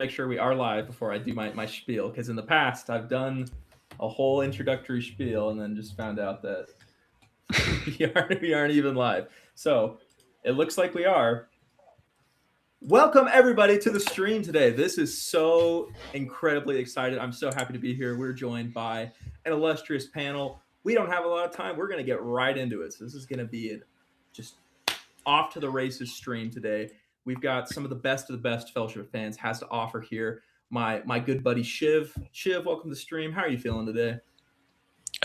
make sure we are live before I do my spiel, because in the past I've done a whole introductory spiel and then just found out that we aren't even live. So it looks like we are. Welcome everybody to the stream today. This is so incredibly excited. I'm so happy to be here. We're joined by an illustrious panel. We don't have a lot of time. We're going to get right into it. So this is going to be just off to the races stream today. We've got some of the best Fellowship fans has to offer here. My good buddy Chiv. Chiv, welcome to the stream. How are you feeling today?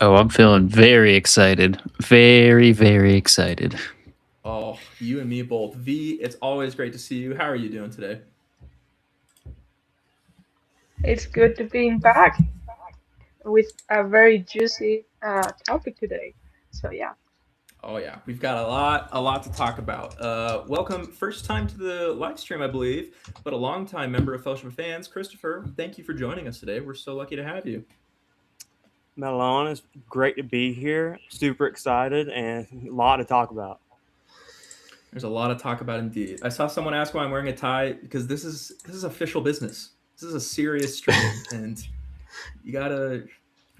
Oh, I'm feeling very excited. Very, very excited. Oh, you and me both. V, it's always great to see you. How are you doing today? It's good to be back with a very juicy topic today. So yeah. Oh yeah, we've got a lot to talk about. Welcome, first time to the live stream, I believe, but a long time member of Fellowship of Fans, Christopher. Thank you for joining us today. We're so lucky to have you. Melon, it's great to be here. Super excited and a lot to talk about. There's a lot to talk about indeed. I saw someone ask why I'm wearing a tie because this is official business. This is a serious stream, and if you're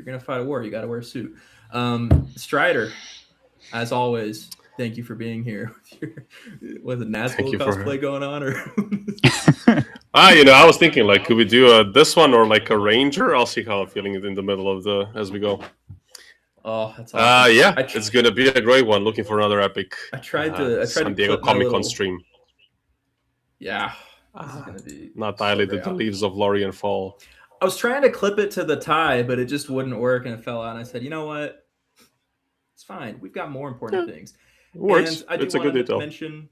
gonna fight a war, you gotta wear a suit. Strider, as always, thank you for being here. Was it Nazgul cosplay going on, or? I was thinking, like, could we do this one or like a ranger? I'll see how I'm feeling it in the middle of as we go. Oh, that's awesome. Yeah, it's gonna be a great one. Looking for another epic. I tried to San Diego Comic Con stream. Yeah, this is gonna be not dilated the leaves of Lorien Fall. I was trying to clip it to the tie, but it just wouldn't work, and it fell out. And I said, you know what? It's fine. We've got more important things. It works. And I do want to mention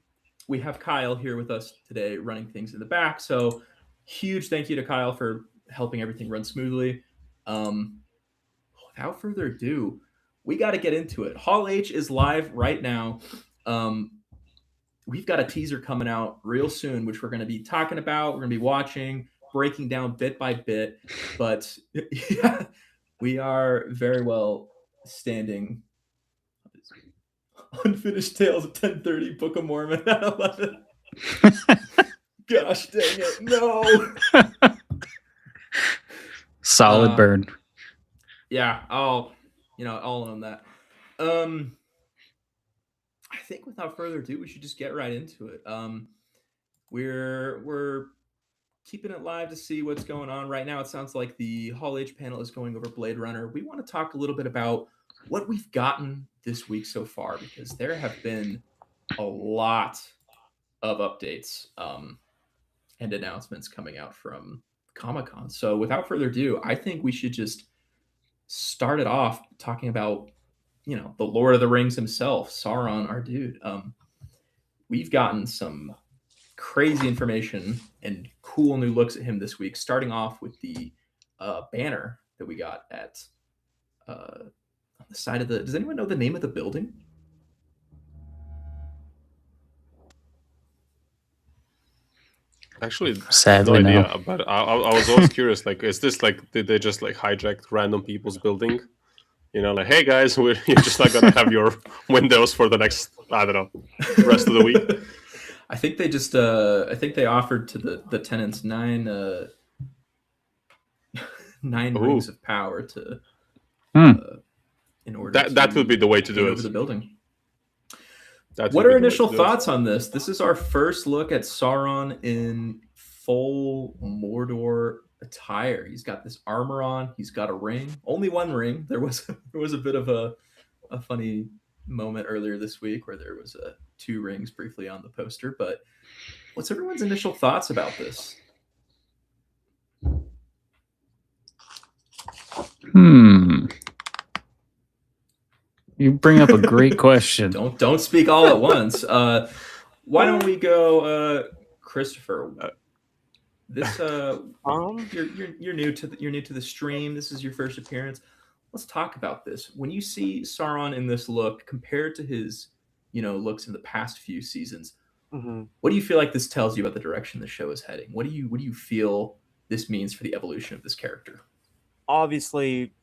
we have Kyle here with us today, running things in the back. So huge thank you to Kyle for helping everything run smoothly. Without further ado, we got to get into it. Hall H is live right now. We've got a teaser coming out real soon, which we're going to be talking about. We're going to be watching, breaking down bit by bit. But yeah, we are very well standing. Unfinished Tales of 10:30, Book of Mormon at 11. Gosh dang it, no. Solid burn. Yeah, I'll own that. I think without further ado, we should just get right into it. We're keeping it live to see what's going on right now. It sounds like the Hall H panel is going over Blade Runner. We want to talk a little bit about what we've gotten this week so far, because there have been a lot of updates and announcements coming out from Comic-Con. So without further ado, I think we should just start it off talking about, the Lord of the Rings himself, Sauron, our dude. We've gotten some crazy information and cool new looks at him this week, starting off with the banner that we got at on the side of the... Does anyone know the name of the building? Actually, sadly, no idea. But I was always curious. Like, is this like, did they just like hijack random people's building? Like, hey guys, you're just not gonna have your windows for the next, I don't know, rest of the week. I think they just, I think they offered to the tenants nine rings of power to, in order that would be the way to do it. Over the building. What are initial thoughts on this? This is our first look at Sauron in full Mordor attire. He's got this armor on. He's got a ring. Only one ring. There was a bit of a funny moment earlier this week where there was two rings briefly on the poster. But what's everyone's initial thoughts about this? You bring up a great question. Don't speak all at once. Why don't we go, Christopher? This you're new to the stream. This is your first appearance. Let's talk about this. When you see Sauron in this look compared to his, looks in the past few seasons, what do you feel like this tells you about the direction the show is heading? What do you feel this means for the evolution of this character? Obviously,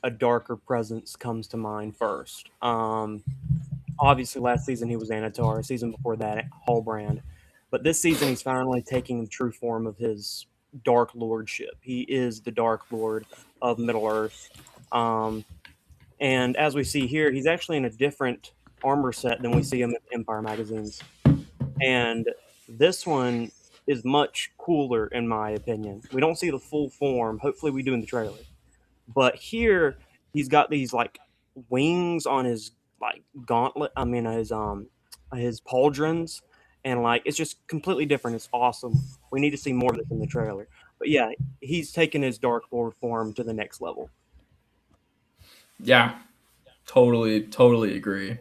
a darker presence comes to mind first. Obviously, last season he was Anatar. Season before that, Hallbrand. But this season he's finally taking the true form of his dark lordship. He is the Dark Lord of Middle Earth. And as we see here, he's actually in a different armor set than we see him in Empire magazines. And this one is much cooler, in my opinion. We don't see the full form. Hopefully, we do in the trailer. But here, he's got these like wings on his like gauntlet. I mean, his pauldrons, and like it's just completely different. It's awesome. We need to see more of this in the trailer. But yeah, he's taken his Dark Lord form to the next level. Yeah, totally agree.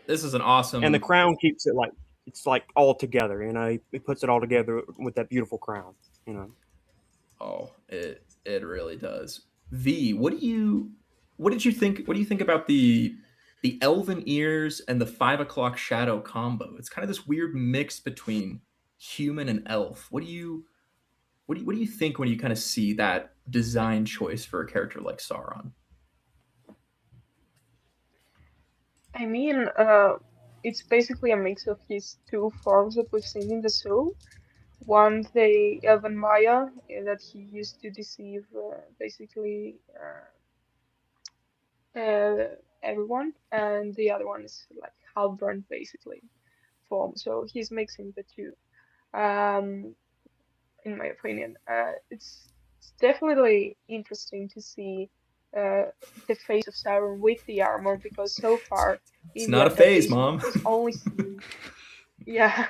This is an awesome. And the crown keeps it like it's like all together. You know, he puts it all together with that beautiful crown. You know. Oh, it really does. V, what did you think? What do you think about the elven ears and the 5 o'clock shadow combo? It's kind of this weird mix between human and elf. What do you think when you kind of see that design choice for a character like Sauron? I mean, it's basically a mix of his two forms that we've seen in the show. One, the Elven Maya, that he used to deceive basically everyone, and the other one is like Halbrand, basically form. So he's mixing the two. Um, in my opinion, it's definitely interesting to see the face of Sauron with the armor, because so far It's in the not a phase, adaptation Mom. we've only seen, yeah.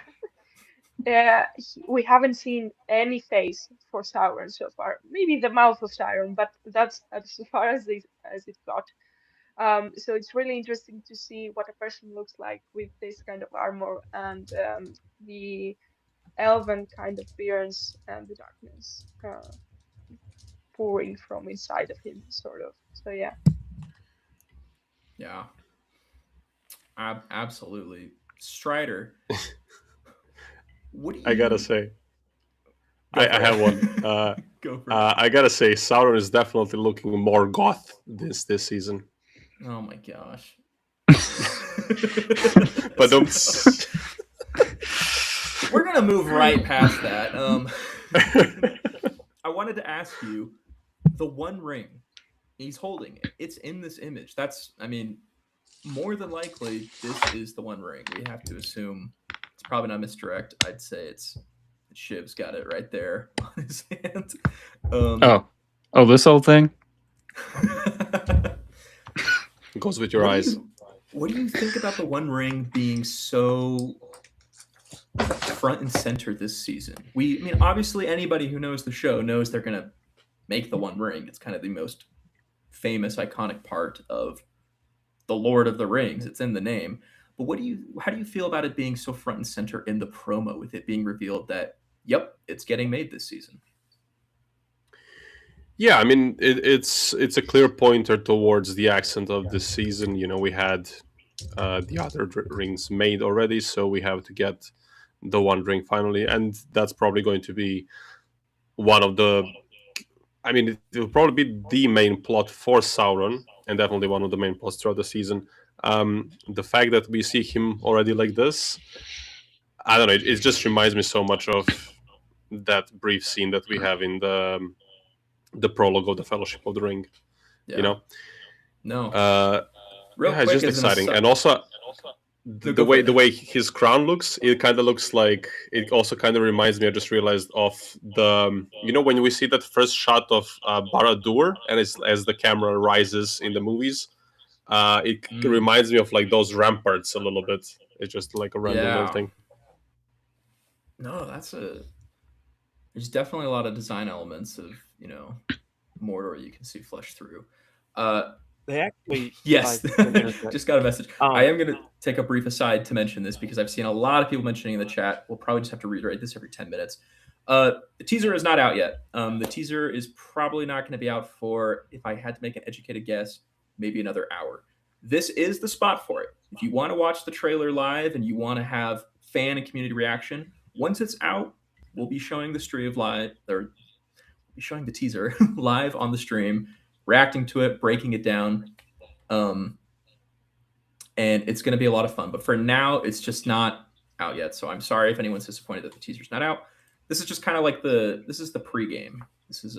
We haven't seen any face for Sauron so far. Maybe the mouth of Sauron, but that's as far as it got. So it's really interesting to see what a person looks like with this kind of armor and the elven kind of appearance and the darkness pouring from inside of him, sort of. So yeah. Yeah, absolutely. Strider, what do you? I gotta say, Go for I have it. one. Go for it. I gotta say, Sauron is definitely looking more goth this season. Oh my gosh. But don't. We're gonna move right past that. I wanted to ask you, the One Ring. He's holding it. It's in this image. That's, I mean, more than likely, this is the One Ring. We have to assume it's probably not misdirect. I'd say it's Chiv's got it right there on his hand. Oh, this whole thing. It goes with your eyes. What do you think about the One Ring being so front and center this season? I mean, obviously, anybody who knows the show knows they're gonna make the One Ring. It's kind of the most famous, iconic part of the Lord of the Rings. It's in the name. But how do you feel about it being so front and center in the promo, with it being revealed that, yep, it's getting made this season? Yeah, I mean, it's a clear pointer towards the accent of this season. You know, we had the other rings made already, so we have to get the One Ring finally, and that's probably going to be one of the. I mean, it will probably be the main plot for Sauron, and definitely one of the main plots throughout the season. The fact that we see him already like this, I don't know. It just reminds me so much of that brief scene that we have in the prologue of the Fellowship of the Ring. Yeah. You know, no. Real yeah, it's quick, just exciting, and also the way his crown looks, it kind of looks like, it also kind of reminds me, I just realized, of the, you know, when we see that first shot of Barad-dûr, and as the camera rises in the movies, it reminds me of like those ramparts a little bit. It's just like a random little thing. No, there's definitely a lot of design elements of, you know, Mordor you can see flesh through. They actually, yes, just got a message. I am going to take a brief aside to mention this because I've seen a lot of people mentioning in the chat. We'll probably just have to reiterate this every 10 minutes. The teaser is not out yet. The teaser is probably not going to be out for, if I had to make an educated guess, maybe another hour. This is the spot for it. If you want to watch the trailer live and you want to have fan and community reaction, once it's out, we'll be showing the stream live, or we'll be showing the teaser live on the stream, reacting to it, breaking it down. And it's going to be a lot of fun. But for now, it's just not out yet. So I'm sorry if anyone's disappointed that the teaser's not out. this is just kind of like the pregame. This is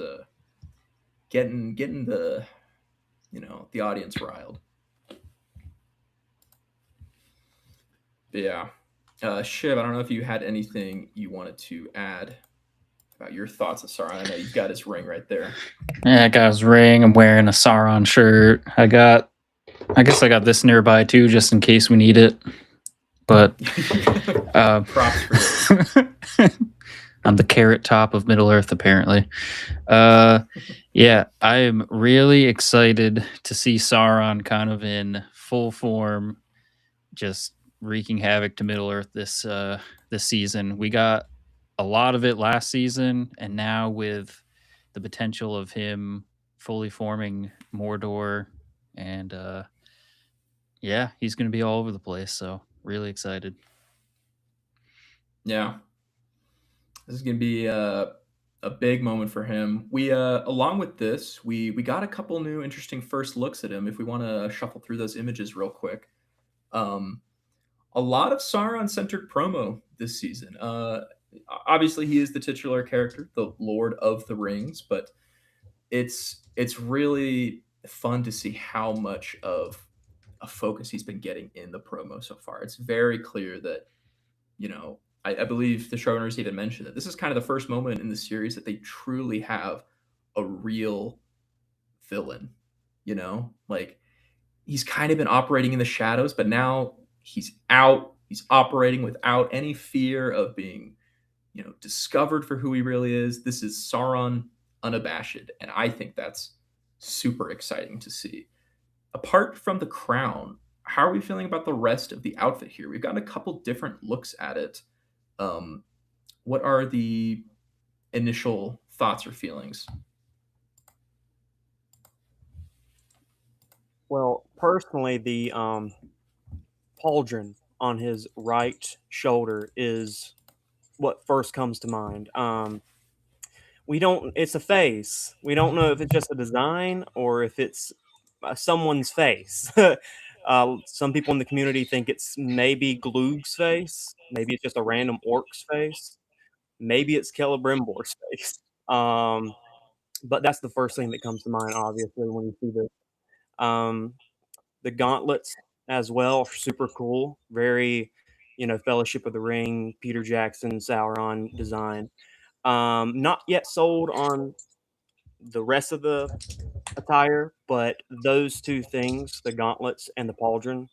getting the the audience riled. But yeah, Shiv, I don't know if you had anything you wanted to add about your thoughts of Sauron. I know you've got his ring right there. Yeah, I got his ring. I'm wearing a Sauron shirt. I guess I got this nearby too, just in case we need it. But props for this. I'm the carrot top of Middle Earth, apparently. Yeah, I am really excited to see Sauron kind of in full form, just wreaking havoc to Middle Earth this season. We got a lot of it last season, and now with the potential of him fully forming Mordor, and yeah, he's going to be all over the place. So really excited. Yeah, this is going to be a big moment for him. We along with this, we got a couple new interesting first looks at him. If we want to shuffle through those images real quick, a lot of Sauron-centered promo this season. Obviously, he is the titular character, the Lord of the Rings, but it's really fun to see how much of a focus he's been getting in the promo so far. It's very clear that, I believe the showrunners even mentioned that this is kind of the first moment in the series that they truly have a real villain. Like he's kind of been operating in the shadows, but now he's out. He's operating without any fear of being, discovered for who he really is. This is Sauron unabashed, and I think that's super exciting to see. Apart from the crown, how are we feeling about the rest of the outfit here? We've gotten a couple different looks at it. What are the initial thoughts or feelings? Well, personally, the pauldron on his right shoulder is what first comes to mind. It's a face. We don't know if it's just a design or if it's someone's face. Some people in the community think it's maybe Gloog's face. Maybe it's just a random orc's face. Maybe it's Celebrimbor's face. But that's the first thing that comes to mind, obviously, when you see this. The gauntlets as well are super cool. Very, Fellowship of the Ring, Peter Jackson, Sauron design. Not yet sold on the rest of the attire, but those two things, the gauntlets and the pauldron,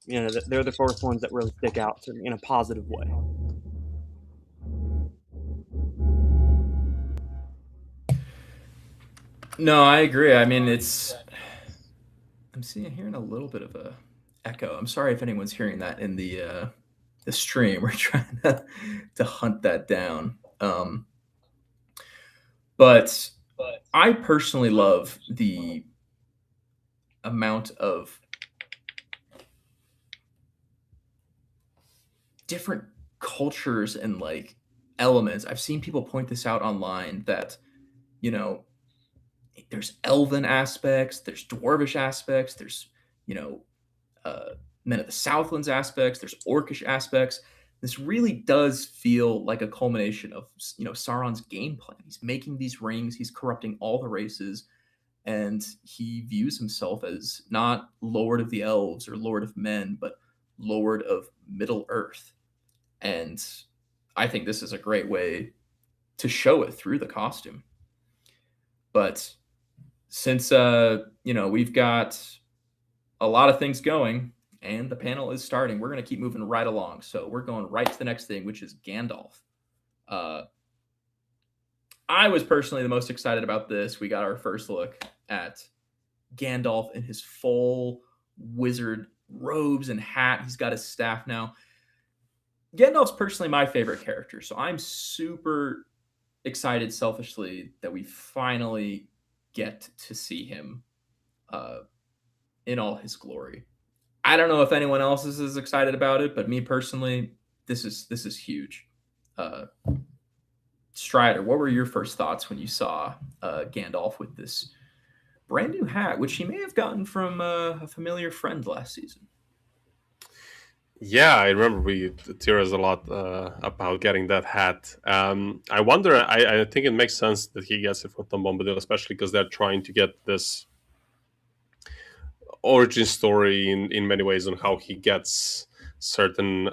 they're the first ones that really stick out to me in a positive way. No, I agree. I mean, I'm hearing a little bit of a echo. I'm sorry if anyone's hearing that in the stream. We're trying to hunt that down. But I personally love the amount of different cultures and like elements. I've seen people point this out online that, there's elven aspects, there's dwarvish aspects, there's, Men of the Southlands aspects, there's orcish aspects. This really does feel like a culmination of, Sauron's game plan. He's making these rings, he's corrupting all the races, and he views himself as not Lord of the Elves or Lord of Men, but Lord of Middle Earth. And I think this is a great way to show it through the costume. But since we've got a lot of things going and the panel is starting, we're going to keep moving right along. So we're going right to the next thing, which is Gandalf. I was personally the most excited about this. We got our first look at Gandalf in his full wizard robes and hat. He's got his staff now. Gandalf's personally my favorite character, so I'm super excited selfishly that we finally get to see him in all his glory. I don't know if anyone else is as excited about it, but me personally, this is huge. Strider, what were your first thoughts when you saw Gandalf with this brand new hat, which he may have gotten from a familiar friend last season? Yeah, I remember we tears a lot about getting that hat. I wonder. I think it makes sense that he gets it from Tom Bombadil, especially because they're trying to get this origin story in many ways on how he gets certain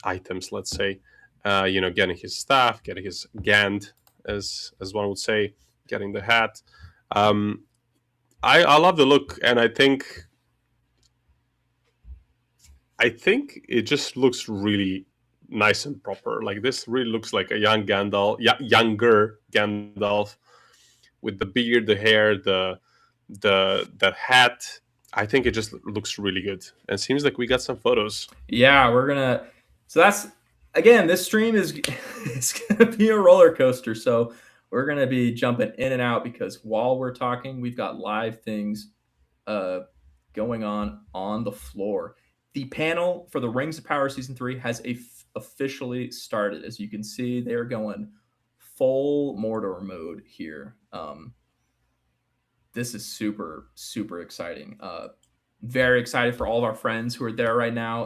items. Let's say, getting his staff, getting his Gand, as one would say, getting the hat. Um, I love the look, and I think it just looks really nice and proper. Like this really looks like a young Gandalf, younger Gandalf with the beard, the hair, the hat. I think it just looks really good, and seems like we got some photos. Yeah, we're gonna. So that's again. This stream is it's gonna be a roller coaster. So we're gonna be jumping in and out because while we're talking, we've got live things going on the floor. The panel for the Rings of Power Season 3 has officially started. As you can see, they're going full Mordor mode here. This is super, super exciting. Very excited for all of our friends who are there right now.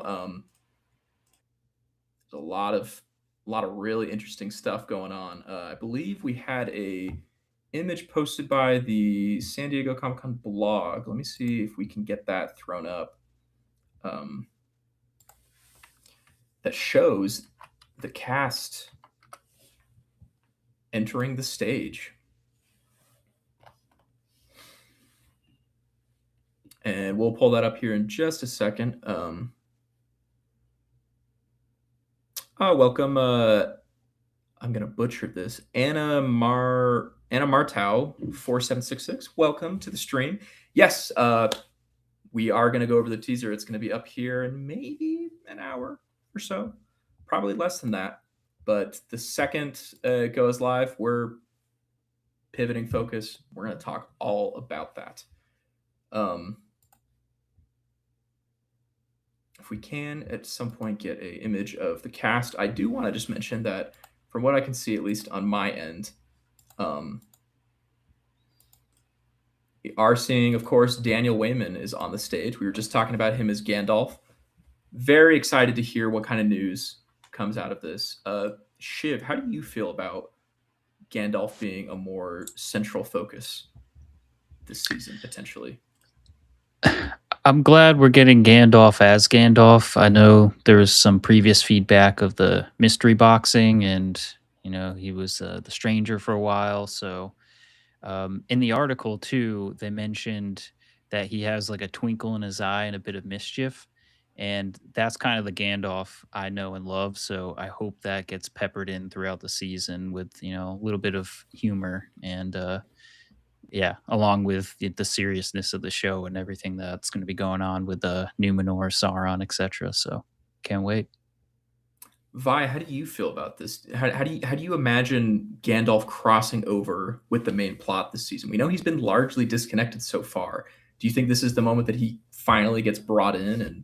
There's a lot of really interesting stuff going on. I believe we had a image posted by the San Diego Comic Con blog. Let me see if we can get that thrown up. That shows the cast entering the stage. And we'll pull that up here in just a second. Welcome. I'm gonna butcher this. Anna Martau 4766. Welcome to the stream. Yes, we are gonna go over the teaser. It's gonna be up here in maybe an hour or so, probably less than that. But the second it goes live, we're pivoting focus. We're gonna talk all about that. If we can at some point get an image of the cast, I do want to just mention that from what I can see, at least on my end, we are seeing, of course, Daniel Wayman is on the stage. We were just talking about him as Gandalf. Very excited to hear what kind of news comes out of this. Chiv, how do you feel about Gandalf being a more central focus this season, potentially? I'm glad we're getting Gandalf as Gandalf. I know there was some previous feedback of the mystery boxing, and he was the stranger for a while. So in the article too, they mentioned that he has like a twinkle in his eye and a bit of mischief, and that's kind of the Gandalf I know and love. So I hope that gets peppered in throughout the season with a little bit of humor and yeah, along with the seriousness of the show and everything that's going to be going on with the Numenor, Sauron, etc. So can't wait. Vi, how do you feel about this? How do you imagine Gandalf crossing over with the main plot this season? We know he's been largely disconnected so far. Do you think this is the moment that he finally gets brought in and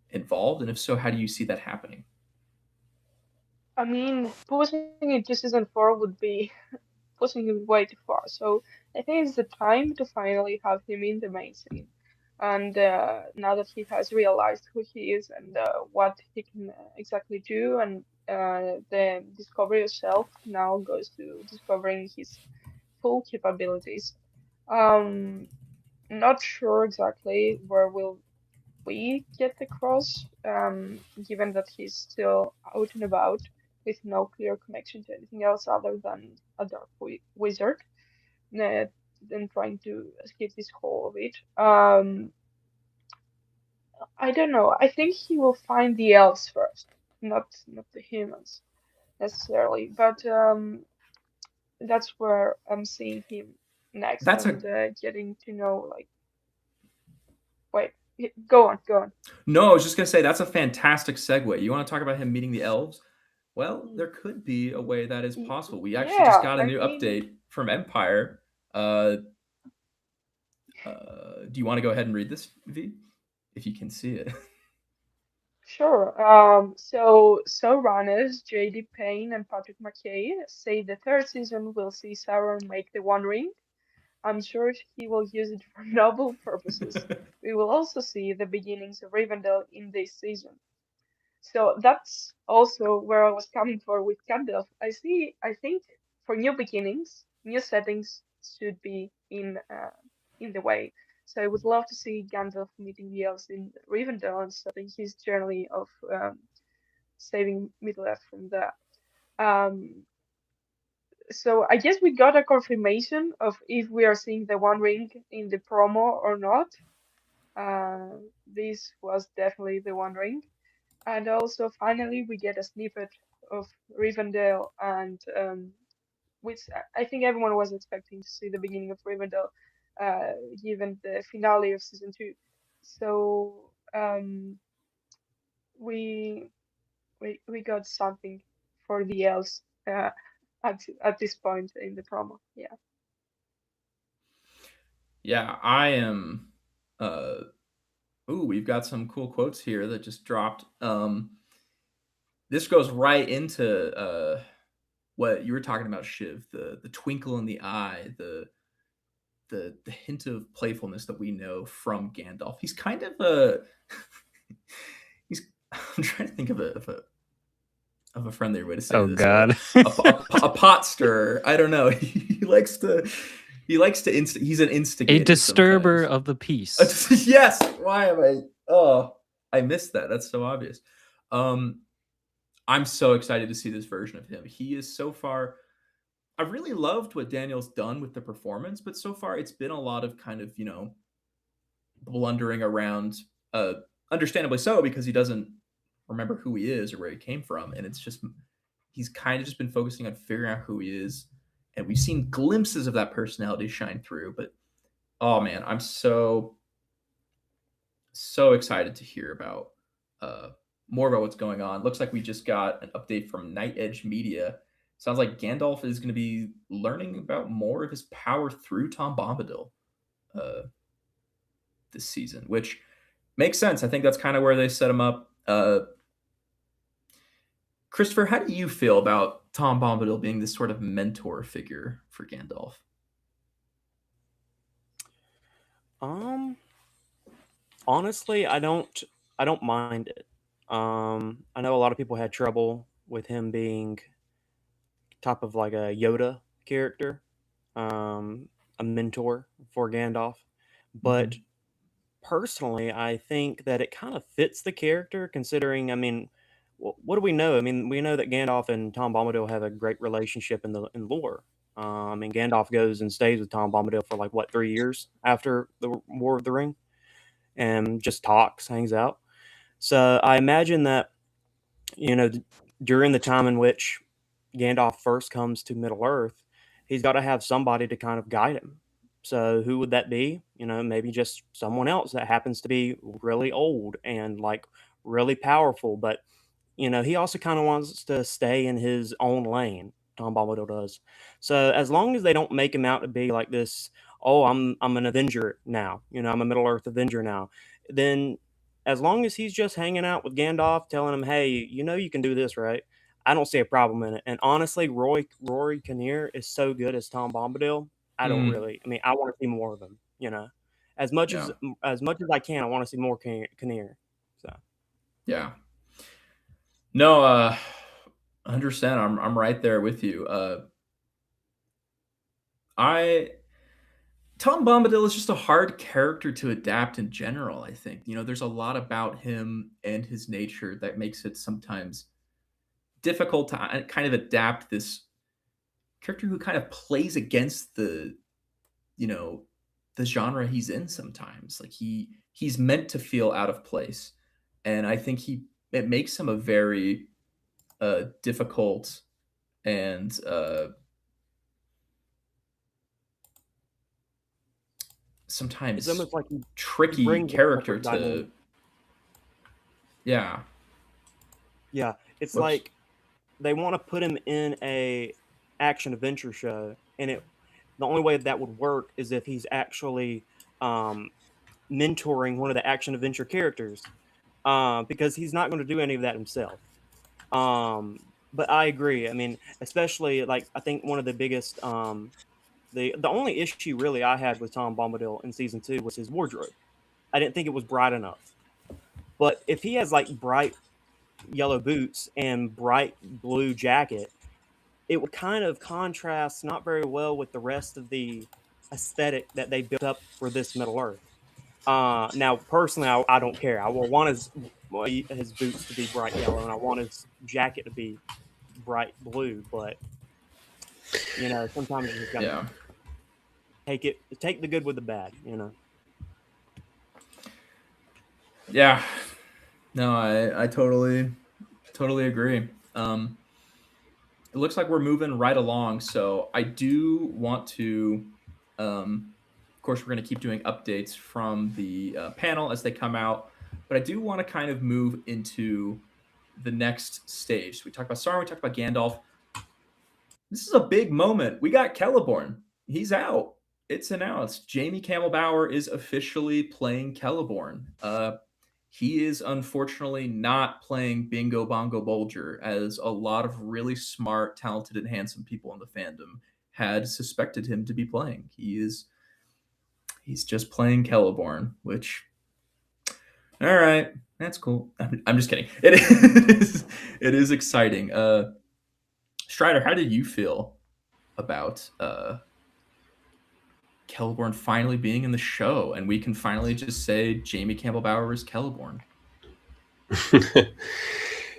involved? And if so, how do you see that happening? I mean, pushing it to season 4 would be pushing it way too far. So I think it's the time to finally have him in the main scene. And now that he has realized who he is and what he can exactly do, and the discovery of self now goes to discovering his full capabilities. Um, Not sure exactly where will we get the cross, given that he's still out and about with no clear connection to anything else other than a dark wizard, uh, than trying to escape this whole of it. I don't know. I think he will find the elves first, not the humans necessarily, but that's where I'm seeing him next That's a and getting to know like. Wait, go on, go on. No, I was just gonna say that's a fantastic segue. You want to talk about him meeting the elves? Well, there could be a way that is possible. We actually just Yeah, got a I new mean, update from Empire. Do you want to go ahead and read this, V, if you can see it? sure. So runners J.D. Payne and Patrick McKay say the third season will see Sauron make the One Ring. I'm sure he will use it for noble purposes. We will also see the beginnings of Rivendell in this season. So that's also where I was coming for with Gandalf. I think for new beginnings, new settings should be in the way. So I would love to see Gandalf meeting the elves in Rivendell and starting his journey of saving Middle-earth from there. Um, so I guess we got a confirmation of if we are seeing the One Ring in the promo or not. This was definitely the One Ring. And also, finally, we get a snippet of Rivendell, and which I think everyone was expecting to see the beginning of Rivendell, given the finale of season 2. So we we got something for the elves at this point in the promo. Yeah. Yeah, I am. Ooh, we've got some cool quotes here that just dropped. This goes right into what you were talking about, Shiv. The twinkle in the eye, the hint of playfulness that we know from Gandalf. He's kind of a he's. I'm trying to think of a friendlier way to say Oh this. God. A pot stirrer. I don't know. He likes to. He's an A instigator. disturber sometimes. of the peace. Yes. Why am I? Oh, I missed that. That's so obvious. I'm so excited to see this version of him. He is so far. I really loved what Daniel's done with the performance, but so far it's been a lot of kind of blundering around. Understandably so, because he doesn't remember who he is or where he came from, and it's just he's kind of just been focusing on figuring out who he is, and we've seen glimpses of that personality shine through. But oh man, I'm so excited to hear about more about what's going on. Looks like we just got an update from Night Edge Media. Sounds like Gandalf is going to be learning about more of his power through Tom Bombadil this season, which makes sense. I think that's kind of where they set him up. Christopher, how do you feel about Tom Bombadil being this sort of mentor figure for Gandalf? Honestly, I don't mind it. I know a lot of people had trouble with him being type of like a Yoda character, a mentor for Gandalf. But personally, I think that it kind of fits the character, considering, I mean, what do we know? I mean, we know that Gandalf and Tom Bombadil have a great relationship in lore. I mean, Gandalf goes and stays with Tom Bombadil for like what 3 years after the War of the Ring, and just talks, hangs out. So I imagine that during the time in which Gandalf first comes to Middle Earth, he's got to have somebody to kind of guide him. So who would that be? Maybe just someone else that happens to be really old and like really powerful, but he also kind of wants to stay in his own lane. Tom Bombadil does. So as long as they don't make him out to be like this, oh, I'm an Avenger now. I'm a Middle Earth Avenger now. Then as long as he's just hanging out with Gandalf, telling him, hey, you can do this, right? I don't see a problem in it. And honestly, Rory Kinnear is so good as Tom Bombadil. I don't really. I mean, I want to see more of him. As much Yeah. as I can, I want to see more Kinnear. So Yeah. No, 100%. I'm right there with you. Tom Bombadil is just a hard character to adapt in general, I think. There's a lot about him and his nature that makes it sometimes difficult to kind of adapt this character who kind of plays against you know, the genre he's in sometimes. Like he's meant to feel out of place. And I think it makes him a very difficult and sometimes it's almost like he tricky brings a character different to dynamic. Yeah. Yeah, it's Whoops. like they want to put him in a action adventure show, and the only way that would work is if he's actually mentoring one of the action adventure characters, because he's not going to do any of that himself. But I agree. I mean, especially like I think one of the biggest the only issue really I had with Tom Bombadil in season 2 was his wardrobe. I didn't think it was bright enough. But if he has like bright yellow boots and bright blue jacket, it would kind of contrast not very well with the rest of the aesthetic that they built up for this Middle Earth. Now, personally, I don't care. I will want his boots to be bright yellow, and I want his jacket to be bright blue. But you know, sometimes you just gotta take the good with the bad. You know. Yeah. No, I totally agree. It looks like we're moving right along, so I do want to, of course, we're going to keep doing updates from the panel as they come out, but I do want to kind of move into the next stage. So we talked about Sauron, we talked about Gandalf. This is a big moment. We got Celeborn. He's out. It's announced. Jamie Campbell Bower is officially playing Celeborn. He is unfortunately not playing Bingo Bongo Bulger, as a lot of really smart, talented, and handsome people in the fandom had suspected him to be playing. He's just playing Celeborn, which, all right, that's cool. I'm just kidding. It is exciting. Strider, how did you feel about Celeborn finally being in the show, and we can finally just say Jamie Campbell Bower is Celeborn?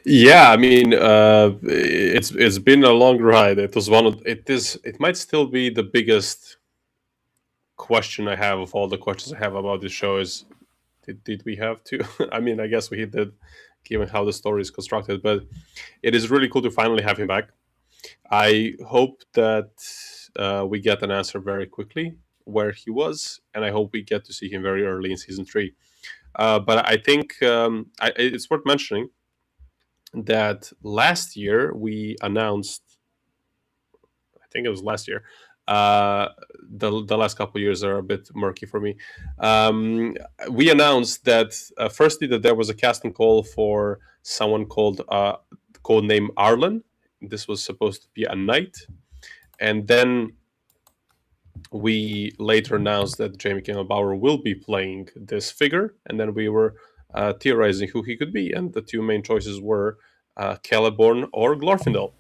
Yeah, I mean, it's been a long ride. It might still be the biggest question I have of all the questions I have about this show is, did we have to? I mean, I guess we did, given how the story is constructed, but it is really cool to finally have him back. I hope that we get an answer very quickly where he was, and I hope we get to see him very early in season 3. But I think it's worth mentioning that last year we announced, I think it was last year, the last couple of years are a bit murky for me. We announced that firstly that there was a casting call for someone called codename Arlen. This was supposed to be a knight, and then we later announced that Jamie Campbell Bower will be playing this figure, and then we were theorizing who he could be, and the two main choices were Celeborn or Glorfindel.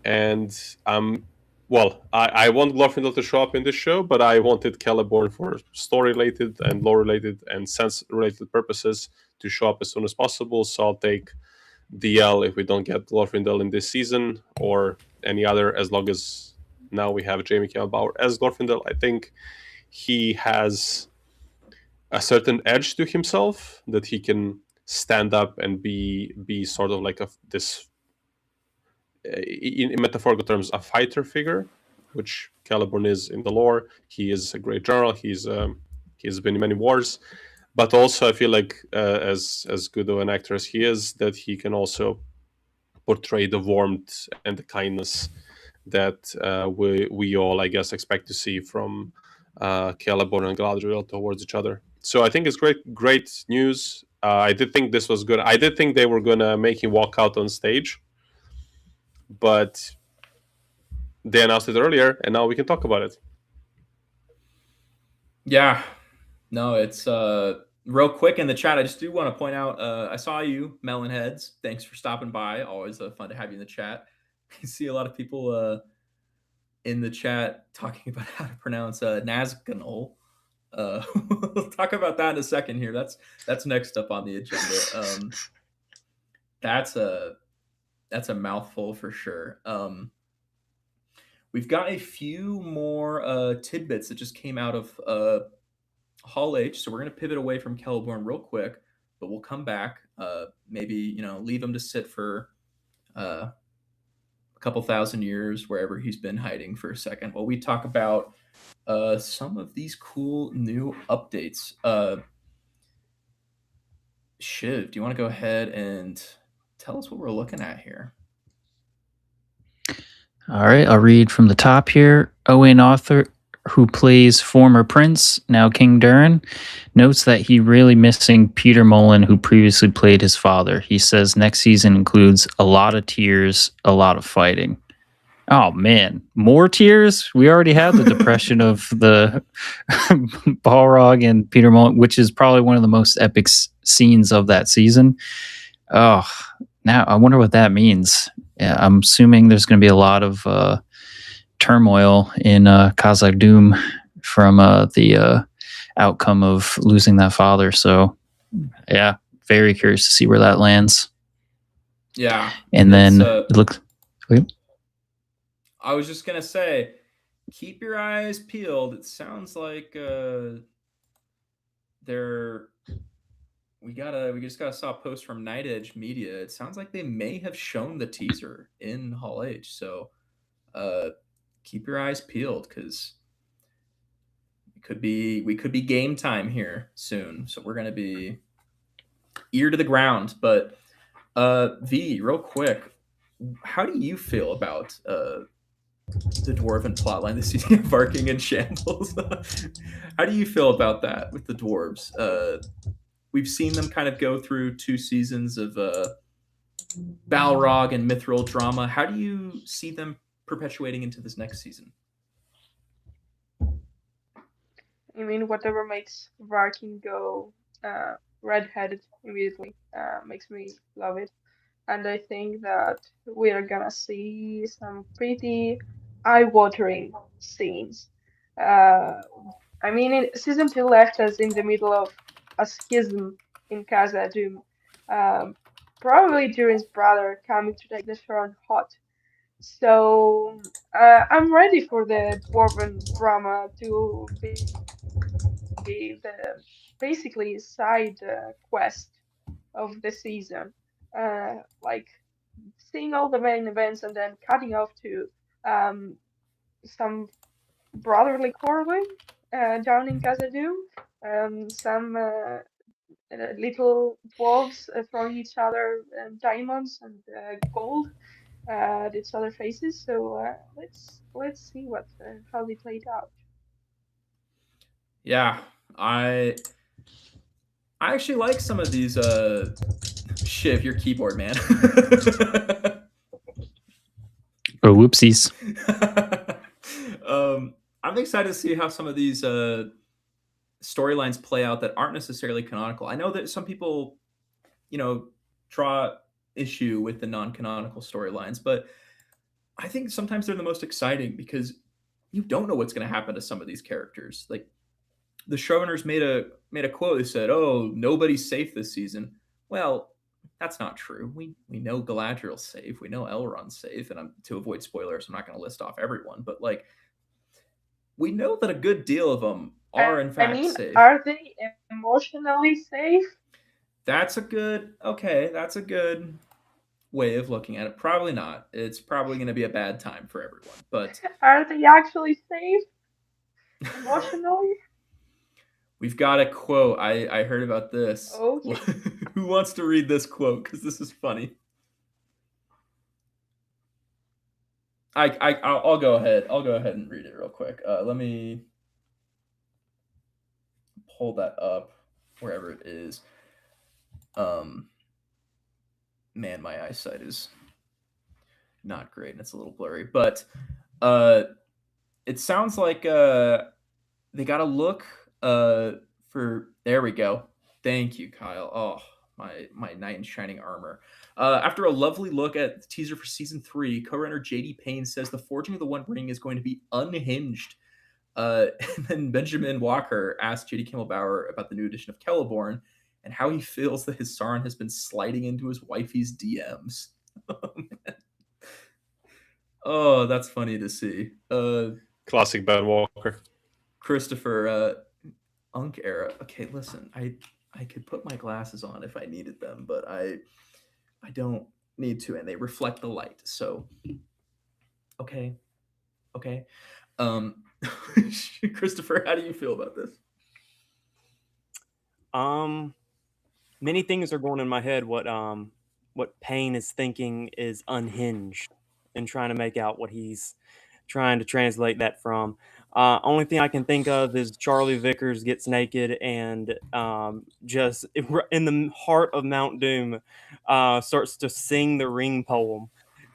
And I want Glorfindel to show up in this show, but I wanted Celeborn for story-related and lore-related and sense-related purposes to show up as soon as possible. So I'll take the L if we don't get Glorfindel in this season or any other, as long as now we have Jamie Campbell Bower as Glorfindel. I think he has a certain edge to himself that he can stand up and be sort of like this, in metaphorical terms, a fighter figure, which Celeborn is in the lore. He is a great general. He's been in many wars, but also I feel like as good of an actor as he is, that he can also portray the warmth and the kindness that we all, I guess, expect to see from Celeborn and Galadriel towards each other. So I think it's great news. I did think this was good. I did think they were gonna make him walk out on stage, but they announced it earlier, and now we can talk about it. Yeah, no, it's real quick in the chat. I just do want to point out, I saw you, Melonheads. Thanks for stopping by. Always fun to have you in the chat. I see a lot of people in the chat talking about how to pronounce Nazgul. We'll talk about that in a second here. That's next up on the agenda. That's a mouthful for sure. We've got a few more tidbits that just came out of Hall H, so we're going to pivot away from Celeborn real quick, but we'll come back. Maybe leave him to sit for a couple thousand years wherever he's been hiding for a second while we talk about some of these cool new updates. Chiv, do you want to go ahead and tell us what we're looking at here? All right, I'll read from the top here. Owain Arthur, who plays former prince, now King Durin, notes that he really missing Peter Mullen, who previously played his father. He says next season includes a lot of tears, a lot of fighting. Oh man, more tears? We already had the depression of the Balrog and Peter Mullen, which is probably one of the most epic scenes of that season. Oh, now I wonder what that means. Yeah, I'm assuming there's going to be a lot of turmoil in Kazakh Doom from the outcome of losing that father. So, yeah, very curious to see where that lands. Yeah. And then it looks. I was just gonna say, keep your eyes peeled. It sounds like we just got saw a post from Night Edge Media. It sounds like they may have shown the teaser in Hall H. So keep your eyes peeled, because we could be game time here soon. So we're gonna be ear to the ground. But V, real quick, how do you feel about the dwarven plotline this season, barking in shambles? How do you feel about that with the dwarves? We've seen them kind of go through 2 seasons of Balrog and Mithril drama. How do you see them perpetuating into this next season? I mean, whatever makes Varkin go red-headed immediately makes me love it. And I think that we are gonna see some pretty eye-watering scenes. Uh, I mean, season 2 left us in the middle of a schism in Casa Doom. Um, Probably Durin's brother coming to take the throne hot. So I'm ready for the dwarven drama to be the basically side quest of the season. Like seeing all the main events and then cutting off to um, some brotherly quarreling down in Khazad-dûm. Some little dwarves throwing each other diamonds and gold at each other faces. So let's see what how they played out. Yeah, I actually like some of these. Chiv, your keyboard, man. Oh, whoopsies. I'm excited to see how some of these storylines play out that aren't necessarily canonical. I know that some people, draw issue with the non-canonical storylines, but I think sometimes they're the most exciting because you don't know what's going to happen to some of these characters. Like the showrunners made a quote. They said, "Oh, nobody's safe this season." Well, that's not true. We know Galadriel's safe. We know Elrond's safe, and to avoid spoilers, I'm not going to list off everyone, but like we know that a good deal of them are in I fact mean, safe. are they emotionally safe? That's a good way of looking at it. Probably not. It's probably going to be a bad time for everyone. But Are they actually safe emotionally? we've got a quote. I heard about this. Okay. Who wants to read this quote? Because this is funny. I'll go ahead. I'll go ahead and read it real quick. Let me pull that up wherever it is. Man, my eyesight is not great and it's a little blurry, but it sounds like they got a look for. There we go. Thank you, Kyle. Oh, my knight in shining armor. After a lovely look at the teaser for season 3, co-runner JD Payne says the forging of the One Ring is going to be unhinged. And then Benjamin Walker asked JD Kimmelbauer about the new edition of Celeborn and how he feels that his Sauron has been sliding into his wifey's DMs. Oh, that's funny to see. Classic Ben Walker. Christopher, Unk era. Okay, listen, I could put my glasses on if I needed them, but I don't need to, and they reflect the light. So, okay. Christopher, how do you feel about this? Many things are going in my head. What Payne is thinking is unhinged, and trying to make out what he's trying to translate that from. Only thing I can think of is Charlie Vickers gets naked and just in the heart of Mount Doom starts to sing the ring poem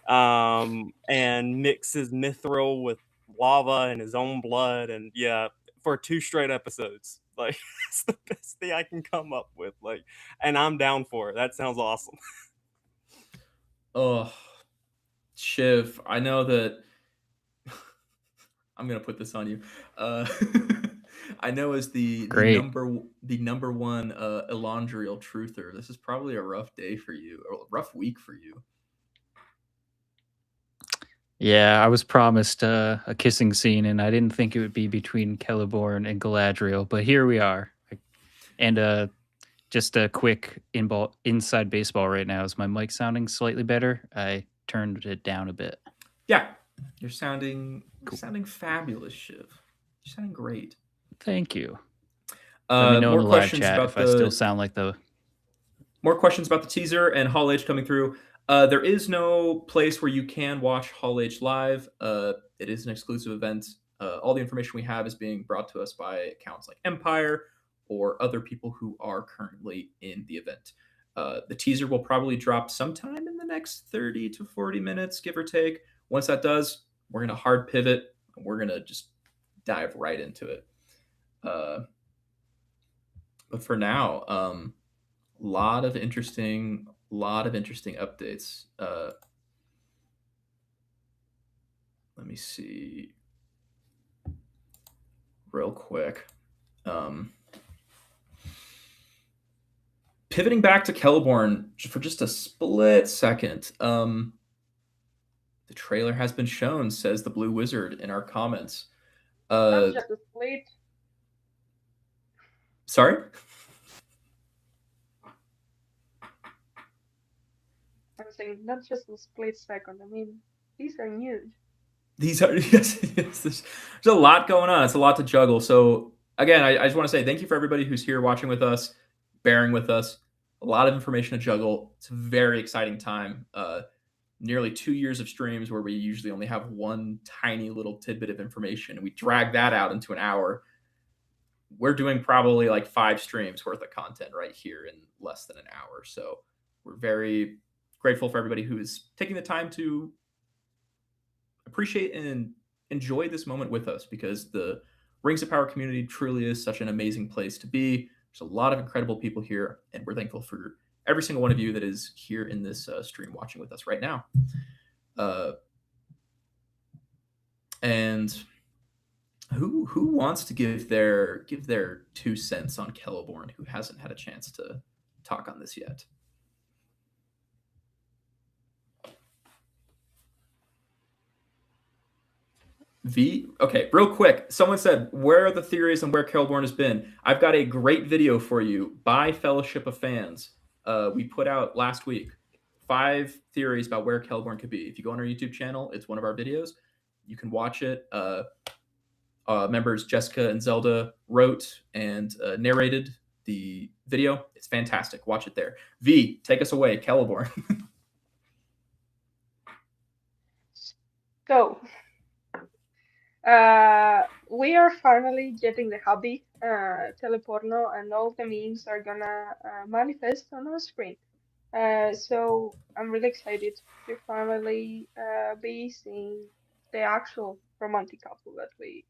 and mixes mithril with lava and his own blood, and yeah, for 2 straight episodes. Like it's the best thing I can come up with. Like, and I'm down for it. That sounds awesome. Oh, Chiv, I know that I'm gonna put this on you. I know as the Great. number one Elandriel truther, this is probably a rough day for you, or a rough week for you. Yeah, I was promised a kissing scene, and I didn't think it would be between Celeborn and Galadriel, but here we are. And just a quick inside baseball right now. Is my mic sounding slightly better? I turned it down a bit. Yeah, you're sounding fabulous, Shiv. You're sounding great. Thank you. Let me know in the live chat if I still sound like the... More questions about the teaser and Hall H coming through. There is no place where you can watch Hall H live. It is an exclusive event. All the information we have is being brought to us by accounts like Empire or other people who are currently in the event. The teaser will probably drop sometime in the next 30 to 40 minutes, give or take. Once that does, we're going to hard pivot and we're going to just dive right into it. But for now, lot of interesting updates. Let me see real quick. Pivoting back to Celeborn for just a split second. The trailer has been shown, says the Blue Wizard in our comments. Not just a split. Sorry? I'm saying not just a split second. I mean, these are huge. These are yes, there's a lot going on. It's a lot to juggle. So again, I just want to say thank you for everybody who's here watching with us, bearing with us. A lot of information to juggle. It's a very exciting time. Nearly 2 years of streams where we usually only have one tiny little tidbit of information, and we drag that out into an hour. We're doing probably like 5 streams worth of content right here in less than an hour. So we're very grateful for everybody who is taking the time to appreciate and enjoy this moment with us, because the Rings of Power community truly is such an amazing place to be. There's a lot of incredible people here, and we're thankful for every single one of you that is here in this stream watching with us right now. And who wants to give their 2 cents on Celeborn, who hasn't had a chance to talk on this yet? Okay, real quick. Someone said, where are the theories on where Celeborn has been? I've got a great video for you by Fellowship of Fans. We put out last week 5 theories about where Celeborn could be. If you go on our YouTube channel, it's one of our videos. You can watch it. Members Jessica and Zelda wrote and narrated the video. It's fantastic. Watch it there. V, take us away, Celeborn. So, we are finally getting the hobby, Teleporno, and all the memes are gonna manifest on our screen. So I'm really excited to finally be seeing the actual romantic couple that we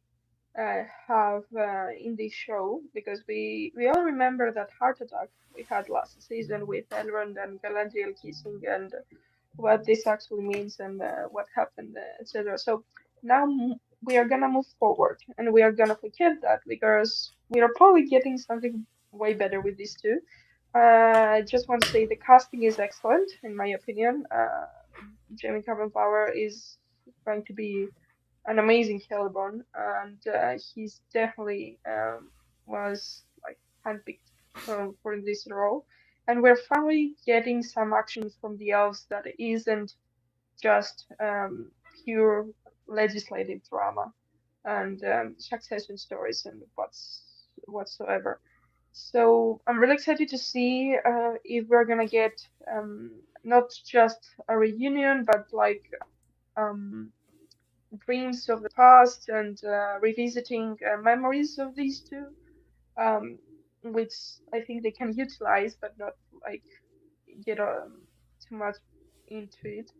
have in this show, because we all remember that heart attack we had last season with Elrond and Galadriel kissing, and what this actually means, and what happened, etc. So now we are gonna move forward, and we are gonna forget that, because we are probably getting something way better with these two. I just want to say the casting is excellent, in my opinion. Jamie Carbon Power is going to be an amazing Celeborn, and he's definitely was like handpicked for this role. And we're finally getting some action from the elves that isn't just pure legislative drama and succession stories and whatsoever. So I'm really excited to see if we're gonna get not just a reunion, but like um, dreams of the past, and revisiting memories of these two, um, which I think they can utilize, but not like get too much into it.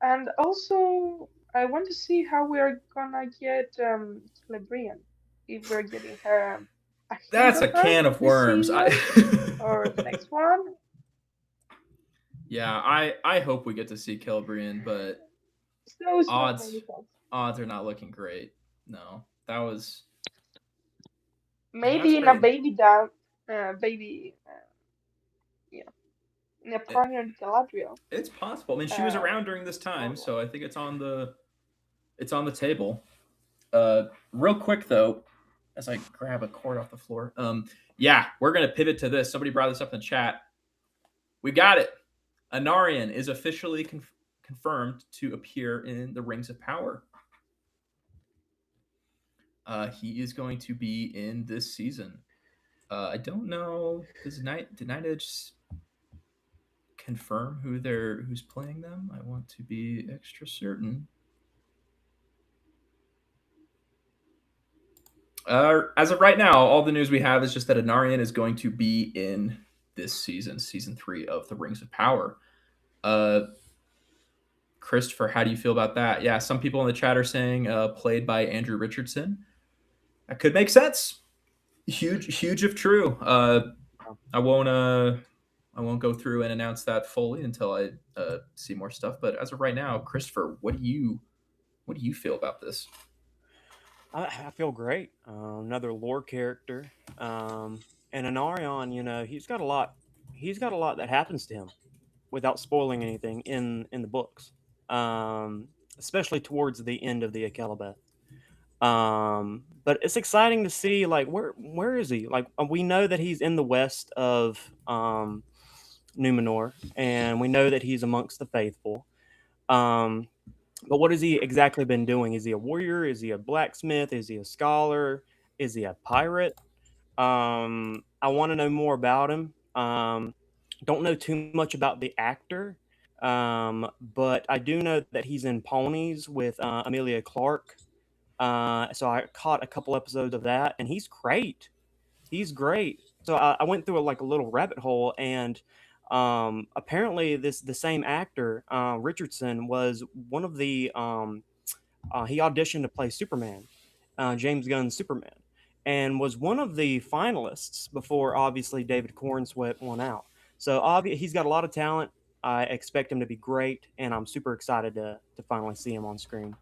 And also, I want to see how we're gonna get Celebrian, if we're getting her a hint That's of a her can of this worms. season or the next one. Yeah, I hope we get to see Kelbrian, but So small odds baby shots. odds are not looking great. No, that was that's Maybe in a great. baby down, baby, yeah, in a It, partner in Galadriel. it's possible. I mean, she was Uh, around during this time, storyline. so I think it's on the table. Real quick though, as I grab a cord off the floor. Yeah, we're gonna pivot to this. Somebody brought this up in the chat. We got it. Anarian is officially confirmed to appear in the Rings of Power. He is going to be in this season. I don't know. Did Night Edge confirm who's playing them? I want to be extra certain. As of right now, all the news we have is just that Anarian is going to be in this season, season 3 of the Rings of Power. Christopher, how do you feel about that? Yeah, some people in the chat are saying played by Andrew Richardson. That could make sense. Huge if true. I won't go through and announce that fully until I see more stuff. But as of right now, Christopher, what do you feel about this? I feel great. Another lore character, and Anarion. He's got a lot. He's got a lot that happens to him, without spoiling anything in the books. Especially towards the end of the Akelabeth. But it's exciting to see, like, where is he? Like, we know that he's in the west of Numenor, and we know that he's amongst the faithful. But what has he exactly been doing? Is he a warrior? Is he a blacksmith? Is he a scholar? Is he a pirate? I want to know more about him. Don't know too much about the actor, but I do know that he's in Ponies with Amelia Clark. So I caught a couple episodes of that, and he's great. He's great. So I went through a little rabbit hole, and apparently the same actor, Richardson, was one of the he auditioned to play Superman, James Gunn's Superman, and was one of the finalists before obviously David Cornsweet won out. So he's got a lot of talent. I expect him to be great, and I'm super excited to finally see him on screen.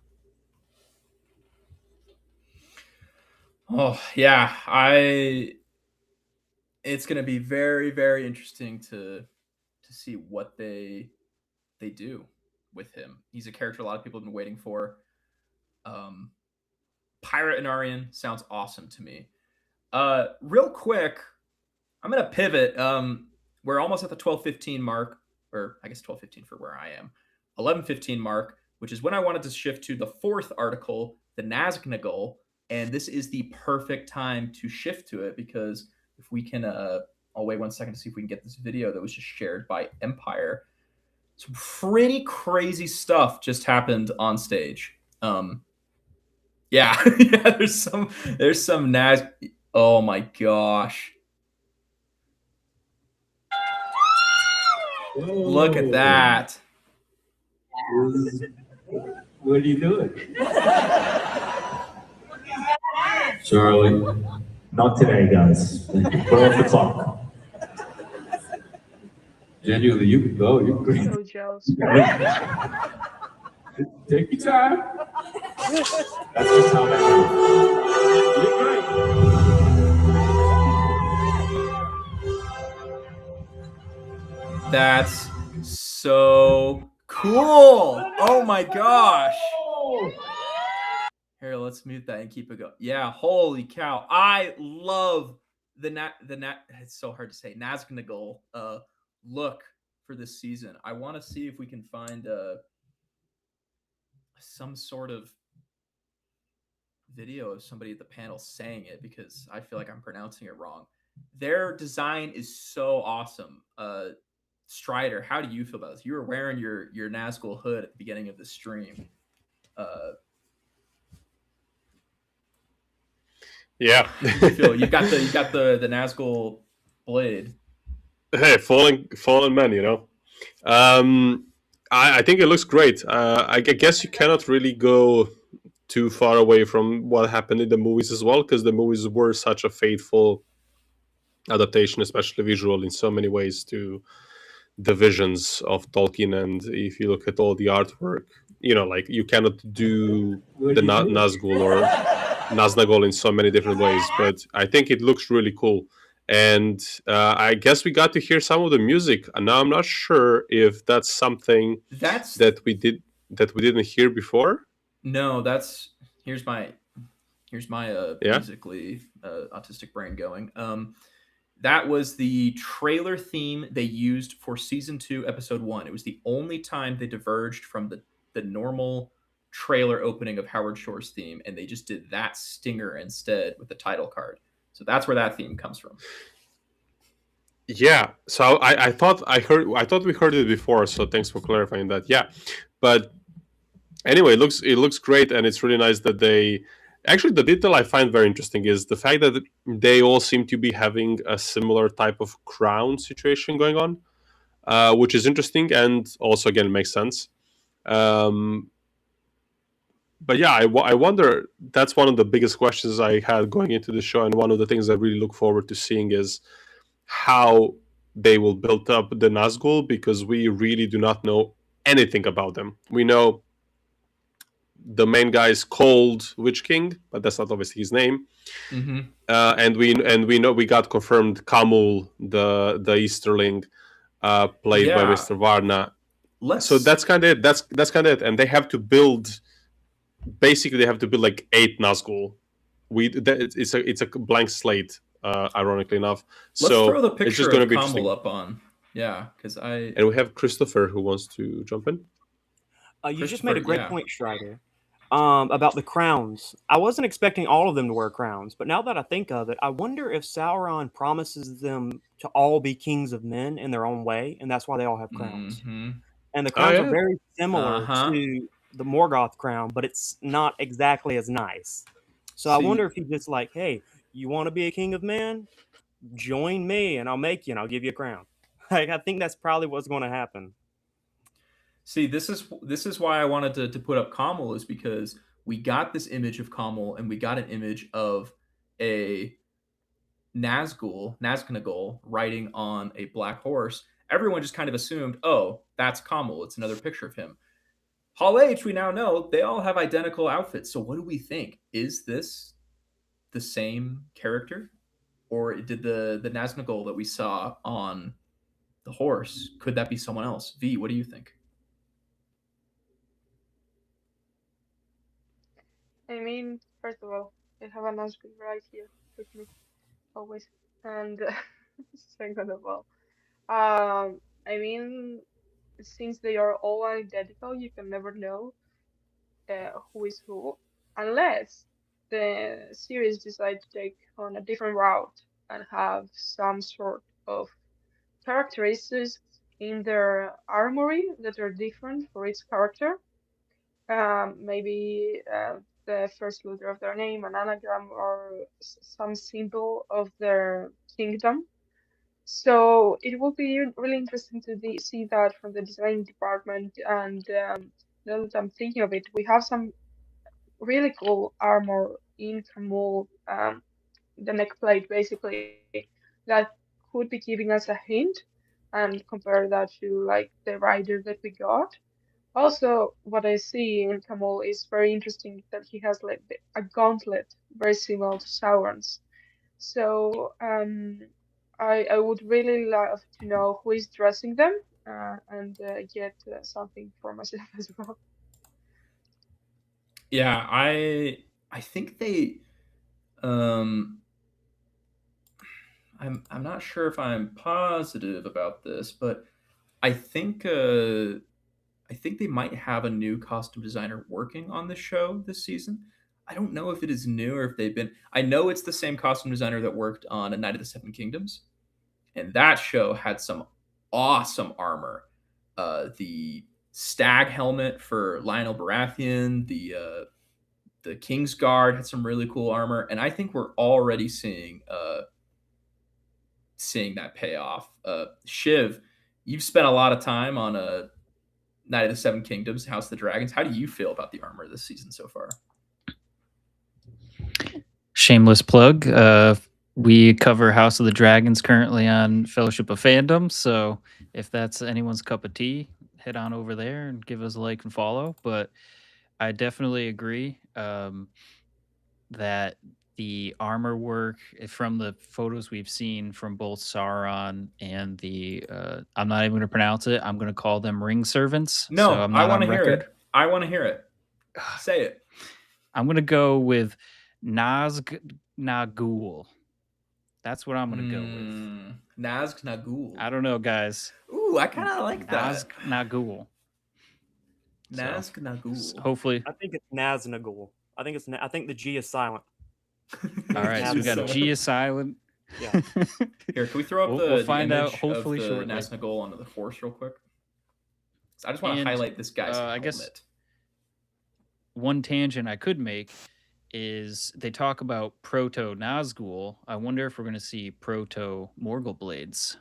Oh yeah, it's going to be very interesting to see what they do with him. He's a character a lot of people have been waiting for. Pirate Anarian sounds awesome to me. Real quick, I'm gonna pivot. We're almost at the 12:15 mark, or I guess 12:15 for where I am. 11:15 mark, which is when I wanted to shift to the fourth article, the Nazgul, and this is the perfect time to shift to it because if we can, I'll wait 1 second to see if we can get this video that was just shared by Empire. Some pretty crazy stuff just happened on stage. Yeah, yeah. There's some Naz. Oh my gosh. Whoa. Look at that. What are you doing? Charlie, not today, guys. Put off the clock. Genuinely, you can go. You're great. So jealous. Take your time. That's just how that is. You're great. That's so cool. Oh my gosh. Here, let's mute that and keep it going. Yeah, holy cow. I love the it's so hard to say, Nazgul look for this season. I want to see if we can find some sort of video of somebody at the panel saying it because I feel like I'm pronouncing it wrong. Their design is so awesome. Strider, how do you feel about this? You were wearing your Nazgul hood at the beginning of the stream. Yeah, you feel you got the Nazgul blade. Hey, fallen man, you know. I think it looks great. I guess you cannot really go too far away from what happened in the movies as well, because the movies were such a faithful adaptation, especially visual, in so many ways to the visions of Tolkien, and if you look at all the artwork, like you cannot do the Nazgul or Naznagol in so many different ways, but I think it looks really cool. And I guess we got to hear some of the music, and now I'm not sure if that's something that we didn't hear before. No, that's here's my musically autistic brain going. That was the trailer theme they used for season 2, episode 1. It was the only time they diverged from the normal trailer opening of Howard Shore's theme, and they just did that stinger instead with the title card. So that's where that theme comes from. Yeah. So I thought we heard it before. So thanks for clarifying that. Yeah, but anyway, it looks great, and it's really nice that they. Actually, the detail I find very interesting is the fact that they all seem to be having a similar type of crown situation going on, which is interesting and also, again, makes sense. But yeah, I wonder, that's one of the biggest questions I had going into the show, and one of the things I really look forward to seeing is how they will build up the Nazgul, because we really do not know anything about them. We know the main guy is called Witch King, but that's not obviously his name. Mm-hmm. And we know we got confirmed Kamul, the Easterling, played by Mr. Varna. So that's kind of it. That's kind of it. And they have to build. Basically, they have to build like 8 Nazgul. It's a blank slate. Ironically enough, let's throw the picture it's just going to be Kamul up on. Yeah, because and we have Christopher who wants to jump in. You just made a great point, Strider. About the crowns. I wasn't expecting all of them to wear crowns, but now that I think of it, I wonder if Sauron promises them to all be kings of men in their own way, and that's why they all have crowns. Mm-hmm. And the crowns are very similar to the Morgoth crown, but it's not exactly as nice. So I wonder if he's just like, hey, you want to be a king of men? Join me, and I'll make you, and I'll give you a crown. Like, I think that's probably what's going to happen. See, this is why I wanted to put up Kamul, is because we got this image of Kamul, and we got an image of a Nazgul riding on a black horse. Everyone just kind of assumed, oh, that's Kamul. It's another picture of him. Hall H, we now know they all have identical outfits. So what do we think? Is this the same character? Or did the Nazgul that we saw on the horse, could that be someone else? V, what do you think? I mean, first of all, I have a Nazgul right here with me, always. And second of all, I mean, since they are all identical, you can never know who is who, unless the series decide to take on a different route and have some sort of characteristics in their armory that are different for each character. Maybe the first letter of their name, an anagram, or some symbol of their kingdom. So it will be really interesting to see that from the design department. And now that I'm thinking of it, we have some really cool armor in Kamul, the neck plate basically, that could be giving us a hint, and compare that to like the rider that we got. Also, what I see in Kamul is very interesting, that he has like a gauntlet very similar to Sauron's. So I would really love to know who is dressing them, and get something for myself as well. Yeah, I think they I'm not sure if I'm positive about this, but I think they might have a new costume designer working on the show this season. I don't know if it is new or if they've been. I know it's the same costume designer that worked on A Night of the Seven Kingdoms, and that show had some awesome armor. The stag helmet for Lionel Baratheon, the King's Guard had some really cool armor, and I think we're already seeing that payoff. Chiv, you've spent a lot of time on a Night of the Seven Kingdoms, House of the Dragons. How do you feel about the armor this season so far? Shameless plug. We cover House of the Dragons currently on Fellowship of Fandom, so if that's anyone's cup of tea, head on over there and give us a like and follow. But I definitely agree that the armor work from the photos we've seen from both Sauron and the I'm not even going to pronounce it. I'm going to call them ring servants. No, so I'm I not want on to hear record. it. I want to hear it. Say it. I'm going to go with Nazg Nagul. That's what I'm going to go with. Nazg Nagul. I don't know, guys. Ooh, I kind of like that. Nazg Nagul. Nazg Nagul. Hopefully. I think it's Naznagul. I think the G is silent. All right, so we got G is silent. Yeah. Here, can we throw up We'll find image out hopefully of the shortly. Nazgul onto the force real quick? I just want to highlight this guy's helmet. I guess one tangent I could make is they talk about Proto Nazgul. I wonder if we're going to see Proto Morgul blades.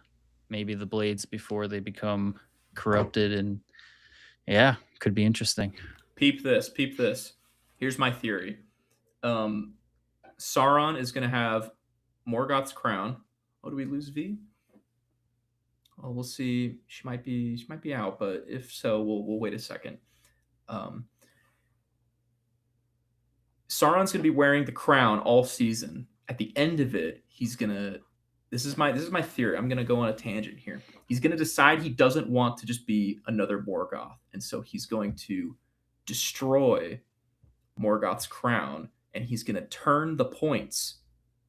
Maybe the blades before they become corrupted, and yeah, could be interesting. Peep this. Here's my theory. Sauron is going to have Morgoth's crown. Oh, do we lose V? Oh, we'll see. She might be out, but if so, we'll wait a second. Sauron's going to be wearing the crown all season. At the end of it, he's going to this is my theory. I'm going to go on a tangent here. He's going to decide he doesn't want to just be another Morgoth, and so he's going to destroy Morgoth's crown, and he's going to turn the points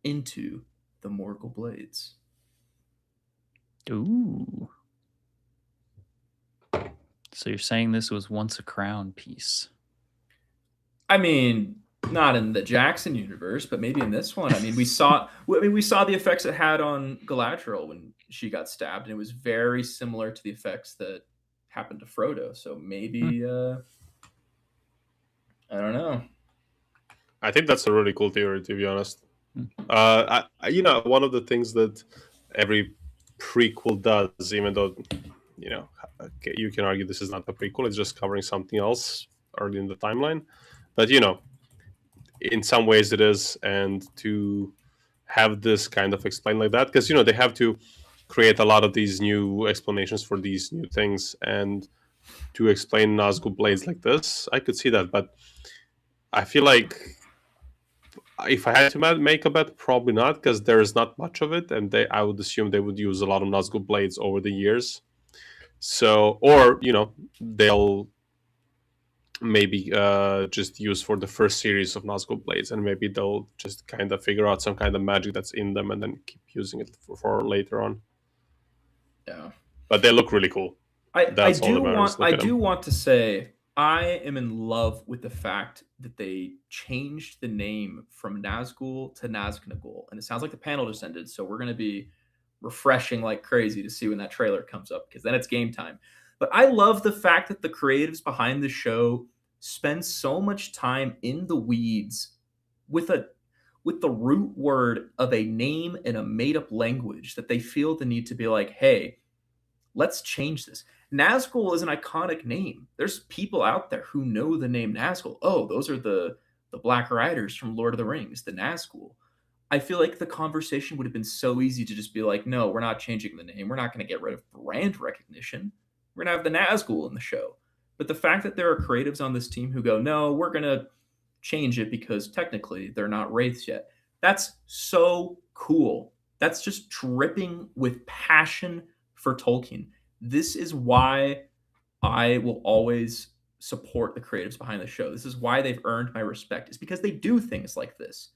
into the Morgul blades. Ooh. So you're saying this was once a crown piece? I mean, not in the Jackson universe, but maybe in this one. I mean, we saw the effects it had on Galadriel when she got stabbed, and it was very similar to the effects that happened to Frodo. So maybe I don't know. I think that's a really cool theory, to be honest. One of the things that every prequel does, even though you can argue this is not a prequel, it's just covering something else early in the timeline, but in some ways it is, and to have this kind of explained like that, because they have to create a lot of these new explanations for these new things, and to explain Nazgul blades like this, I could see that. But I feel like if I had to make a bet, probably not, because there is not much of it, and I would assume they would use a lot of Nazgul blades over the years. So, or they'll maybe just use for the first series of Nazgul blades, and maybe they'll just kind of figure out some kind of magic that's in them and then keep using it for later on. Yeah, but they look really cool. I do want to say I am in love with the fact that they changed the name from Nazgul to Nazgul, and it sounds like the panel just ended, so we're going to be refreshing like crazy to see when that trailer comes up, because then it's game time. But I love the fact that the creatives behind the show spend so much time in the weeds with the root word of a name in a made-up language that they feel the need to be like, hey, let's change this. Nazgul is an iconic name. There's people out there who know the name Nazgul. Oh, those are the Black Riders from Lord of the Rings, the Nazgul. I feel like the conversation would have been so easy to just be like, no, we're not changing the name. We're not going to get rid of brand recognition. We're going to have the Nazgul in the show. But the fact that there are creatives on this team who go, no, we're going to change it because technically they're not wraiths yet. That's so cool. That's just dripping with passion for Tolkien. This is why I will always support the creatives behind the show. This is why they've earned my respect. It's because they do things like this.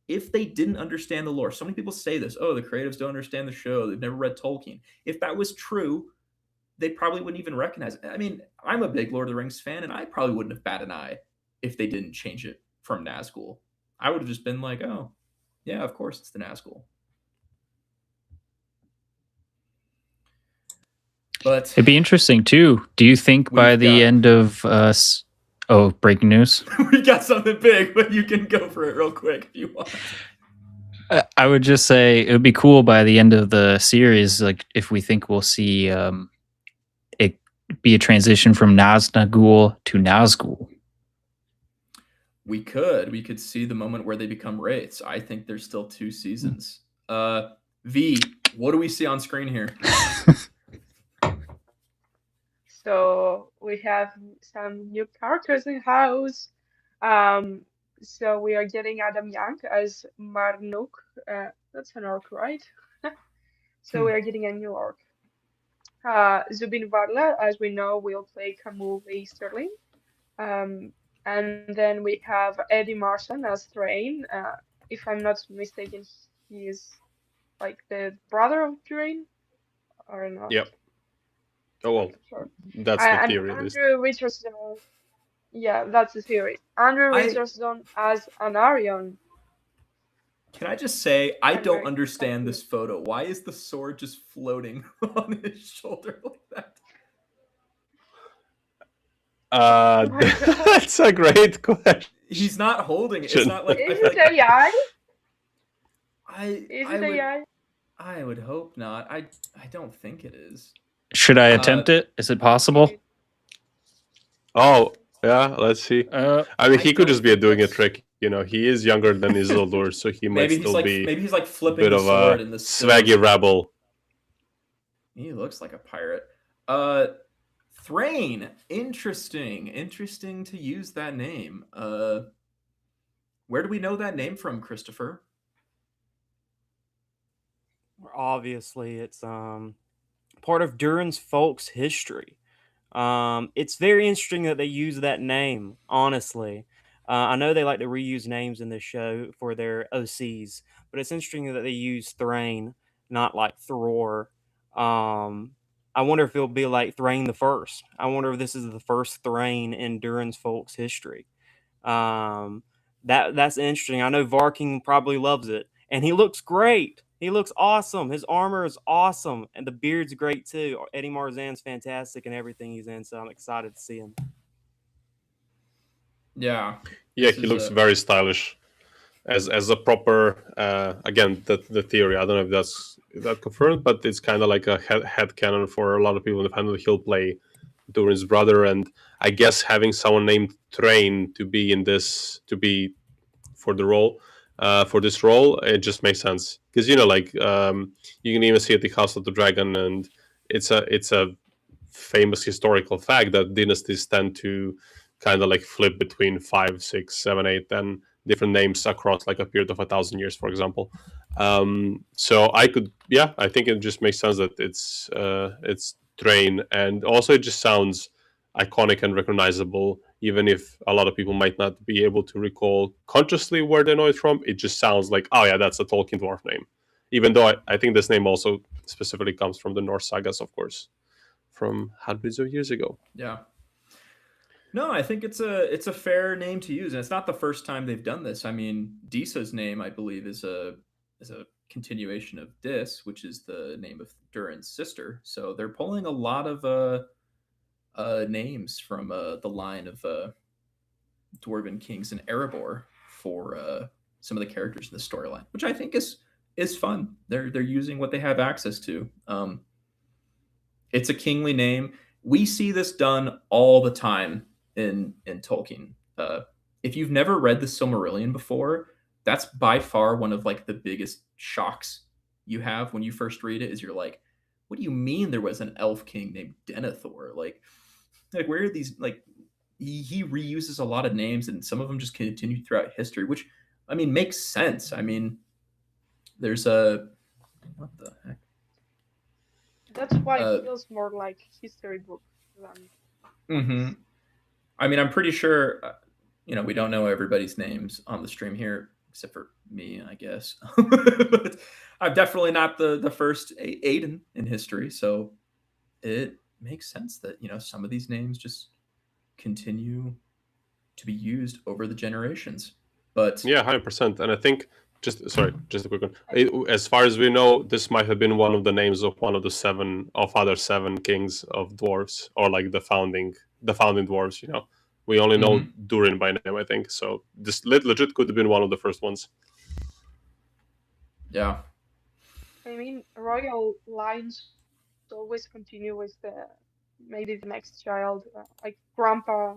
If they didn't understand the lore, so many people say this, oh, the creatives don't understand the show. They've never read Tolkien. If that was true, they probably wouldn't even recognize it. I mean, I'm a big Lord of the Rings fan, and I probably wouldn't have batted an eye if they didn't change it from Nazgul. I would have just been like, oh, yeah, of course it's the Nazgul. But it'd be interesting too. Do you think by the end of breaking news? We got something big, but you can go for it real quick if you want. I would just say it would be cool by the end of the series, like if we think we'll see it be a transition from Nazgul to Nazgul. We could see the moment where they become wraiths. I think there's still 2 seasons. V, what do we see on screen here? So we have some new characters in the house. So we are getting Adam Young as Marnuk. That's an orc, right? So we are getting a new orc. Zubin Varla, as we know, will play Camille Sterling. Um, and then we have Eddie Marsan as Thrain. If I'm not mistaken, he is like the brother of Thrain or not. Yep. Oh well, I'm not sure. that's the And theory at least. Andrew Richardson, yeah, that's the theory. Andrew Richardson as Anarion. Can I just say, I I'm don't very understand this confused. photo. Why is the sword just floating on his shoulder like that? Oh my God. That's a great question. He's not holding it. It's not like Is I feel it like AI? I Is I it would AI? I would hope not. I don't think it is. Should I attempt it? Is it possible? Oh yeah, let's see. I mean, I he could don't just be think doing a that's- trick. You know, he is younger than Isildur, so he might Maybe he's still like be maybe he's like a flipping bit the of sword a in the swaggy rebel. He looks like a pirate. Thrain. Interesting to use that name. Where do we know that name from, Christopher? Obviously, it's part of Durin's folks' history. It's very interesting that they use that name, honestly. I know they like to reuse names in this show for their OCs, but it's interesting that they use Thrain, not like Thror. I wonder if it'll be like Thrain the First. I wonder if this is the first Thrain in Durin's folks' history. That's interesting. I know Varking probably loves it, and he looks great. He looks awesome. His armor is awesome, and the beard's great too. Eddie Marzan's fantastic in everything he's in, so I'm excited to see him. Yeah. Yeah, he looks very stylish as a proper. Again, the theory. I don't know if that's confirmed, but it's kind of like a head canon for a lot of people in the family. He'll play Durin's brother, and I guess having someone named Thrain to be in this for the role. For this role, it just makes sense because you can even see at the House of the Dragon, and it's a famous historical fact that dynasties tend to kind of like flip between 5, 6, 7, 8, 10 different names across like a period of 1,000 years, for example. So I think it just makes sense that it's Train, and also it just sounds iconic and recognizable, even if a lot of people might not be able to recall consciously where they know it from. It just sounds like, oh yeah, that's a Tolkien dwarf name. Even though I think this name also specifically comes from the Norse sagas, of course, from hundreds of years ago. Yeah. No, I think it's a fair name to use, and it's not the first time they've done this. I mean, Disa's name, I believe, is a continuation of Dis, which is the name of Durin's sister. So they're pulling a lot of names from the line of Dwarven kings and Erebor for some of the characters in the storyline, which I think is fun. They're using what they have access to. It's a kingly name. We see this done all the time in Tolkien. If you've never read the Silmarillion before, that's by far one of like the biggest shocks you have when you first read it. Is you're like, what do you mean there was an elf king named Denethor? Like where are these? Like he reuses a lot of names, and some of them just continue throughout history, which I mean makes sense. I mean, there's a what the heck? That's why it feels more like history book than. Mm-hmm. I mean, I'm pretty sure, we don't know everybody's names on the stream here, except for me, I guess. But I'm definitely not the first Aidan in history, so it makes sense that, some of these names just continue to be used over the generations. But yeah, 100%. And I think just a quick one. As far as we know, this might have been one of the names of one of the other seven kings of dwarves, or like the founding dwarves. We only know Durin by name, I think. So this legit could have been one of the first ones. Yeah. I mean, royal lines always continue with maybe the next child, like grandpa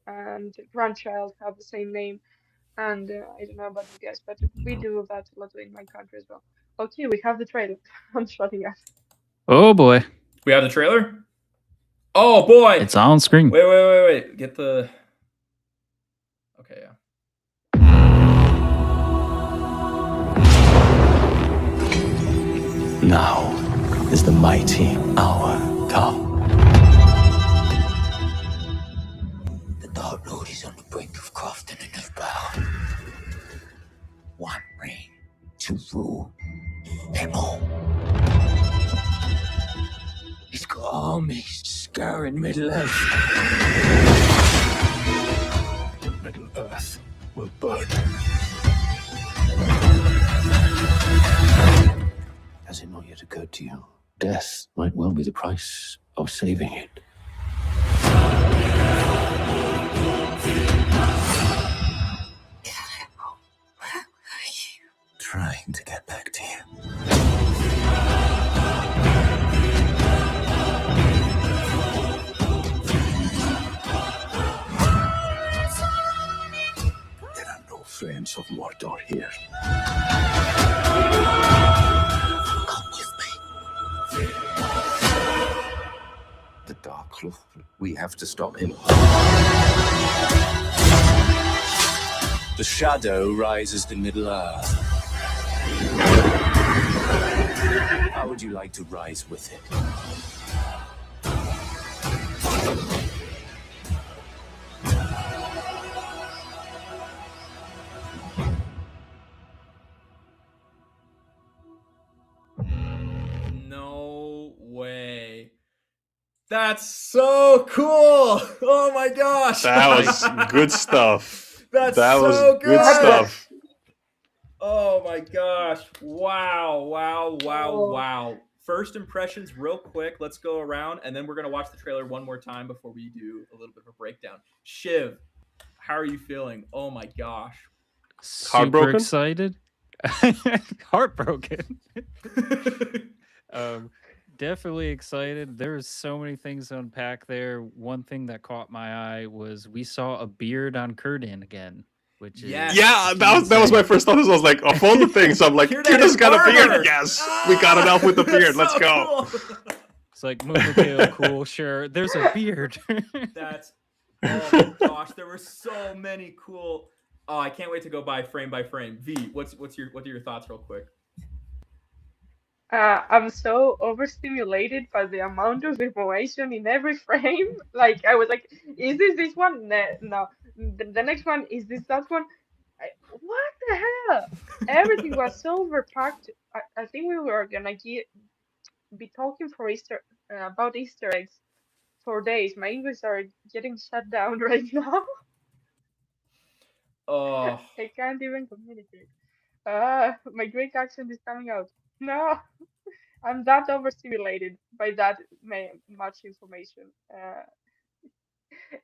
and grandchild have the same name. And I don't know about you guys, but we do that a lot in my country as well. Okay, we have the trailer. I'm shutting up. Oh boy. We have the trailer? Oh boy! It's on screen. Wait. Get the. Okay, yeah. Now is the mighty hour come. The Dark Lord is on the brink of crafting a new power. One ring to rule them all. He's got armies scouring Middle-earth. Middle-earth will burn. Has it not yet occurred to you? Death might well be the price of saving it. Trying to get back to you. There are no friends of Mordor here. Come with me. The Dark Lord. We have to stop him. The shadow rises to Middle-earth. How would you like to rise with it? No way. That's so cool. Oh my gosh. That was good stuff. That's That so was good. good stuff. Oh my gosh. Wow. Oh. First impressions, real quick. Let's go around, and then we're going to watch the trailer one more time before we do a little bit of a breakdown. Shiv, how are you feeling? Oh my gosh. Super Heartbroken? excited. Heartbroken. Definitely excited. There's so many things to unpack there. One thing that caught my eye was we saw a beard on Círdan again, which Yes. is Yeah, that was my first thought. I was like, of all the things, I'm like, Círdan Círdan's is got a armor. beard. Yes, we got an elf with a beard. Let's So go. cool. It's like Moonkill, cool, sure. There's a beard. That's oh my gosh, there were so many cool. Oh, I can't wait to go by frame. V, what are your thoughts real quick? I'm so overstimulated by the amount of information in every frame. Like I was like, is this one? No. The next one is this that one? What the hell? Everything was so overpacked. I think we were gonna be talking for Easter about Easter eggs for days. My English are getting shut down right now. Oh, I can't even communicate. My Greek accent is coming out. No. I'm that overstimulated by that much information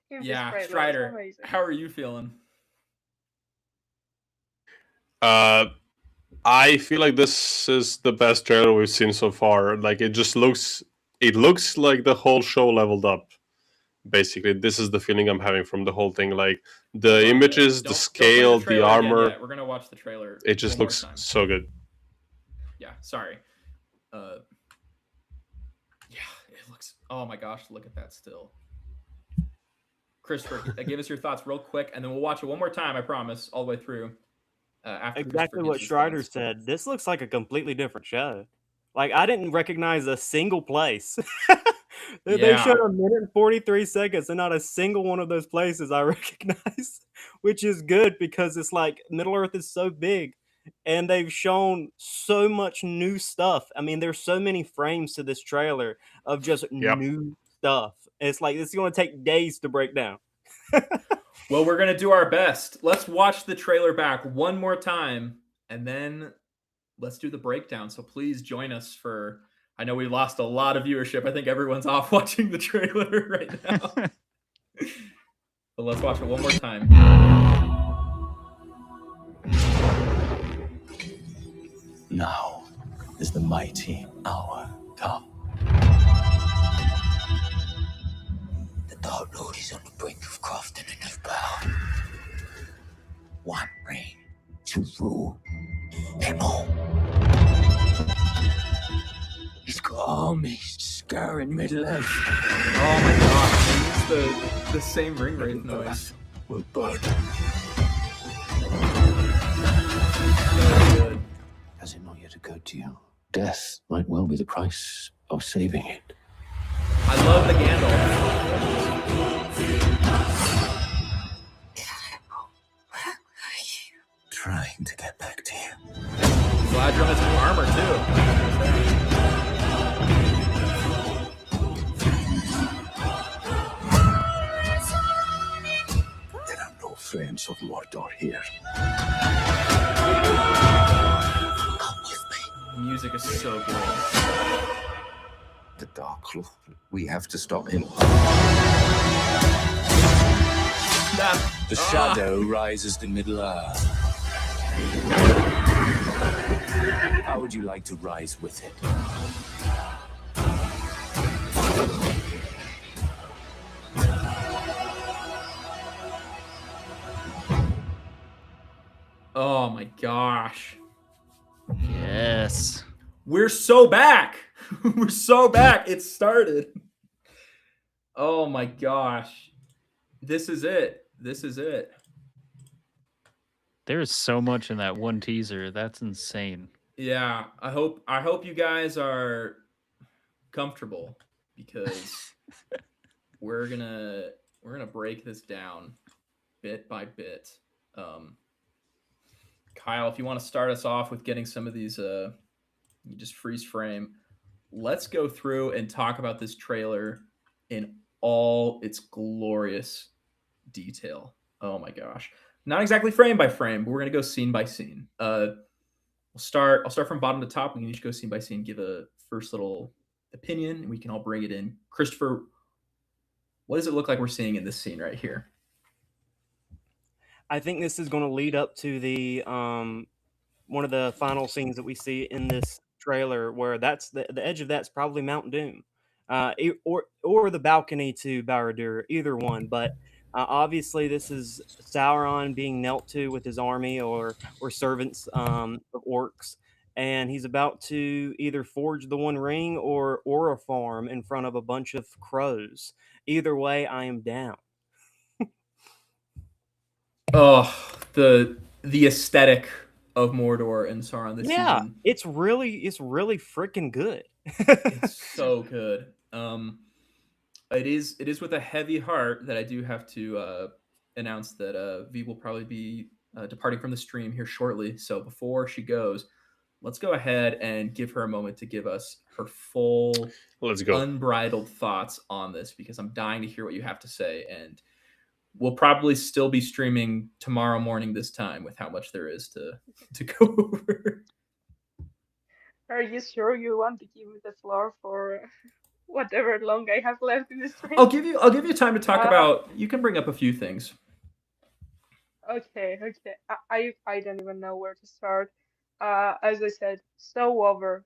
in this yeah, trailer. It's Strider, amazing. how are you feeling? I feel like this is the best trailer we've seen so far. Like it looks like the whole show leveled up. Basically, this is the feeling I'm having from the whole thing. Like the images, the scale, the armor. We're gonna watch the trailer. It just looks so good. Yeah, sorry. Yeah, it looks. Oh my gosh, look at that still. Christopher, give us your thoughts real quick, and then we'll watch it one more time. I promise, all the way through. After Exactly what Strider said. This looks like a completely different show. Like I didn't recognize a single place. They showed 1 minute and 43 seconds, and not a single one of those places I recognize, which is good because it's like Middle Earth is so big, and they've shown so much new stuff. I mean, there's so many frames to this trailer of just new stuff. It's like it's going to take days to break down. Well, we're going to do our best. Let's watch the trailer back one more time, and then let's do the breakdown. So please join us for... I know we lost a lot of viewership. I think everyone's off watching the trailer right now. But let's watch it one more time. Now is the mighty hour come. The Dark Lord is on the brink of crafting a new power. One ring to rule them all. He's got armies Gar in Middle-earth. Oh my gosh, it's the same ring wraith noise. Will burn. So good. Has it not yet occurred to you? Death might well be the price of saving it. I love the Gandalf. Trying to get back to you. Galadriel has new armor too. There are no friends of Mordor here. Come with me. The music is so good. The Dark Lord. We have to stop him. The shadow rises to Middle-earth. How would you like to rise with it? Oh my gosh. Yes. We're so back. We're so back. It started. Oh my gosh. This is it. This is it. There's so much in that one teaser. That's insane. Yeah, I hope you guys are comfortable because we're gonna break this down bit by bit. Kyle, if you want to start us off with getting some of these, you just freeze frame. Let's go through and talk about this trailer in all its glorious detail. Oh my gosh. Not exactly frame by frame, but we're gonna go scene by scene. I'll start from bottom to top. We can each go scene by scene, give a first little opinion, and we can all bring it in. Christopher, what does it look like we're seeing in this scene right here? I think this is going to lead up to the one of the final scenes that we see in this trailer, where that's the edge of that's probably Mount Doom, or the balcony to Barad-dûr, either one. But obviously, this is Sauron being knelt to with his army or servants of orcs, and he's about to either forge the One Ring or a farm in front of a bunch of crows. Either way, I am down. Oh, the aesthetic of Mordor and Sauron this season. It's really freaking good. It's so good. It is with a heavy heart that I do have to announce that V will probably be departing from the stream here shortly. So before she goes, let's go ahead and give her a moment to give us her full, unbridled thoughts on this, because I'm dying to hear what you have to say. And we'll probably still be streaming tomorrow morning this time with how much there is to go over. Are you sure you want to give me the floor for whatever long I have left in this stream? I'll give you time to talk about. You can bring up a few things. Okay. I don't even know where to start. As I said, so over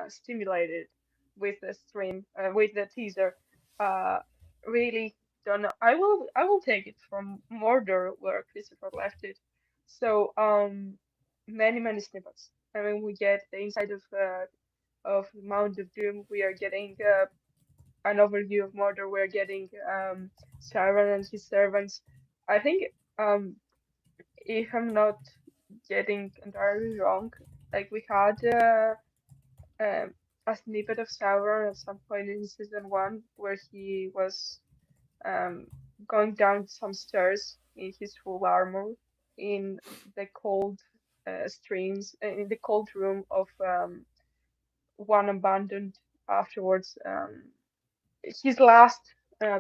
stimulated with the stream, with the teaser. Really don't know. I will take it from Mordor where Christopher left it. So many snippets. I mean, we get the inside of Mount of Doom. We are getting an overview of Mordor. We're getting Sauron and his servants. I think if I'm not getting entirely wrong, like we had a snippet of Sauron at some point in season 1 where he was going down some stairs in his full armor in the cold streams in the cold room of one abandoned afterwards. His last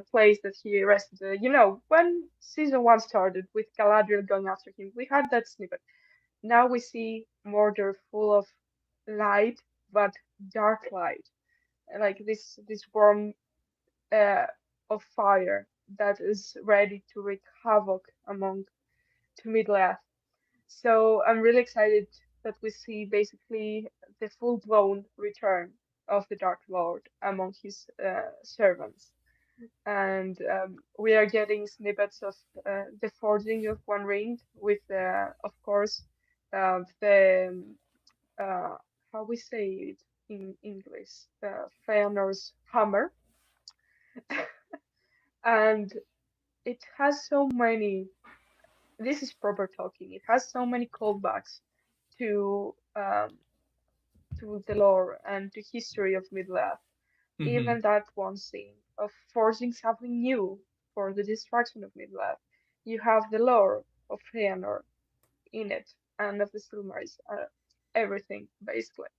place that he rested. When season 1 started with Galadriel going after him, we had that snippet. Now we see Mordor full of light, but dark light, like this worm of fire that is ready to wreak havoc to Middle-earth. So I'm really excited that we see basically the full-blown return of the Dark Lord among his servants. And we are getting snippets of the forging of One Ring with, of course, the how we say it, in English, Feanor's hammer, and it has so many. This is proper talking. It has so many callbacks to the lore and to history of Middle-earth. Mm-hmm. Even that one scene of forging something new for the destruction of Middle-earth. You have the lore of Feanor in it and of the Silmarils, everything basically.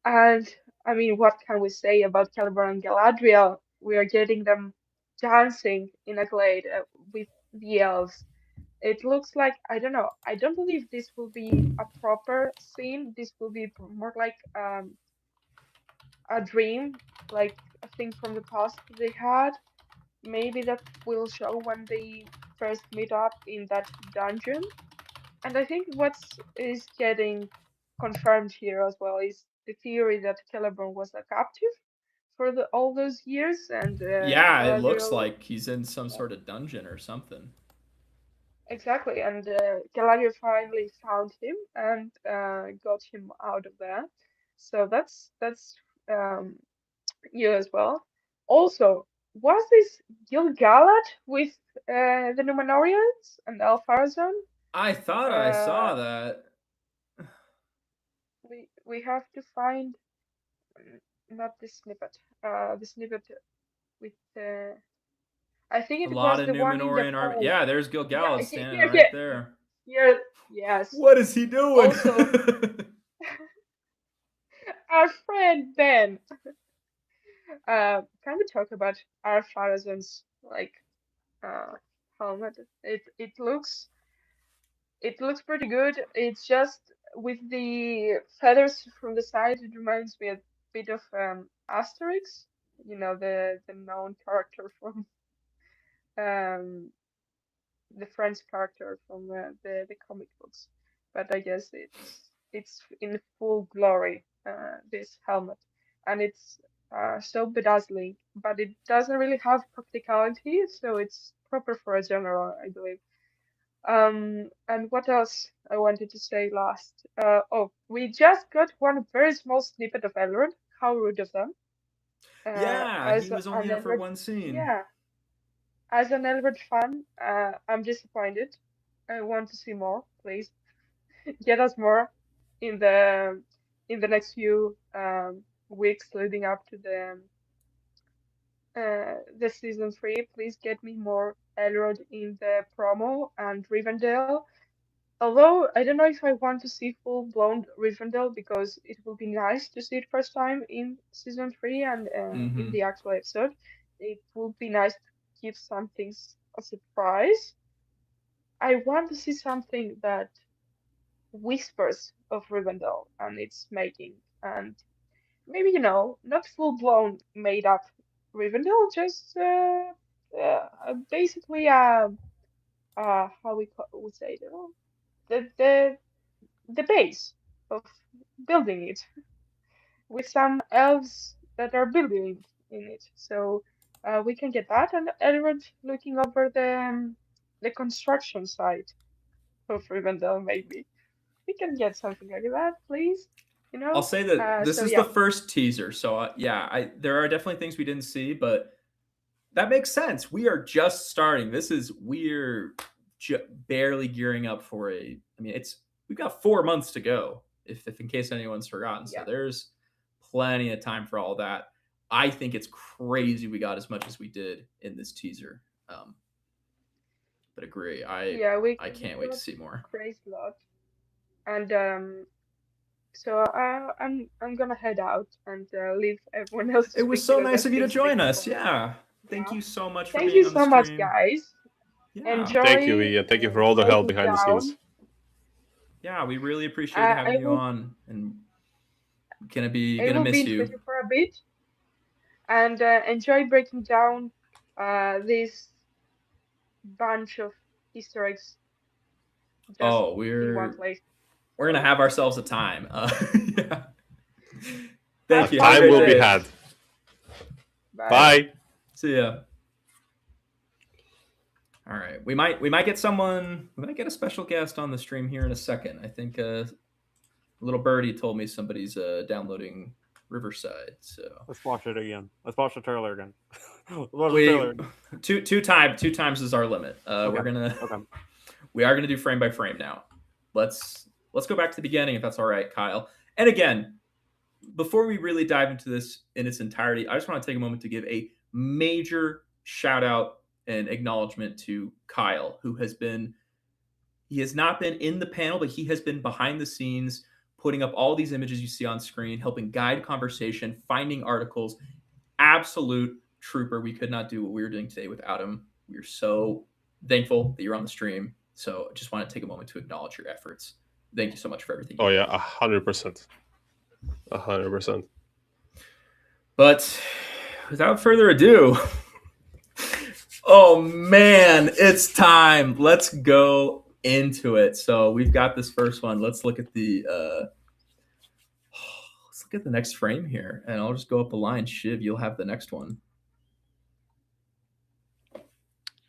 And I mean, what can we say about Celeborn and Galadriel? We are getting them dancing in a glade with the elves. It looks like, I don't know, I don't believe this will be a proper scene. This will be more like a dream, like a thing from the past they had. Maybe that will show when they first meet up in that dungeon. And I think what's is getting confirmed here as well is the theory that Celeborn was a captive for all those years, and Yeah, it looks Galadriel. like he's in some sort of dungeon or something. Exactly, and Galadriel finally found him and got him out of there. So that's um, you as well. Also, was this Gil-galad with the Númenóreans and Alfarazon? I thought I Uh, saw that. we have to find not the snippet with I think A it lot was of the one in the Númenorian army. pool. Yeah, there's Yeah, Gil-galad standing here, right there. here, yes. What is he doing? Also, our friend Ben. Can we talk about our Farazan's like uh helmet? It looks pretty good. It's just with the feathers from the side, it reminds me a bit of Asterix, the known character from um the French character from the comic books. But I guess it's in full glory, this helmet, and it's so bedazzling, but it doesn't really have practicality, so it's proper for a general, I believe. And what else I wanted to say last? Oh, we just got one very small snippet of Elrond. How rude of them. Yeah, he As was only an in it for Elrond, one scene. yeah, as an Elrond fan, I'm disappointed. I want to see more, please. Get us more in the next few weeks leading up to the season 3. Please get me more Elrond in the promo and Rivendell. Although I don't know if I want to see full-blown Rivendell because it will be nice to see it first time in season 3 and in Mm-hmm. the actual episode. It would be nice to give some things a surprise. I want to see something that whispers of Rivendell and its making, and maybe not full-blown made-up Rivendell, just basically how would say it, the the base of building it with some elves that are building in it. So we can get that, and Edward looking over the construction site of Rivendell, maybe. We can get something like that, please. I'll say that this So is the yeah, first teaser, so yeah, there are definitely things we didn't see, but that makes sense. We are just starting. We're barely gearing up for a. I mean, we've got 4 months to go. If in case anyone's forgotten, so yeah, there's plenty of time for all that. I think it's crazy we got as much as we did in this teaser. But agree, yeah. I We can't wait to got see more. crazy lot, and so I'm gonna head out and leave everyone else to It was speak so because I nice of you think to it's taking join us. forever. Yeah, thank Yeah. you so much for Thank you being on the so much, stream. guys. Yeah, Thank you, Enjoy Ian. Thank you for all the help breaking behind the scenes. down. yeah, we really appreciate having I you will on, and I gonna will be miss in you. Twitter for a bit and enjoy breaking down this bunch of Easter eggs just Oh, in one place. we're gonna So have ourselves a time. Yeah. A Thank have you. Have a fun, time great will be guys. day. had. Bye. Bye. See ya. All right, we might get someone. We might get a special guest on the stream here in a second. I think a little birdie told me somebody's downloading Riverside. So Let's watch it again. Let's watch the trailer again. two times is our limit. Okay. We are gonna do frame by frame now. Let's go back to the beginning if that's all right, Kyle. And again, before we really dive into this in its entirety, I just want to take a moment to give a major shout out and acknowledgement to Kyle, who has not been in the panel, but he has been behind the scenes, putting up all these images you see on screen, helping guide conversation, finding articles. Absolute trooper. We could not do what we were doing today without him. We are so thankful that you're on the stream. So I just want to take a moment to acknowledge your efforts. Thank you so much for everything. Oh yeah, 100%. 100%. But without further ado, oh man, it's time. Let's go into it. So we've got this first one. Let's look at the next frame here, and I'll just go up the line. Chiv, you'll have the next one.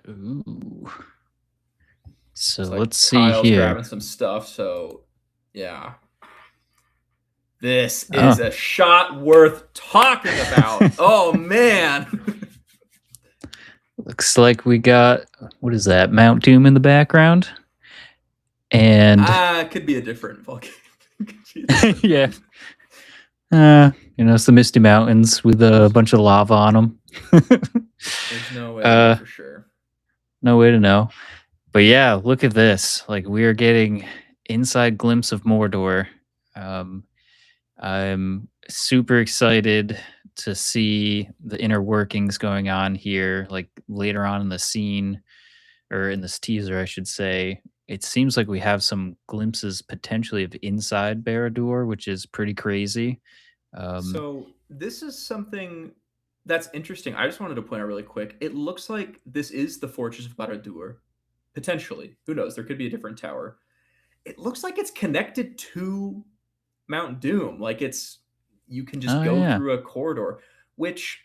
Ooh. So like let's see Kyle's here. Grabbing some stuff. So yeah, this is a shot worth talking about. Oh man. Looks like we got, what is that, Mount Doom in the background? And it could be a different volcano. yeah. It's the Misty Mountains with a bunch of lava on them. There's no way to know for sure. No way to know. But yeah, look at this. Like, we are getting inside glimpse of Mordor. I'm super excited to see the inner workings going on here, like later on in the scene, or in this teaser, I should say. It seems like we have some glimpses potentially of inside Barad-dûr, which is pretty crazy. So this is something that's interesting. I just wanted to point out really quick. It looks like this is the Fortress of Barad-dûr. Potentially. Who knows? There could be a different tower. It looks like it's connected to Mount Doom. Like you can just go through a corridor, which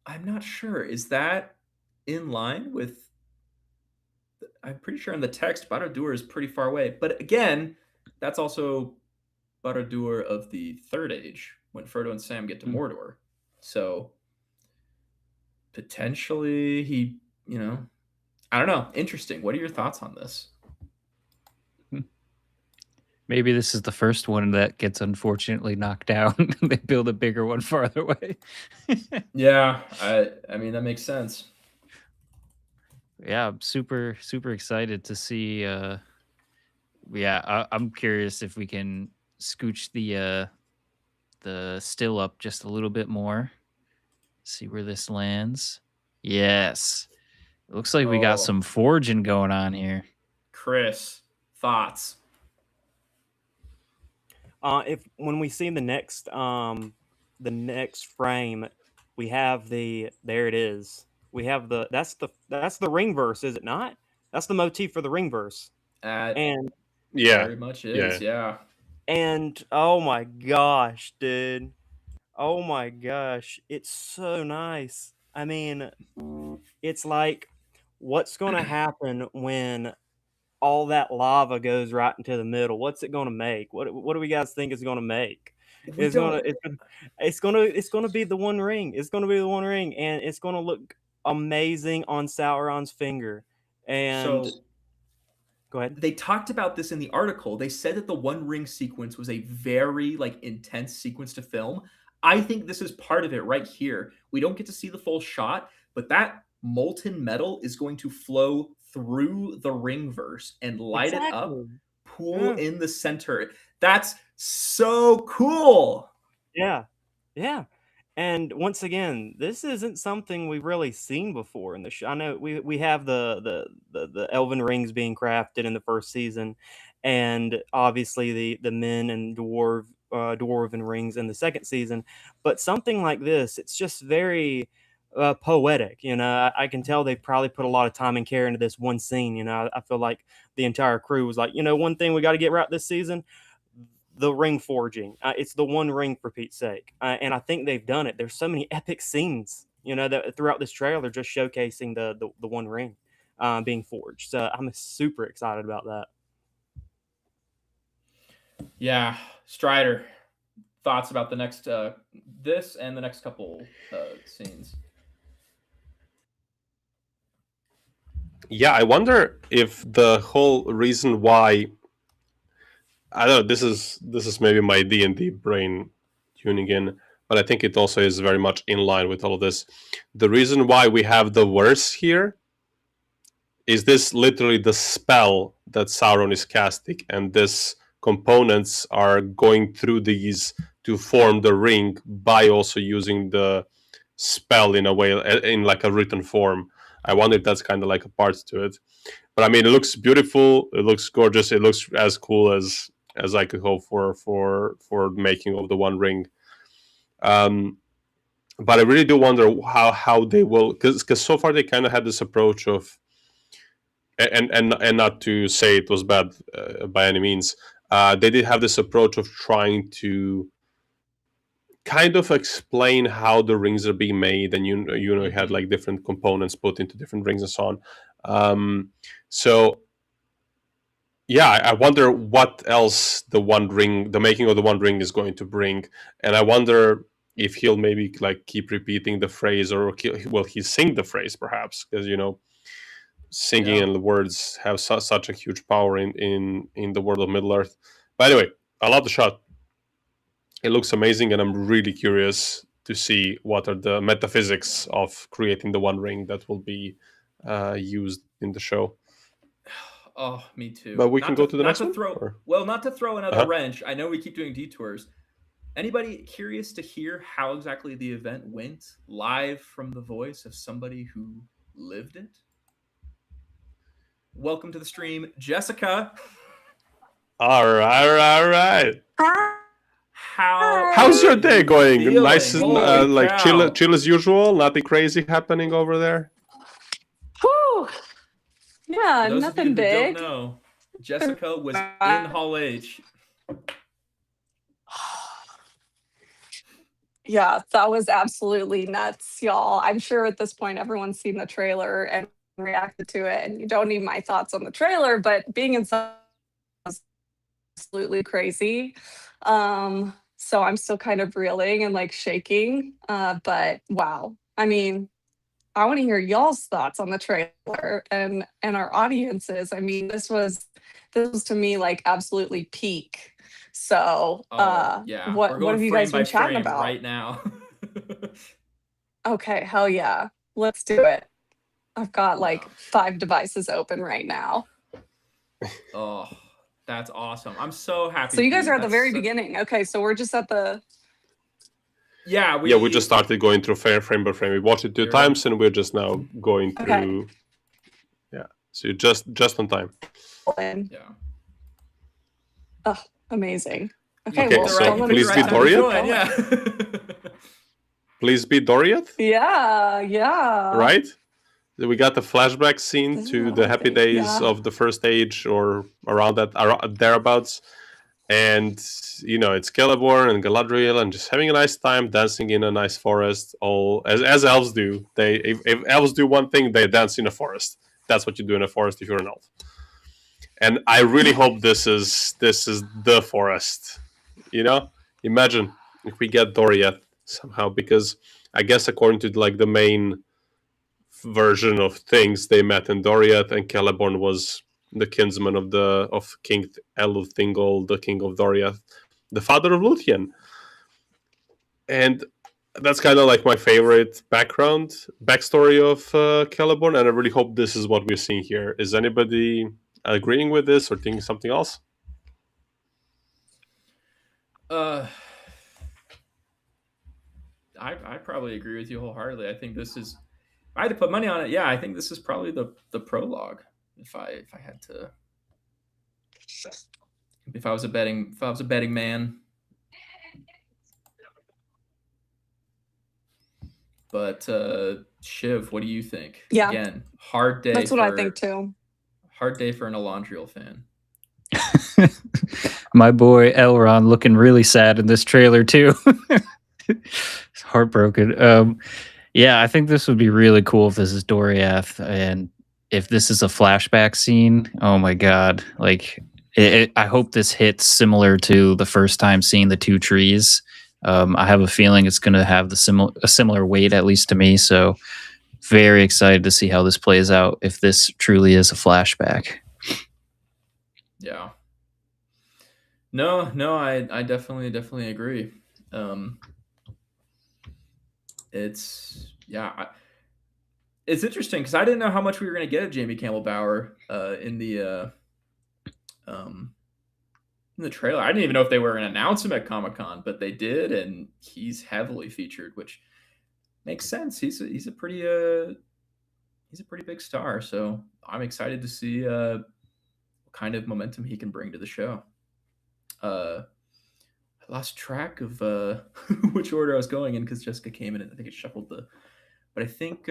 I'm not sure. Is that in line with... I'm pretty sure in the text, Barad-dûr is pretty far away. But again, that's also Barad-dûr of the Third Age, when Frodo and Sam get to Mordor. So potentially he, I don't know. Interesting. What are your thoughts on this? Maybe this is the first one that gets unfortunately knocked down. They build a bigger one farther away. Yeah, I mean, that makes sense. Yeah, I'm super, super excited to see. I'm curious if we can scooch the still up just a little bit more. See where this lands. Yes. It looks like we got some forging going on here. Chris, thoughts? When we see the next frame, we have there it is. We have that's the ring verse, is it not? That's the motif for the ring verse. And yeah, very much is, yeah. And oh my gosh, dude. Oh my gosh, it's so nice. I mean, it's like, what's going to happen when all that lava goes right into the middle? What's it going to make? What do we guys think it's going to make? It's going to be the One Ring. It's going to be the One Ring, and it's going to look amazing on Sauron's finger. And go ahead. They talked about this in the article. They said that the One Ring sequence was a very intense sequence to film. I think this is part of it right here. We don't get to see the full shot, but that molten metal is going to flow through the ring verse and light it up, pool in the center. That's so cool. Yeah. And once again, this isn't something we've really seen before in the show. I know we have the elven rings being crafted in the first season, and obviously the men and dwarven rings in the second season. But something like this, it's just very poetic. I can tell they probably put a lot of time and care into this one scene. I feel like the entire crew was like, one thing we got to get right this season: the ring forging. It's the One Ring, for Pete's sake. And I think they've done it. There's so many epic scenes, that throughout this trailer, just showcasing the One Ring being forged. So I'm super excited about that. Yeah, Strider, thoughts about the next this and the next couple scenes? Yeah, I wonder if the whole reason why, I don't know, this is maybe my D&D brain tuning in, but I think it also is very much in line with all of this. The reason why we have the verse here is this literally the spell that Sauron is casting, and this components are going through these to form the ring by also using the spell in a way, in like a written form. I wonder if that's kind of like a part to it. But I mean, it looks beautiful. It looks gorgeous. It looks as cool as I could hope for making of the One Ring. But I really do wonder how they will, because so far they kind of had this approach of, and not to say it was bad by any means, they did have this approach of trying to kind of explain how the rings are being made, and you had like different components put into different rings and so on. So yeah, I wonder what else the making of the One Ring is going to bring, and I wonder if he'll maybe like keep repeating the phrase, or will he sing the phrase perhaps, because singing and the words have such a huge power in the world of Middle Earth. But anyway, I love the shot. It looks amazing, and I'm really curious to see what are the metaphysics of creating the One Ring that will be used in the show. Oh, me too. But we can go to the next one? Not to throw another wrench. I know we keep doing detours. Anybody curious to hear how exactly the event went, live from the voice of somebody who lived it? Welcome to the stream, Jessica. All right. How's your day going? Feeling? Nice, like chill as usual. Nothing crazy happening over there. Whew. Yeah, Those nothing of you big. That don't know, Jessica was in Hall H. Yeah, that was absolutely nuts, y'all. I'm sure at this point everyone's seen the trailer and reacted to it, and you don't need my thoughts on the trailer, but being inside was absolutely crazy. So I'm still kind of reeling and like shaking. But wow. I mean, I want to hear y'all's thoughts on the trailer and our audiences. I mean, this was to me like absolutely peak. So yeah. what have you guys been chatting about right now? Okay, hell yeah. Let's do it. I've got like 5 devices open right now. Oh, that's awesome. I'm so happy. So you guys are at the very beginning. Okay, so we're just at the we just started going through frame by frame. We watched it 2 times, and we're just now going through. Okay. Yeah, so you're just on time. Yeah. Oh, amazing. Okay, Okay, well, so please be Doriath. Yeah. Please be Doriath. Yeah. Right. We got the flashback scene to the happy days of the First Age, or around thereabouts. And, it's Celeborn and Galadriel, and just having a nice time dancing in a nice forest, all as elves do. If elves do one thing, they dance in a forest. That's what you do in a forest if you're an elf. And I really hope this is the forest. Imagine if we get Doriath somehow, because I guess according to like the main version of things, they met in Doriath, and Celeborn was the kinsman of King Elthingol, the king of Doriath, the father of Luthien. And that's kind of like my favorite backstory of Celeborn, and I really hope this is what we're seeing here. Is anybody agreeing with this or thinking something else? I probably agree with you wholeheartedly. I think this is, if I had to put money on it, yeah, I think this is probably the prologue. If I had to, if I was a betting man. But Chiv, what do you think? Yeah. Again, hard day. That's what I think too. Hard day for an Elandriel fan. My boy Elrond looking really sad in this trailer too. He's heartbroken. Yeah, I think this would be really cool if this is Doriath, and if this is a flashback scene. Oh my god! Like, I hope this hits similar to the first time seeing the two trees. I have a feeling it's going to have a similar weight, at least to me. So very excited to see how this plays out if this truly is a flashback. Yeah. No, I definitely agree. It's it's interesting because I didn't know how much we were going to get of Jamie Campbell Bower in the trailer. I didn't even know if they were going to announce him at Comic-Con, but they did, and he's heavily featured, which makes sense. He's a pretty big star, so I'm excited to see what kind of momentum he can bring to the show. I lost track of which order I was going in because Jessica came in and I think it shuffled but I think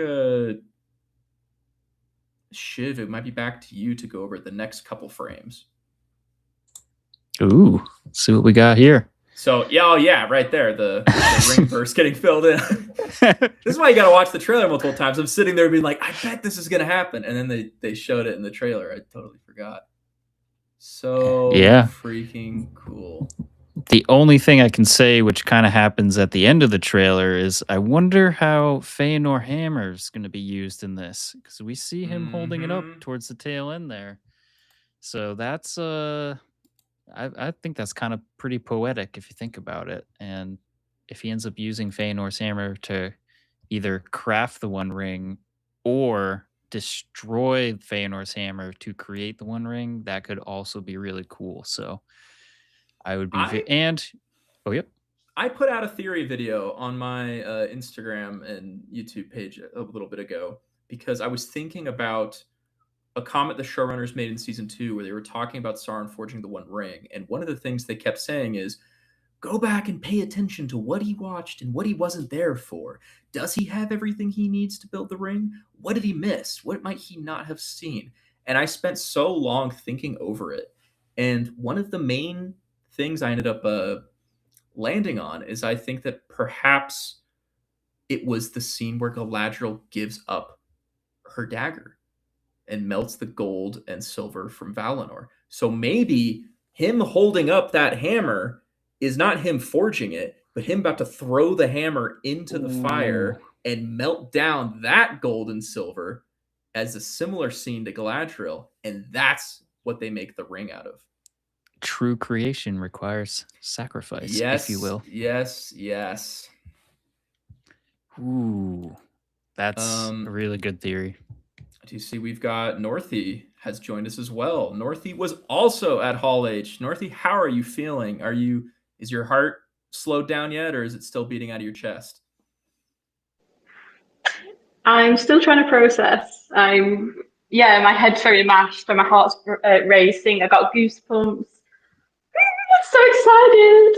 Chiv, it might be back to you to go over the next couple frames. Ooh, let's see what we got here. So yeah, right there, the ring burst getting filled in. This is why you got to watch the trailer multiple times. I'm sitting there being like, I bet this is gonna happen, and then they showed it in the trailer. I totally forgot. So freaking cool. The only thing I can say, which kind of happens at the end of the trailer, is I wonder how Feanor Hammer is going to be used in this, because we see him holding it up towards the tail end there. So that's I think that's kind of pretty poetic if you think about it. And if he ends up using Feanor's hammer to either craft the One Ring or destroy Feanor's hammer to create the One Ring, that could also be really cool. So I would be I put out a theory video on my Instagram and YouTube page a little bit ago because I was thinking about a comment the showrunners made in season 2 where they were talking about Sauron forging the One Ring, and one of the things they kept saying is, go back and pay attention to what he watched and what he wasn't there for. Does he have everything he needs to build the ring? What did he miss? What might he not have seen? And I spent so long thinking over it. And one of the main things I ended up landing on is I think that perhaps it was the scene where Galadriel gives up her dagger and melts the gold and silver from Valinor. So maybe him holding up that hammer is not him forging it, but him about to throw the hammer into the fire and melt down that gold and silver as a similar scene to Galadriel. And that's what they make the ring out of. True creation requires sacrifice, if you will. Yes. Ooh, that's a really good theory. Do you see we've got Northy has joined us as well. Northy was also at Hall H. Northy, how are you feeling? Is your heart slowed down yet, or is it still beating out of your chest? I'm still trying to process. My head's very mashed, and my heart's racing. I got goosebumps. I'm so excited.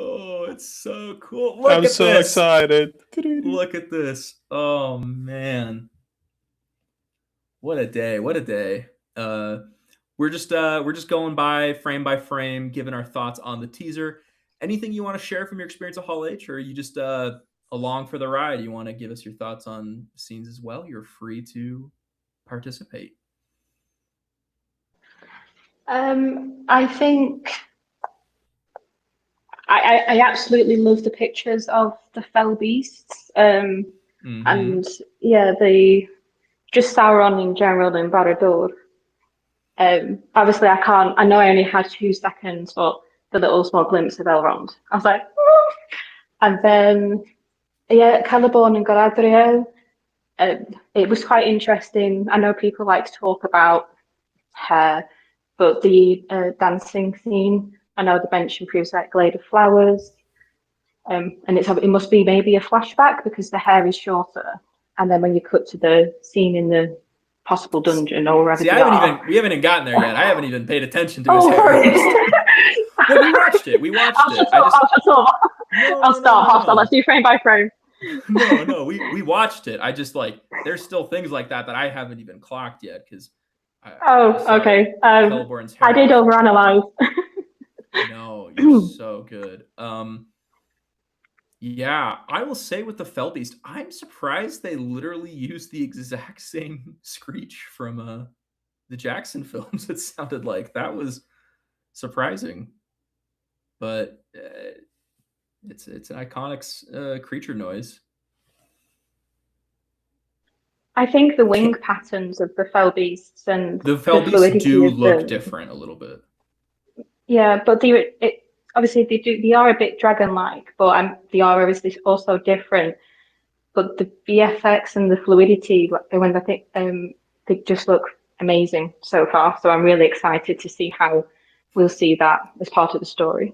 Oh, it's so cool. I'm so excited. Look at this. Oh man. What a day. We're just going by frame, giving our thoughts on the teaser. Anything you want to share from your experience at Hall H, or are you just along for the ride? You want to give us your thoughts on scenes as well? You're free to participate. I think I absolutely love the pictures of the fell beasts, and just Sauron in general and Barad-dûr. Obviously, I know I only had 2 seconds, but the little small glimpse of Elrond, I was like, oh! And then Celeborn and Galadriel. It was quite interesting. I know people like to talk about hair, but the dancing scene, I know the bench improves that glade of flowers, and it must be maybe a flashback because the hair is shorter. And then when you cut to the scene in the possible dungeon or wherever we haven't even gotten there yet. I haven't even paid attention to his hair. Well, we watched it. I'll start. Let's do frame by frame. No, we watched it. I just there's still things like that I haven't even clocked yet because. Okay. I did overanalyze. No, you're so good. Yeah, I will say with the Fell Beast, I'm surprised they literally used the exact same screech from the Jackson films, it sounded like. That was surprising. But it's an iconic creature noise. I think the wing patterns of the fell beasts and the fell beasts fluidity do of look them, different a little bit. Yeah, but obviously they are a bit dragon-like, but they are obviously also different. But the VFX and the fluidity, when I think they just look amazing so far. So I'm really excited to see how we'll see that as part of the story.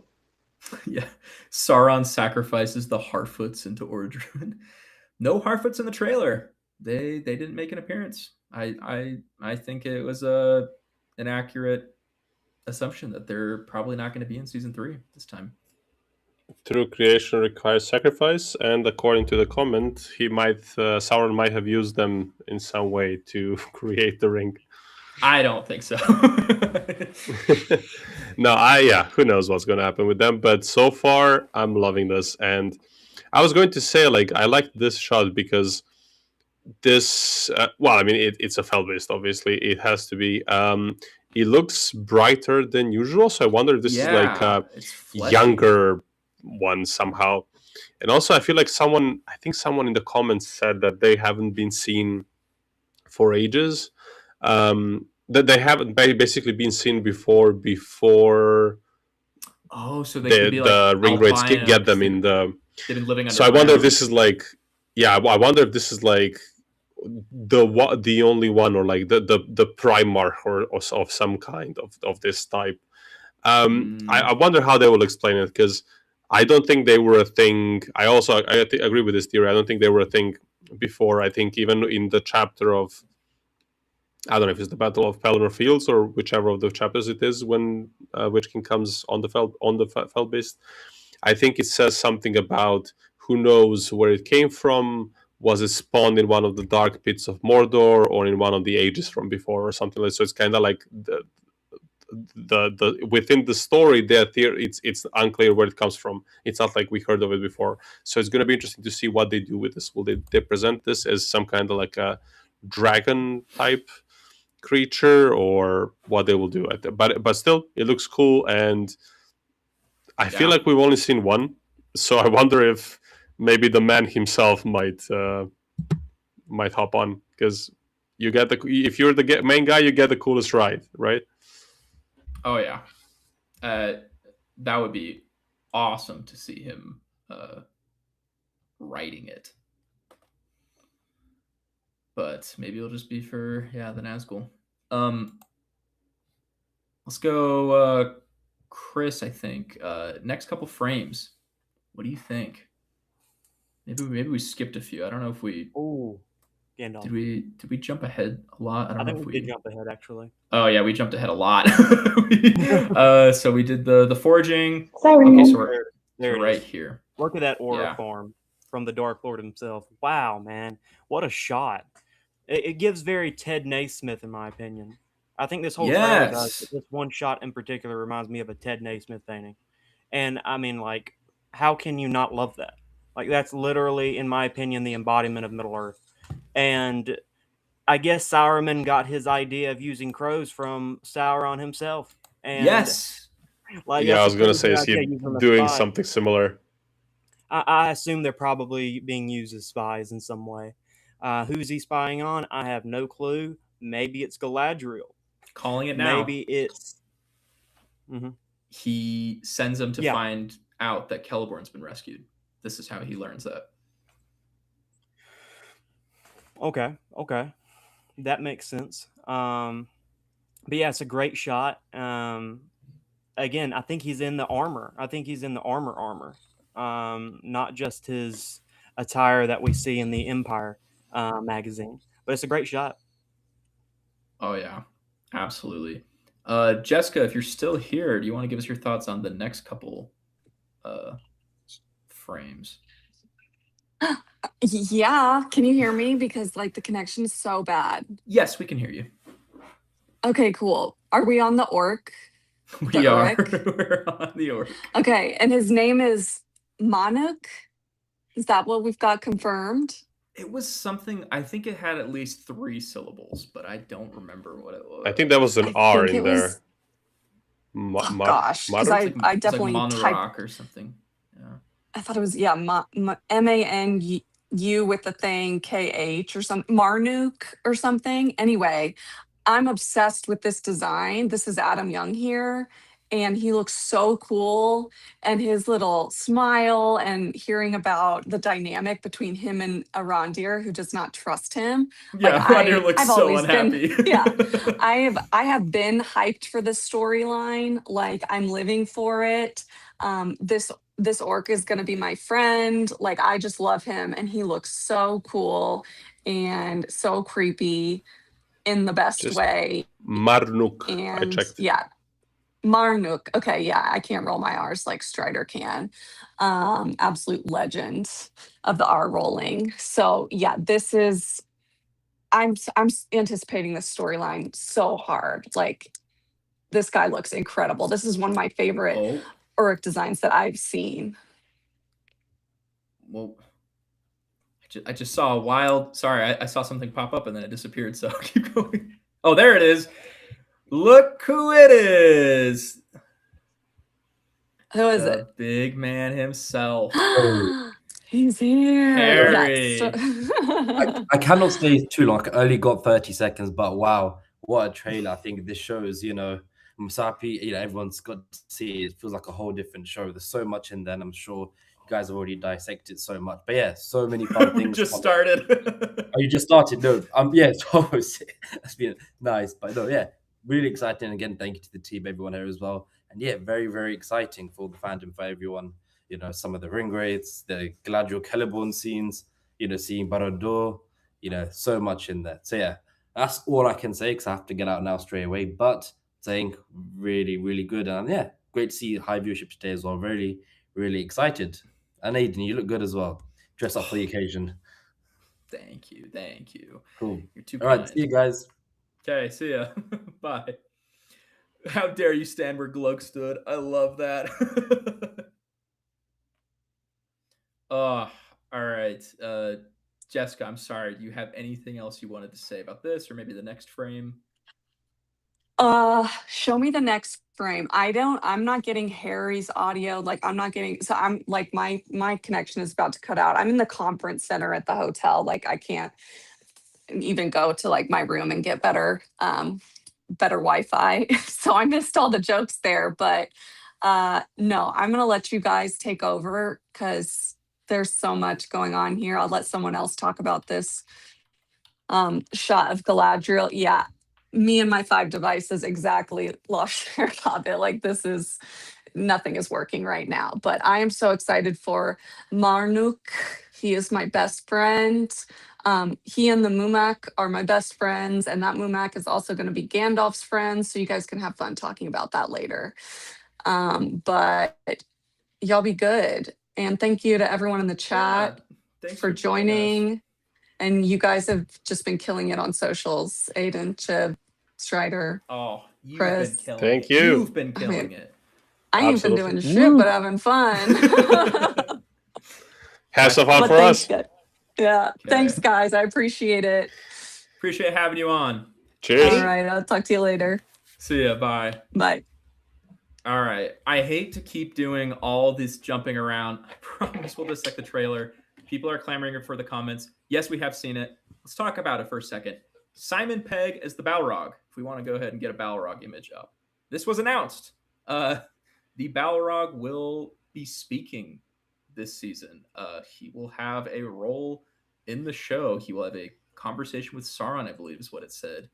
Yeah, Sauron sacrifices the Harfoots into Ordruin. No Harfoots in the trailer. They didn't make an appearance. I think it was an accurate assumption that they're probably not going to be in season 3 this time. True creation requires sacrifice, and according to the comment, Sauron might have used them in some way to create the ring. I don't think so. No, who knows what's going to happen with them, but so far I'm loving this. And I was going to say, like, I like this shot because this it's a fell beast, obviously it has to be. It looks brighter than usual, so I wonder if this is like a younger one somehow. And also I feel like someone in the comments said that they haven't been seen for ages, that they haven't basically been seen before so they could be the ring rates get them in the. They've been living so I wonder if this is like, I wonder if this is like the only one, or like the Primarch or of some kind of this type. I wonder how they will explain it, because I don't think they were a thing. I agree with this theory. I don't think they were a thing before. I think even in the chapter of, I don't know if it's the Battle of Pelennor Fields or whichever of the chapters it is, when Witch King comes on the fell beast, I think it says something about who knows where it came from. Was it spawned in one of the dark pits of Mordor or in one of the ages from before or something like that? So it's kind of like the within the story, their theory, it's unclear where it comes from. It's not like we heard of it before. So it's going to be interesting to see what they do with this. Will they present this as some kind of like a dragon type creature, or what they will do at it? But still, it looks cool, and I feel like we've only seen one. So I wonder if maybe the man himself might hop on, because you get if you're the main guy, you get the coolest ride, right? Oh yeah, that would be awesome to see him writing it. But maybe it'll just be for the Nazgul. Let's go, Chris. I think next couple frames. What do you think? Maybe we skipped a few. I don't know if we. Oh, Gandalf. Did we jump ahead a lot? I don't know if we did jump ahead, actually. Oh yeah, we jumped ahead a lot. So we did the foraging. Sorry. Okay, so we're right here. Look at that aura form from the Dark Lord himself. Wow, man, what a shot! It gives very Ted Naismith, in my opinion. I think this whole trailer does. This one shot in particular reminds me of a Ted Naismith painting, and I mean, like, how can you not love that? Like, that's literally, in my opinion, the embodiment of Middle-earth. And I guess Sauron got his idea of using crows from Sauron himself. And yes. Like, I was going to say, is he doing something similar? I assume they're probably being used as spies in some way. Who's he spying on? I have no clue. Maybe it's Galadriel. Calling it now. Maybe it's... Mm-hmm. He sends them to find out that Celeborn's been rescued. This is how he learns that. Okay. That makes sense. But yeah, it's a great shot. Again, I think he's in the armor. Armor. Not just his attire that we see in the Empire magazine. But it's a great shot. Oh, yeah. Absolutely. Jessica, if you're still here, do you want to give us your thoughts on the next couple frames? Yeah. Can you hear me? Because like the connection is so bad. Yes, we can hear you. Okay, cool. Are we on the orc? We are. We're on the orc. Okay, and his name is Manuk. Is that what we've got confirmed? It was something. I think it had at least 3 syllables, but I don't remember what it was. I think there was an I R think in it was. there. Oh gosh, because Maru? I It's like definitely typed. Monorok or something. Yeah. I thought it was MANU with the thing KH or something, Marnuk or something. Anyway, I'm obsessed with this design. This is Adam Young here, and he looks so cool. And his little smile and hearing about the dynamic between him and Arondir, who does not trust him. Like Yeah, Rondir looks I've so always been, unhappy. yeah, I have been hyped for this storyline. Like I'm living for it. This orc is going to be my friend. Like I just love him and he looks so cool and so creepy in the best Just way. Marnuk. I And checked. yeah, Marnuk. Okay, yeah, I can't roll my R's like Strider can. Absolute legend of the R rolling. So yeah, this is I'm anticipating this storyline so hard. Like this guy looks incredible. This is one of my favorite Oh, Uruk designs that I've seen. well, I just saw a wild. Sorry, I saw something pop up and then it disappeared. So keep going. Oh, there it is. Look who it is. Who is The it? big man himself. He's here. Harry. Yes. I cannot stay too long. I only got 30 seconds, but wow, what a trailer. I think this shows, I'm so happy, everyone's got to see it. It feels like a whole different show. There's so much in there, and I'm sure you guys have already dissected so much. But yeah, so many fun We things. just started. Oh, you just started? No, yeah, it's almost, that's been nice. But no, yeah, really exciting. Again, thank you to the team, everyone here as well. And yeah, very, very exciting for the fandom, for everyone. Some of the ring rates, the Galadriel Celeborn scenes, seeing Barad-dûr, so much in there. So yeah, that's all I can say because I have to get out now straight away. But saying really, really good. And yeah, great to see high viewership today as well. Really, really excited. And Aidan, you look good as well. Dress up for the occasion. Thank you. Thank you. Cool. You're too All kind. right, see you guys. Okay, see ya. Bye. How dare you stand where Glug stood? I love that. Oh, all right. Jessica, I'm sorry. Do you have anything else you wanted to say about this or maybe the next frame? Show me the next frame. I'm not getting Harry's audio. Like I'm not getting, so I'm like my connection is about to cut out. I'm in the conference center at the hotel. Like I can't even go to like my room and get better Wi-Fi. So I missed all the jokes there, but no, I'm gonna let you guys take over because there's so much going on here. I'll let someone else talk about this shot of Galadriel. Yeah, me and my 5 devices exactly lost their Hobbit. Like nothing is working right now. But I am so excited for Marnuk. He is my best friend. He and the Mumak are my best friends, and that Mumak is also going to be Gandalf's friend. So you guys can have fun talking about that later. But y'all be good. And thank you to everyone in the chat for joining. And you guys have just been killing it on socials. Aidan, Chiv, Strider. Oh, you've Chris. been killing Thank it. you. You've been killing it. I ain't been doing shit, but having fun. Have some fun But for thanks, us. guys. Yeah. Okay. Thanks, guys. I appreciate it. Appreciate having you on. Cheers. All right. I'll talk to you later. See ya. Bye. Bye. All right. I hate to keep doing all this jumping around. I promise we'll dissect the trailer. People are clamoring for the comments. Yes, we have seen it. Let's talk about it for a second. Simon Pegg as the Balrog. If we want to go ahead and get a Balrog image up. This was announced. The Balrog will be speaking this season. He will have a role in the show. He will have a conversation with Sauron, I believe is what it said in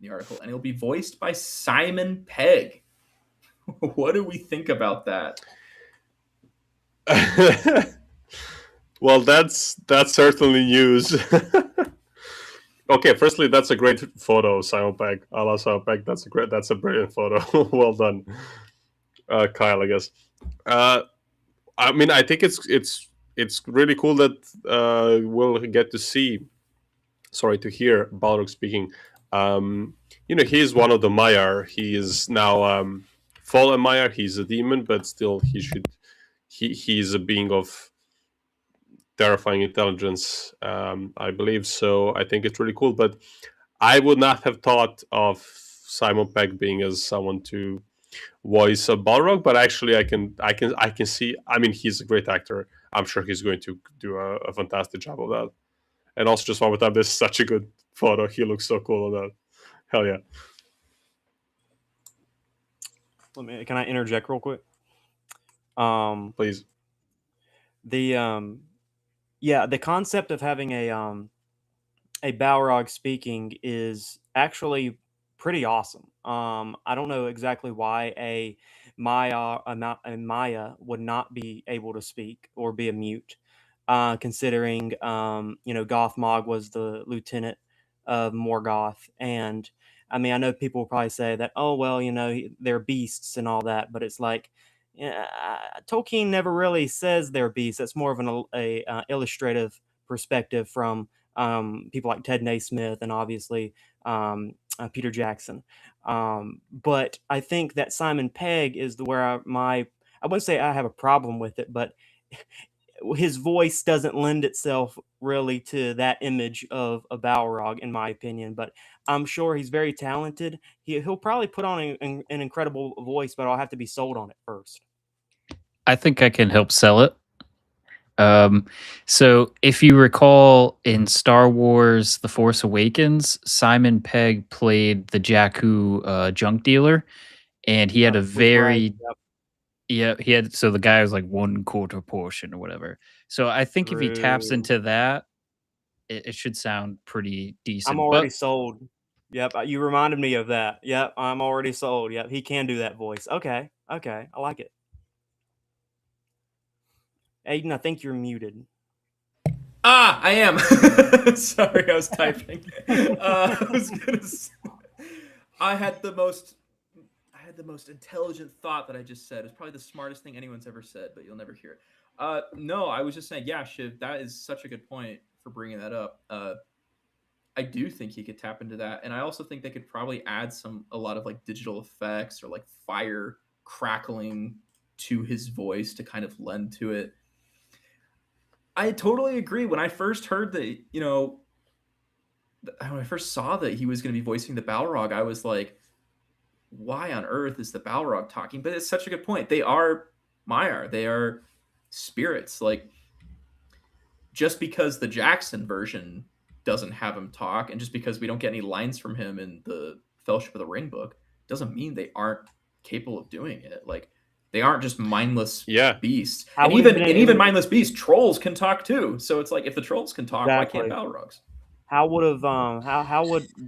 the article. And he'll be voiced by Simon Pegg. What do we think about that? Well, that's certainly news. Okay, firstly, that's a great photo, Simon Pegg. I love Simon Pegg. That's a brilliant photo. Well done, Kyle. I guess. I mean, I think it's really cool that we'll get to see. Sorry, to hear Balrog speaking. He is one of the Maiar. He is now fallen Maiar. He's a demon, but still, he's a being of terrifying intelligence, I believe. So I think it's really cool. But I would not have thought of Simon Pegg being as someone to voice a Balrog, but actually I can see. I mean, he's a great actor. I'm sure he's going to do a fantastic job of that. And also, just one more time, this is such a good photo. He looks so cool on that. Hell yeah! Can I interject real quick? Please. The the concept of having a Balrog speaking is actually pretty awesome. I don't know exactly why a Maya would not be able to speak or be a mute, considering Gothmog was the lieutenant of Morgoth, and I mean I know people will probably say that, oh well, they're beasts and all that, but it's like, yeah, Tolkien never really says they're beasts. That's more of a illustrative perspective from people like Ted Naismith and obviously Peter Jackson. But I think that Simon Pegg is where I wouldn't say I have a problem with it, but his voice doesn't lend itself really to that image of a Balrog, in my opinion. But I'm sure he's very talented. He'll probably put on an incredible voice, but I'll have to be sold on it first. I think I can help sell it. So if you recall in Star Wars The Force Awakens, Simon Pegg played the Jakku junk dealer, and he had a very so the guy was like 1/4 portion or whatever. So I think if he taps into that, it should sound pretty decent. I'm already sold. Yep, you reminded me of that. Yep, I'm already sold. Yep, he can do that voice. Okay, I like it. Aidan, I think you're muted. I am. Sorry, I was typing. I had the most intelligent thought that I just said. It's probably the smartest thing anyone's ever said, but you'll never hear it. No, I was just saying, yeah, Shiv, that is such a good point for bringing that up. I do think he could tap into that, and I also think they could probably add a lot of like digital effects or like fire crackling to his voice to kind of lend to it. I totally agree. When I first heard that, when I first saw that he was going to be voicing the Balrog, I was like, why on earth is the Balrog talking? But it's such a good point. They are Maiar. They are spirits. Like, just because the Jackson version doesn't have him talk, and just because we don't get any lines from him in the Fellowship of the Ring book, doesn't mean they aren't capable of doing it. Like, they aren't just mindless beasts. And even mindless beasts, trolls can talk too. So it's like, if the trolls can talk, exactly. Why can't Balrogs? How would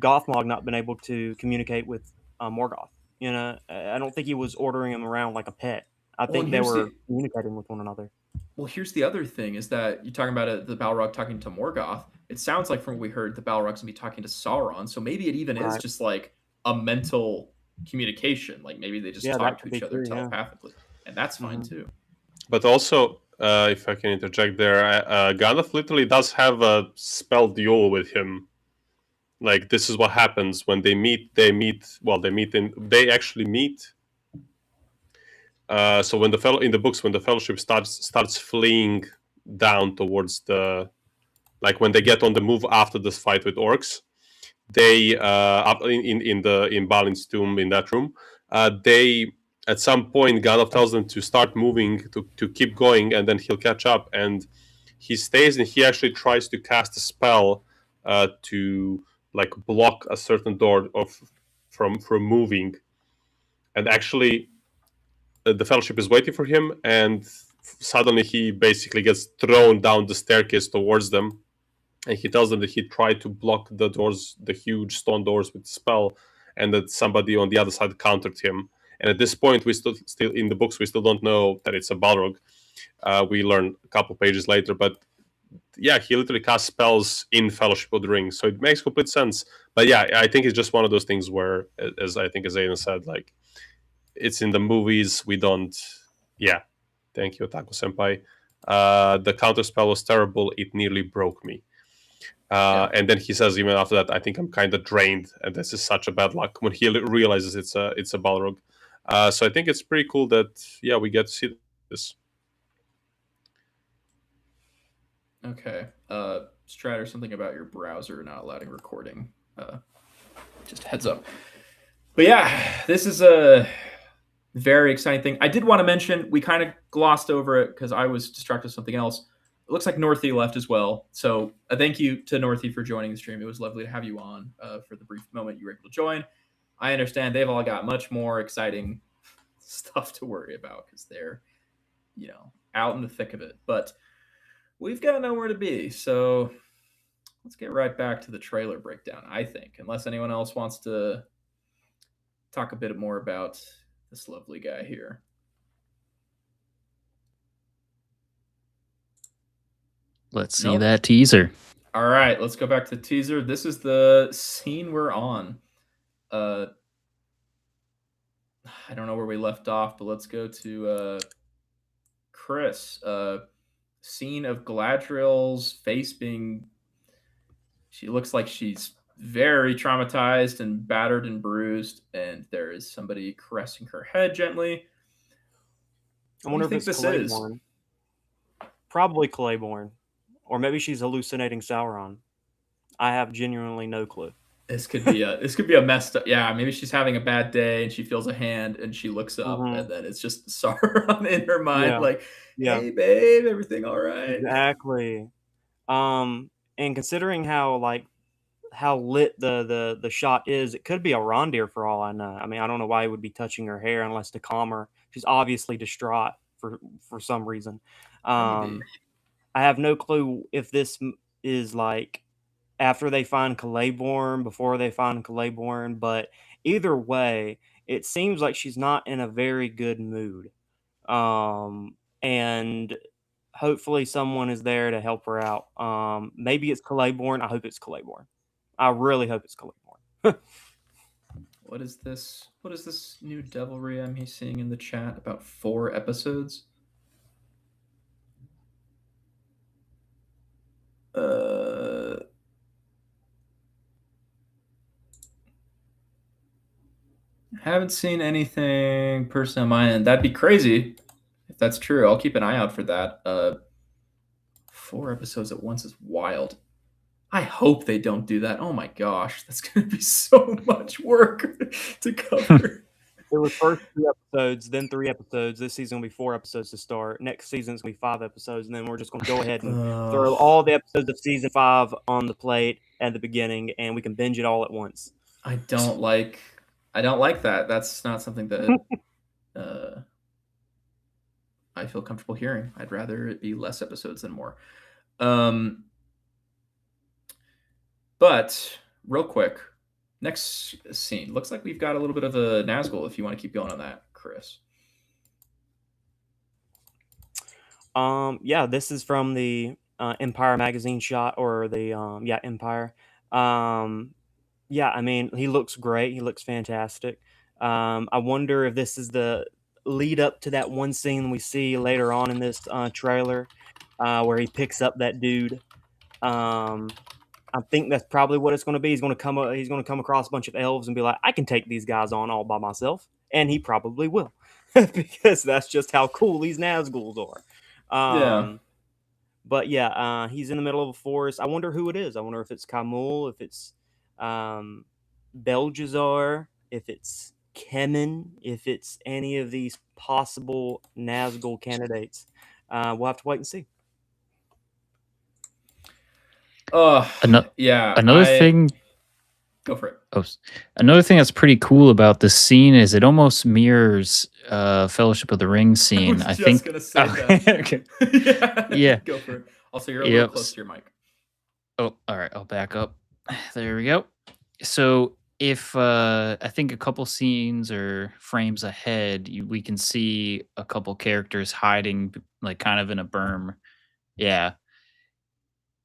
Gothmog not been able to communicate with Morgoth? I don't think he was ordering him around like a pet. I think they were communicating with one another. Well, here's the other thing: is that you're talking about the Balrog talking to Morgoth. It sounds like from what we heard, the Balrog's gonna be talking to Sauron. So maybe it even is just like a mental communication. Like maybe they just talk to each other telepathically, and that's fine too. But also, if I can interject there, Gandalf literally does have a spell duel with him. Like, this is what happens when they meet. They actually meet. So when in the books, when the Fellowship starts fleeing down towards when they get on the move after this fight with orcs, they up in Balin's tomb, in that room, they at some point Gandalf tells them to start moving, to keep going, and then he'll catch up. And he stays, and he actually tries to cast a spell to like block a certain door from moving. And actually, the Fellowship is waiting for him, and suddenly he basically gets thrown down the staircase towards them. And he tells them that he tried to block the doors, the huge stone doors, with the spell, and that somebody on the other side countered him. And at this point, we still in the books, we still don't know that it's a Balrog. We learn a couple pages later, but yeah, he literally casts spells in Fellowship of the Ring, so it makes complete sense. But yeah, I think it's just one of those things where, as Aidan said, like, it's in the movies. We don't. Yeah, thank you, Otaku Senpai. The counter spell was terrible. It nearly broke me. And then he says, even after that, I think I'm kind of drained, and this is such a bad luck, when he realizes it's a Balrog. So I think it's pretty cool that we get to see this. Okay. Strider, something about your browser not allowing recording. Just heads up. But yeah, this is a very exciting thing. I did want to mention, we kind of glossed over it because I was distracted with something else. It looks like Northy left as well. So a thank you to Northy for joining the stream. It was lovely to have you on for the brief moment you were able to join. I understand they've all got much more exciting stuff to worry about because they're, out in the thick of it. But we've got nowhere to be. So let's get right back to the trailer breakdown, I think, unless anyone else wants to talk a bit more about this lovely guy here. Let's see that teaser. All right, let's go back to the teaser. This is the scene we're on. I don't know where we left off, but let's go to Chris. Scene of Galadriel's face being... She looks like she's very traumatized and battered and bruised, and there is somebody caressing her head gently. I wonder if it's Clayborn. Probably Clayborn. Or maybe she's hallucinating Sauron. I have genuinely no clue. This could be a messed up. Yeah, maybe she's having a bad day and she feels a hand and she looks up and then it's just Sauron in her mind, hey babe, everything all right? Exactly. And considering how lit the shot is, it could be a Rondir for all I know. I mean, I don't know why he would be touching her hair unless to calm her. She's obviously distraught for some reason. I have no clue if this is like after they find Clayborn, before they find Clayborn, but either way, it seems like she's not in a very good mood. And hopefully someone is there to help her out. Maybe it's Clayborn. I hope it's Clayborn. I really hope it's Clayborn. What is this? What is this new devilry I'm seeing in the chat about 4 episodes? Haven't seen anything personally on my end. That'd be crazy if that's true. I'll keep an eye out for that. 4 episodes at once is wild. I hope they don't do that. Oh my gosh, that's going to be so much work to cover. It was first 2 episodes, then 3 episodes. This season will be 4 episodes to start. Next season's going to be 5 episodes, and then we're just going to go ahead and throw all the episodes of season 5 on the plate at the beginning, and we can binge it all at once. I don't like that. That's not something that I feel comfortable hearing. I'd rather it be less episodes than more. But real quick, next scene. Looks like we've got a little bit of a Nazgul if you want to keep going on that, Chris. Yeah, this is from the Empire magazine shot, or the Empire. Yeah, I mean, he looks great. He looks fantastic. I wonder if this is the lead up to that one scene we see later on in this trailer where he picks up that dude. I think that's probably what it's going to be. He's going to come across a bunch of elves and be like, I can take these guys on all by myself. And he probably will. Because that's just how cool these Nazguls are. But yeah, he's in the middle of a forest. I wonder who it is. I wonder if it's Kamul, if it's Belgezar, if it's Kemen, if it's any of these possible Nazgul candidates. We'll have to wait and see. Another thing. Go for it. Another thing that's pretty cool about this scene is it almost mirrors Fellowship of the Ring scene. I think. Gonna say that. Okay. Yeah. Go for it. Also, you're a little close to your mic. Oh, all right. I'll back up. There we go. So if I think a couple scenes or frames ahead, we can see a couple characters hiding, like kind of in a berm. Yeah.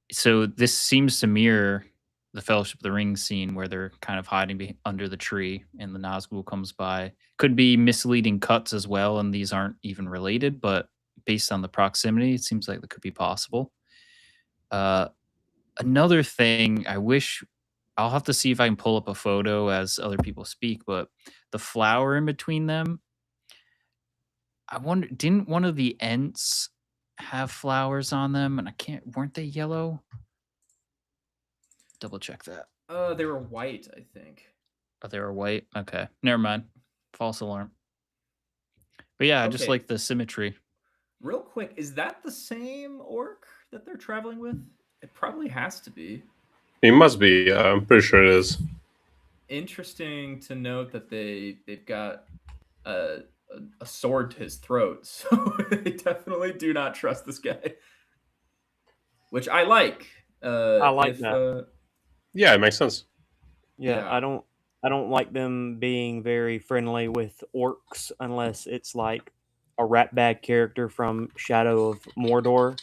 So this seems to mirror the Fellowship of the Ring scene where they're kind of hiding under the tree and the Nazgul comes by. Could be misleading cuts as well, and these aren't even related, but based on the proximity, it seems like that could be possible. Another thing, I'll have to see if I can pull up a photo as other people speak, but the flower in between them, I wonder, didn't one of the Ents have flowers on them, and I can't. Weren't they yellow? Double check that. They were white, I think. Oh, they were white. Okay, never mind. False alarm. But yeah, I just Okay. like the symmetry. Real quick, is that the same orc that they're traveling with? It probably has to be. It must be. I'm pretty sure it is. Interesting to note that they've got a sword to his throat, so they definitely do not trust this guy, which I like. I like that. Yeah, it makes sense. Yeah, I don't like them being very friendly with orcs unless it's like a ratbag character from Shadow of Mordor.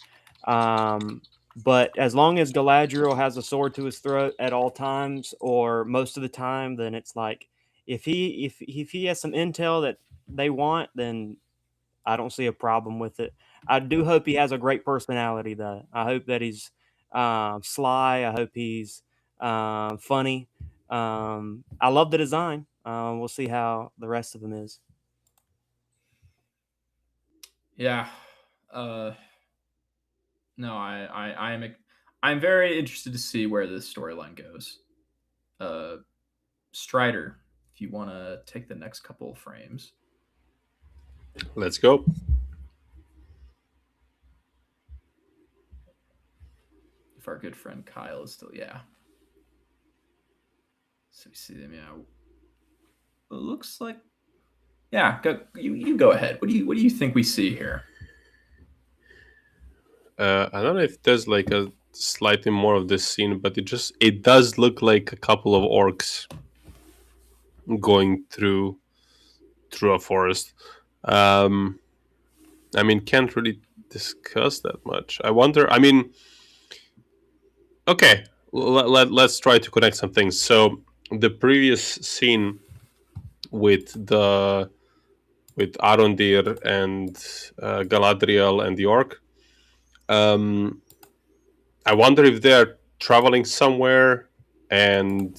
But as long as Galadriel has a sword to his throat at all times, or most of the time, then it's like if he has some intel that they want, then I don't see a problem with it. I do hope he has a great personality, though. I hope that he's sly. I hope he's funny. I love the design. We'll see how the rest of them is. Yeah. No, I'm very interested to see where this storyline goes. Strider, if you want to take the next couple of frames. Let's go. If our good friend Kyle is still, yeah. So we see them, yeah. It looks like, yeah. You go ahead. What do you think we see here? I don't know if there's like a slightly more of this scene, but it does look like a couple of orcs going through a forest. I mean, can't really discuss that much. I wonder. I mean, okay, let's try to connect some things. So the previous scene with Arondir and Galadriel and the orc. I wonder if they're traveling somewhere and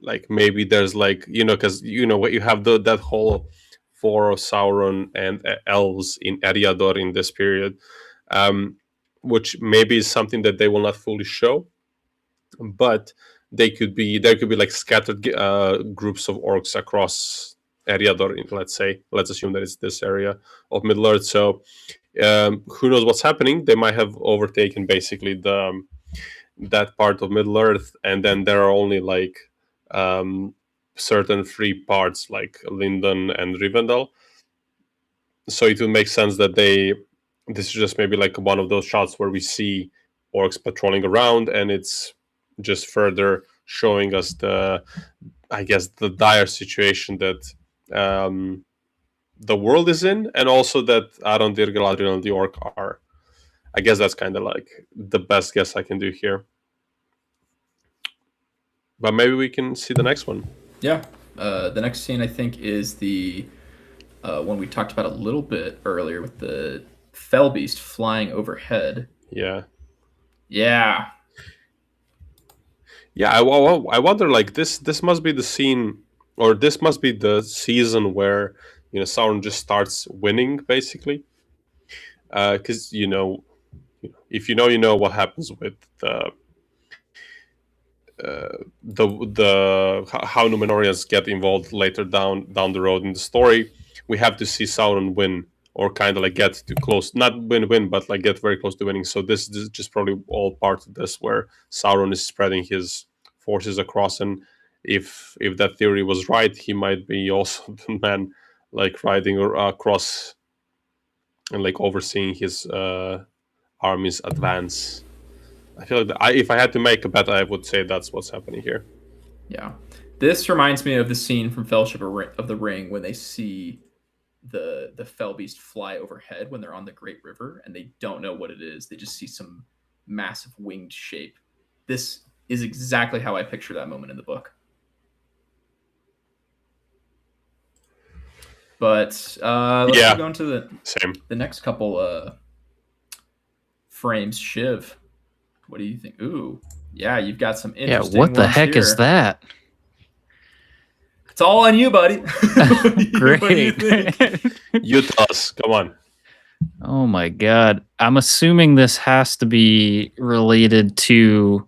like maybe there's like because what you have that whole for Sauron and elves in Eriador in this period, which maybe is something that they will not fully show, but there could be like scattered groups of orcs across Eriador. Let's assume that it's this area of Middle Earth. So who knows what's happening? They might have overtaken basically that part of Middle Earth, and then there are only like certain free parts like Lindon and Rivendell. So it would make sense that this is just maybe like one of those shots where we see orcs patrolling around, and it's just further showing us the dire situation that the world is in, and also that Arondir, Galadriel, and the orc are. I guess that's kind of like the best guess I can do here. But maybe we can see the next one. Yeah. The next scene, I think, is the one we talked about a little bit earlier with the fell beast flying overhead. Yeah. Yeah. Yeah, I wonder, like, this must be the scene, or this must be the season where, Sauron just starts winning, basically. Because, if you know what happens with how Numenorians get involved later down the road in the story, we have to see Sauron win, or kind of like get to close, not win, but like get very close to winning. So this is just probably all part of this, where Sauron is spreading his forces across, and if that theory was right, he might be also the man like riding across and like overseeing his army's advance. I feel like if I had to make a bet, I would say that's what's happening here. Yeah. This reminds me of the scene from Fellowship of the Ring when they see the fell beast fly overhead when they're on the Great River and they don't know what it is. They just see some massive winged shape. This is exactly how I picture that moment in the book. But let's go into the next couple frames. Chiv, what do you think? Ooh, yeah, you've got some interesting. Yeah, what the heck here. is that? It's all on you, buddy. Great. You tell us. Come on. Oh my god. I'm assuming this has to be related to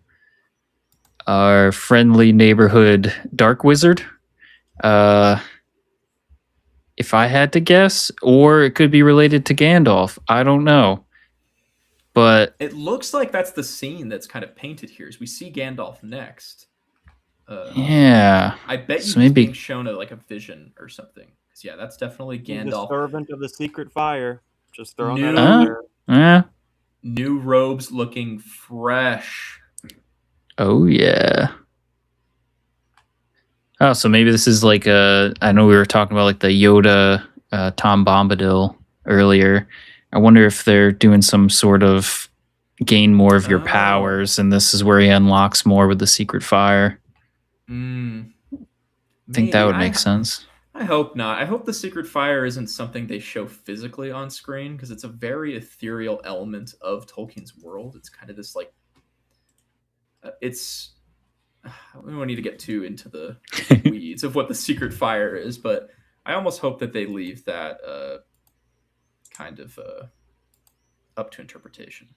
our friendly neighborhood Dark Wizard. If I had to guess, or it could be related to Gandalf. I don't know. But It looks like that's the scene that's kind of painted here. As we see Gandalf next. yeah. I bet you So he's maybe being shown like a vision or something. 'Cause, yeah, that's definitely He's a Gandalf. servant of the secret fire. Just throwing that New- out there. yeah. New robes looking fresh. Oh yeah. Oh, so maybe this is like I know we were talking about like the Yoda Tom Bombadil earlier. I wonder if they're doing some sort of gain more of your Oh. powers, and this is where he unlocks more with the secret fire. I think that would make sense. I hope not. I hope the secret fire isn't something they show physically on screen, because it's a very ethereal element of Tolkien's world. It's kind of this like it's we don't need to get too into the weeds of what the secret fire is, but I almost hope that they leave that kind of up to interpretation.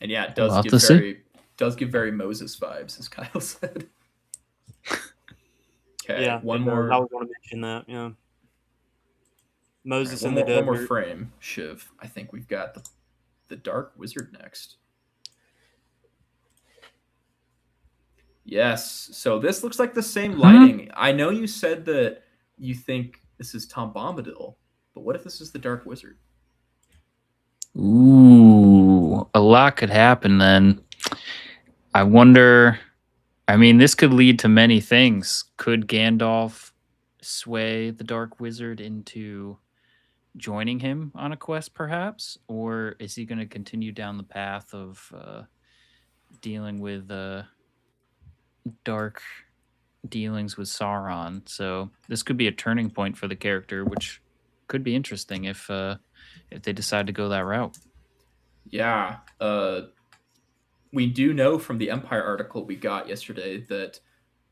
And yeah, it does We'll have give to see. very Moses vibes, as Kyle said. Okay, Yeah, one it does. more. I was going to mention that. Yeah, Moses All in right, the one more desert. frame, Chiv. I think we've got the Dark Wizard next. Yes. So this looks like the same lighting. I know you said that you think this is Tom Bombadil, but what if this is the Dark Wizard? Ooh, a lot could happen then. I wonder. I mean, this could lead to many things. Could Gandalf sway the Dark Wizard into joining him on a quest, perhaps? Or is he going to continue down the path of dealing with dark dealings with Sauron? So this could be a turning point for the character, which could be interesting if they decide to go that route. Yeah. We do know from the Empire article we got yesterday that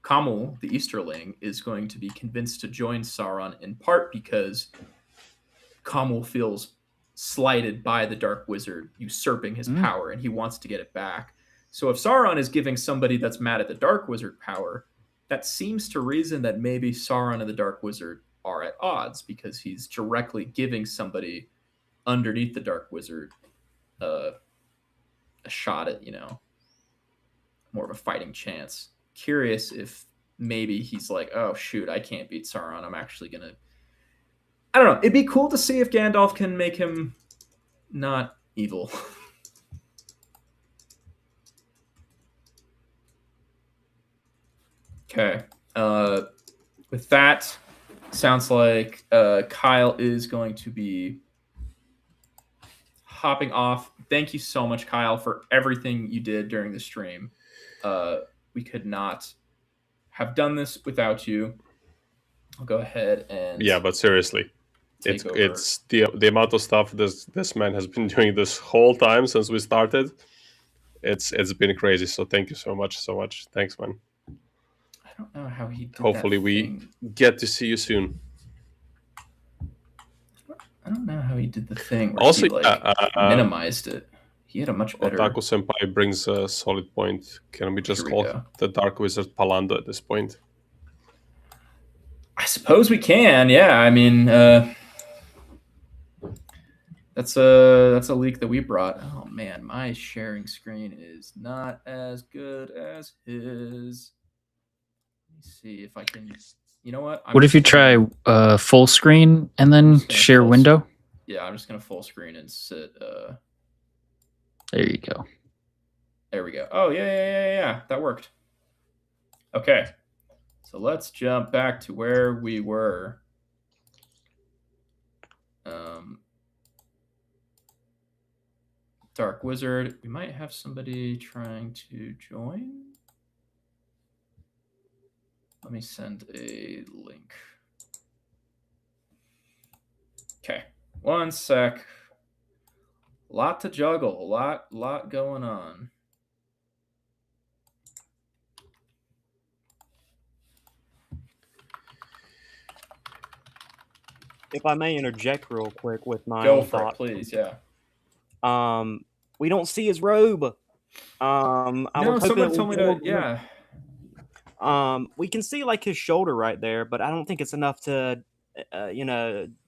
Kamel, the Easterling, is going to be convinced to join Sauron in part because Kamel feels slighted by the Dark Wizard usurping his power, and he wants to get it back. So if Sauron is giving somebody that's mad at the Dark Wizard power, that seems to reason that maybe Sauron and the Dark Wizard are at odds, because he's directly giving somebody underneath the Dark Wizard a shot at, more of a fighting chance. Curious if maybe he's like, oh shoot, I can't beat Sauron. I'm actually gonna. I don't know. It'd be cool to see if Gandalf can make him not evil. Okay. With that, sounds like Kyle is going to be hopping off. Thank you so much, Kyle, for everything you did during the stream. We could not have done this without you. I'll go ahead and but seriously, it's the amount of stuff this man has been doing this whole time since we started. It's been crazy. So thank you so much. Thanks, man. I don't know how he did Hopefully we get to see you soon. I don't know how he did the thing where Also, he minimized it. He had a much better. Otaku Senpai brings a solid point. Can we just call the Dark Wizard Palando at this point? I suppose we can. Yeah, I mean, that's a leak that we brought. Oh man, my sharing screen is not as good as his. Let me see if I can. You know what? What if you try full screen and then share window? Yeah, I'm just gonna full screen and sit. There you go. There we go. Oh yeah. That worked. Okay, so let's jump back to where we were. Dark Wizard. We might have somebody trying to join. Let me send a link. Okay, one sec. Lot to juggle. A lot going on. if I may interject real quick with my Go own for it, thought. please. Yeah. We don't see his robe. I No, was hoping someone that told we me more to. glimpse. Yeah. We can see like his shoulder right there, but I don't think it's enough to,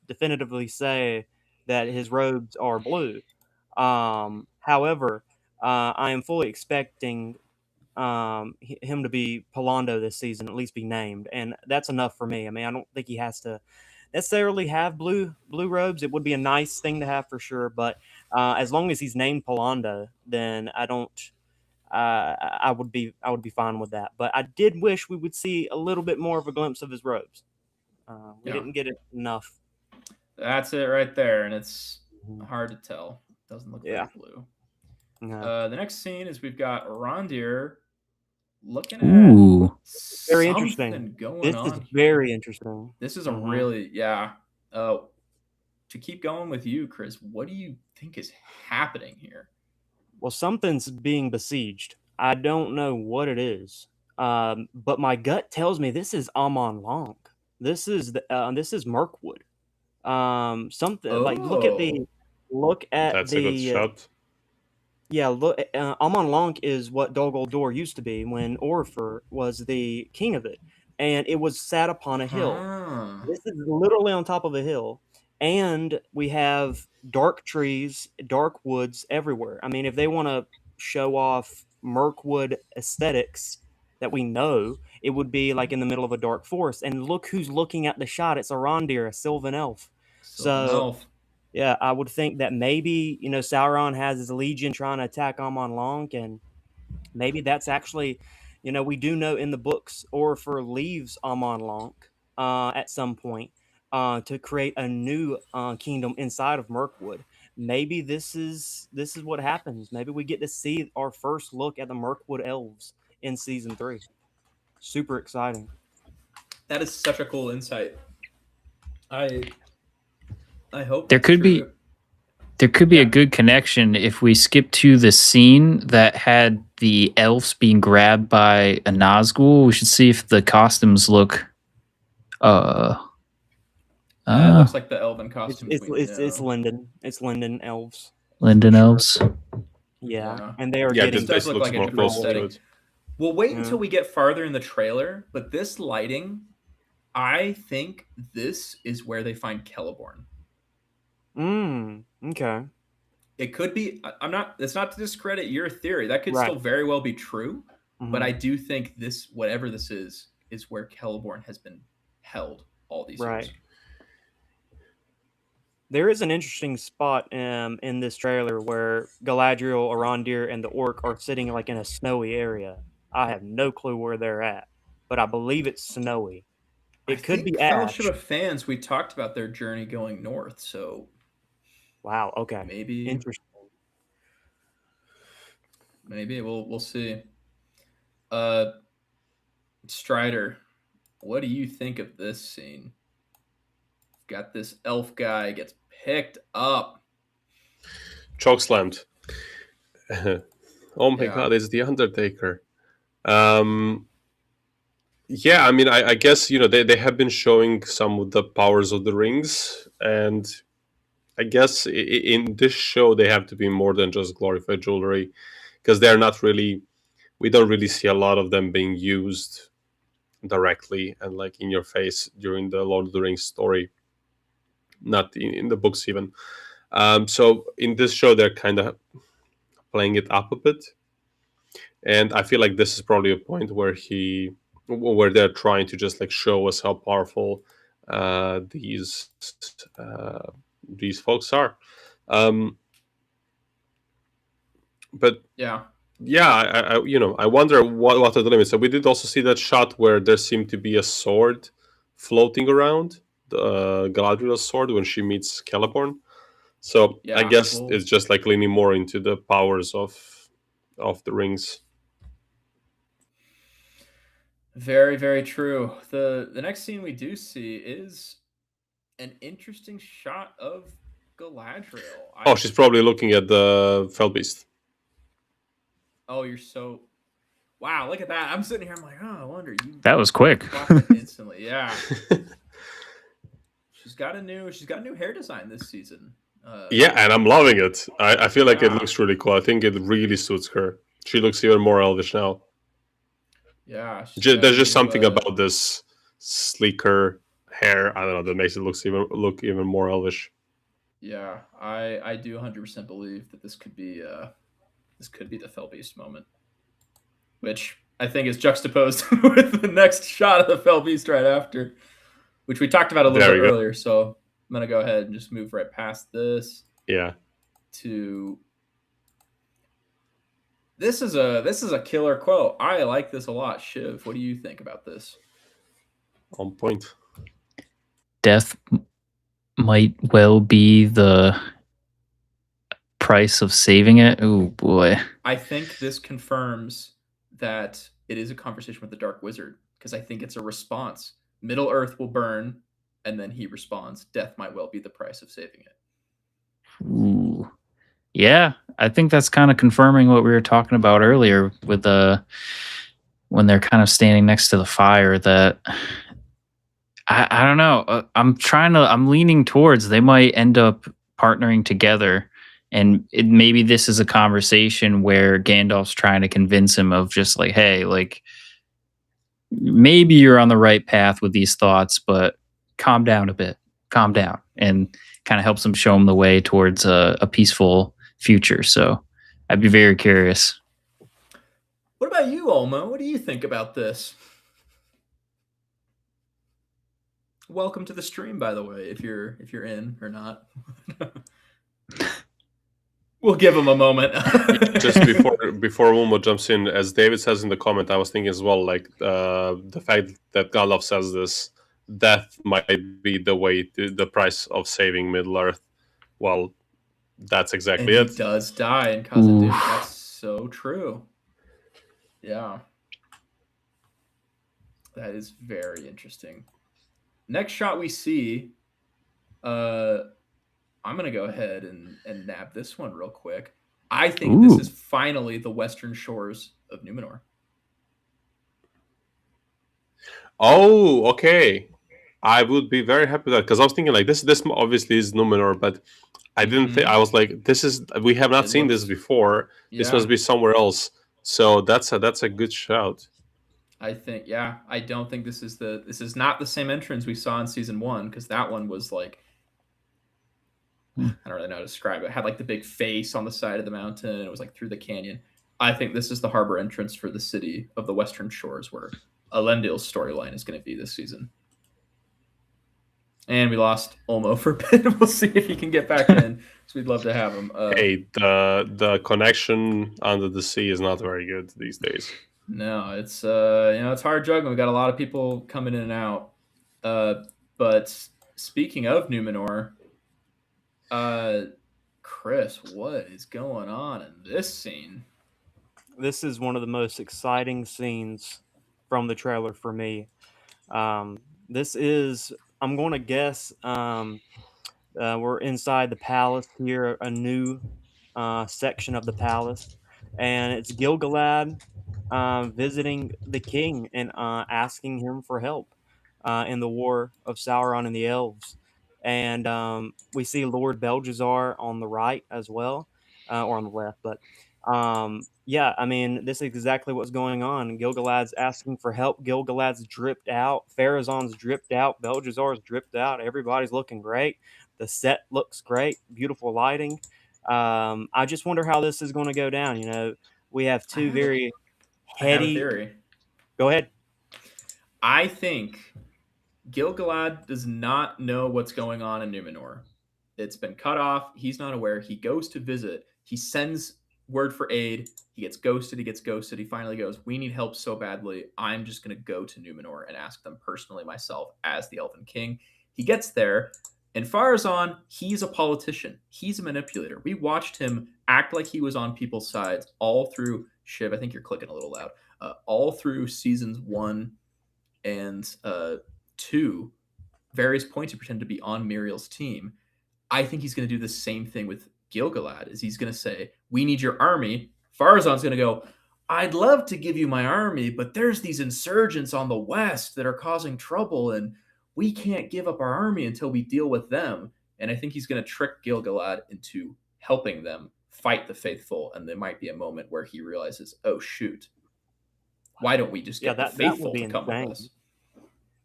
definitively say that his robes are blue. However, I am fully expecting him to be Palando this season, at least be named, and that's enough for me. I mean, I don't think he has to necessarily have blue robes. It would be a nice thing to have for sure, but as long as he's named Palando, then I don't. I would be fine with that. But I did wish we would see a little bit more of a glimpse of his robes. We didn't get it enough. That's it right there, and it's hard to tell. Doesn't look very blue. No. The next scene is we've got Rondir looking Ooh. at Very something interesting. going This on. is very interesting. This is a really to keep going with you, Chris, what do you think is happening here? Well, something's being besieged. I don't know what it is, but my gut tells me this is Amon Long. This is Mirkwood. Something like look at That's a good shot. Yeah, look, Amon Long is what Dol Guldur used to be when Orifer was the king of it, and it was sat upon a hill. This is literally on top of a hill, and we have dark trees, dark woods everywhere. I mean, if they want to show off Mirkwood aesthetics that we know, it would be like in the middle of a dark forest. And look who's looking at the shot. It's Arondir, a Sylvan elf. Yeah, I would think that maybe, Sauron has his legion trying to attack Amon Long, and maybe that's actually, we do know in the books Orifer leaves Amon Long at some point to create a new kingdom inside of Mirkwood. Maybe this is what happens. Maybe we get to see our first look at the Mirkwood elves in season 3. Super exciting. That is such a cool insight. I hope there could be a good connection if we skip to the scene that had the elves being grabbed by a Nazgul. We should see if the costumes look. It looks like the elven costumes. It's Linden. It's Linden elves. Linden elves. Yeah, and they are getting. This does look like a different setting. We'll wait until we get farther in the trailer, but this lighting, I think this is where they find Celeborn. Okay. It could be. It's not to discredit your theory. That could still very well be true. But I do think this, whatever this is where Celeborn has been held all these years. There is an interesting spot in this trailer where Galadriel, Arondir, and the orc are sitting like in a snowy area. I have no clue where they're at, but I believe it's snowy. It could be Fellowship of Fans. We talked about their journey going north, so. Wow. Okay. Maybe interesting. Maybe we'll see. Strider, what do you think of this scene? Got this elf guy gets picked up, chokeslammed. Oh my god, it's the Undertaker. Yeah, I mean, I guess they have been showing some of the powers of the rings, and I guess in this show they have to be more than just glorified jewelry, because they're not really. We don't really see a lot of them being used directly and like in your face during the Lord of the Rings story. Not in the books even. So in this show they're kind of playing it up a bit, and I feel like this is probably a point where they're trying to just like show us how powerful these folks are. But I wonder what are the limits. So we did also see that shot where there seemed to be a sword floating around, the Galadriel's sword when she meets Celeborn. So I guess it's just like leaning more into the powers of the rings. Very, very true. The next scene we do see is an interesting shot of Galadriel. She's probably looking at the Fellbeast. Oh, you're so... Wow, look at that. I'm sitting here, I'm like, I wonder. That was quick. Instantly, yeah. She's got a new hair design this season. Yeah, and I'm loving it. I feel like it looks really cool. I think it really suits her. She looks even more elvish now. Yeah, There's just something about this sleeker hair. I don't know that makes it look even more elvish. Yeah, I do 100% believe that this could be the Fell Beast moment, which I think is juxtaposed with the next shot of the Fell Beast right after, which we talked about a little bit earlier. So I'm gonna go ahead and just move right past this. Yeah. To this is a killer quote. I like this a lot. Chiv, what do you think about this? On point. Death might well be the price of saving it. Oh boy. I think this confirms that it is a conversation with the Dark Wizard, because I think it's a response. Middle Earth will burn, and then he responds, death might well be the price of saving it. Ooh. Yeah, I think that's kind of confirming what we were talking about earlier with when they're kind of standing next to the fire, that I don't know. I'm leaning towards they might end up partnering together, and maybe this is a conversation where Gandalf's trying to convince him of just like, hey, like maybe you're on the right path with these thoughts, but calm down a bit, calm down, and kind of helps him show him the way towards a peaceful future. So I'd be very curious. What about you, Olmo? What do you think about this? Welcome to the stream, by the way, if you're in or not. We'll give him a moment. Just before Ulmo jumps in, as David says in the comment, I was thinking as well, like the fact that Gandalf says this, death might be the price of saving Middle Earth. Well, that's exactly it. He does die in Khazad-dûm. That's so true. Yeah. That is very interesting. Next shot we see, I'm going to go ahead and nab this one real quick. I think this is finally the western shores of Numenor. Oh, okay. I would be very happy with that, because I was thinking like this obviously is Numenor, but I didn't think, I was like, we have not seen this before. Yeah. This must be somewhere else. So that's a good shout. I think, yeah. I don't think this is not the same entrance we saw in season 1, because that one was like, I don't really know how to describe it. It had like the big face on the side of the mountain. It was like through the canyon. I think this is the harbor entrance for the city of the Western Shores, where Elendil's storyline is going to be this season. And we lost Olmo for a bit. We'll see if he can get back in. So we'd love to have him. Hey, the connection under the sea is not very good these days. No, it's it's hard juggling. We got a lot of people coming in and out. But speaking of Numenor, Chris, what is going on in this scene? This is one of the most exciting scenes from the trailer for me. This is, I'm going to guess, we're inside the palace here, a new section of the palace, and it's Gil-galad visiting the king and asking him for help in the war of Sauron and the elves. And we see Lord Belgazar on the right as well, or on the left, but yeah, I mean, this is exactly what's going on. Gil-galad's asking for help. Gil-galad's dripped out. Pharazon's dripped out. Belgazar's dripped out. Everybody's looking great. The set looks great. Beautiful lighting. I just wonder how this is going to go down. You know, we have two very heady. I have a theory. Go ahead. I think Gil-galad does not know what's going on in Numenor. It's been cut off. He's not aware. He goes to visit. He sends word for aid. He gets ghosted. He finally goes, we need help so badly. I'm just going to go to Numenor and ask them personally myself as the Elven King. He gets there, and Pharazon, he's a politician. He's a manipulator. We watched him act like he was on people's sides all through, Shiv, I think you're clicking a little loud, all through seasons 1 and 2. Various points he pretended to be on Muriel's team. I think he's going to do the same thing with Gil-galad. Is he's going to say, we need your army. Pharazon's going to go, I'd love to give you my army, but there's these insurgents on the west that are causing trouble, and we can't give up our army until we deal with them. And I think he's going to trick Gil-galad into helping them fight the faithful. And there might be a moment where he realizes, oh, shoot, why don't we just get the that would faithful be to come with insane. us?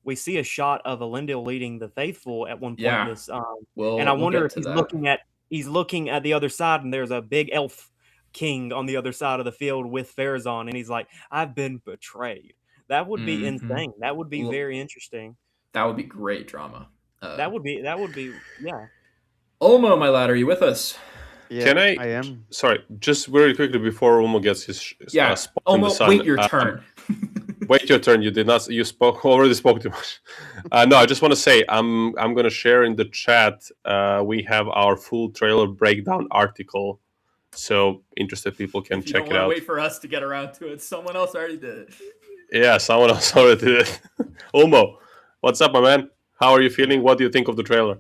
We see a shot of Elendil leading the faithful at one point. Yeah. In this, and I We'll wonder get if to he's that. looking at the other side, and there's a big elf king on the other side of the field with Farazan, and he's like, "I've been betrayed." That would be insane. That would be very interesting. That would be great drama. That would be, yeah. Olmo, my lad, are you with us? Yeah, Can I am. Sorry, just very quickly before Ulmo gets his spot in the Olmo, sun. wait your turn. Wait your turn. You did not. You already spoke too much. No, I just want to say I'm going to share in the chat. We have our full trailer breakdown article, so interested people can If you check don't it out. wait for us to get around to it. Someone else already did it. Yeah, someone else already did it. Ulmo, what's up, my man? How are you feeling? What do you think of the trailer?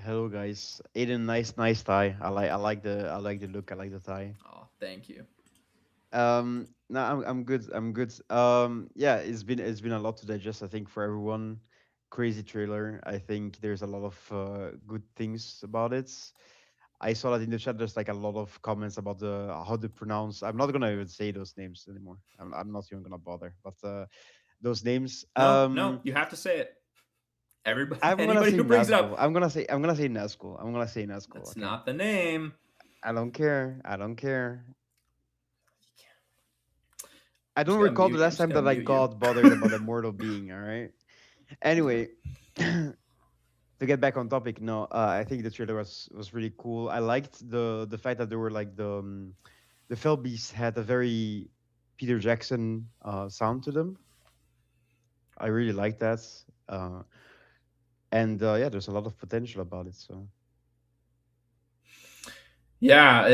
Hello guys. Aidan, nice tie. I like the look. I like the tie. Oh, thank you. No, I'm good. Yeah, it's been a lot to digest. I think for everyone, crazy trailer. I think there's a lot of good things about it. I saw that in the chat. There's like a lot of comments about how to pronounce. I'm not gonna even say those names anymore. I'm not even gonna bother. But those names. No, you have to say it. Everybody, Anybody who brings it up. I'm gonna say Nazgul. That's okay? not the name. I don't care. I don't Just recall gotta the last time that I got bothered about a mortal being. All right. Anyway, to get back on topic, no, I think the trailer was really cool. I liked the fact that there were like the fell beasts had a very Peter Jackson sound to them. I really like that. And yeah, there's a lot of potential about it. So yeah,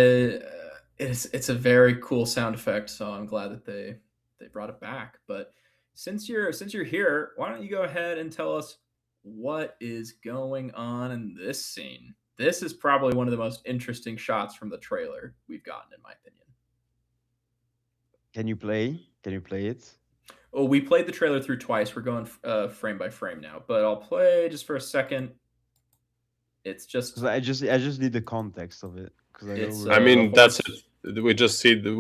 it's a very cool sound effect. So I'm glad that they brought it back. But since you're here, why don't you go ahead and tell us what is going on in this scene? This is probably one of the most interesting shots from the trailer we've gotten, in my opinion. Can you play it? Oh, we played the trailer through twice. We're going frame by frame now, but I'll play just for a second. It's just because I just need the context of it. Because I mean, that's it. We just see them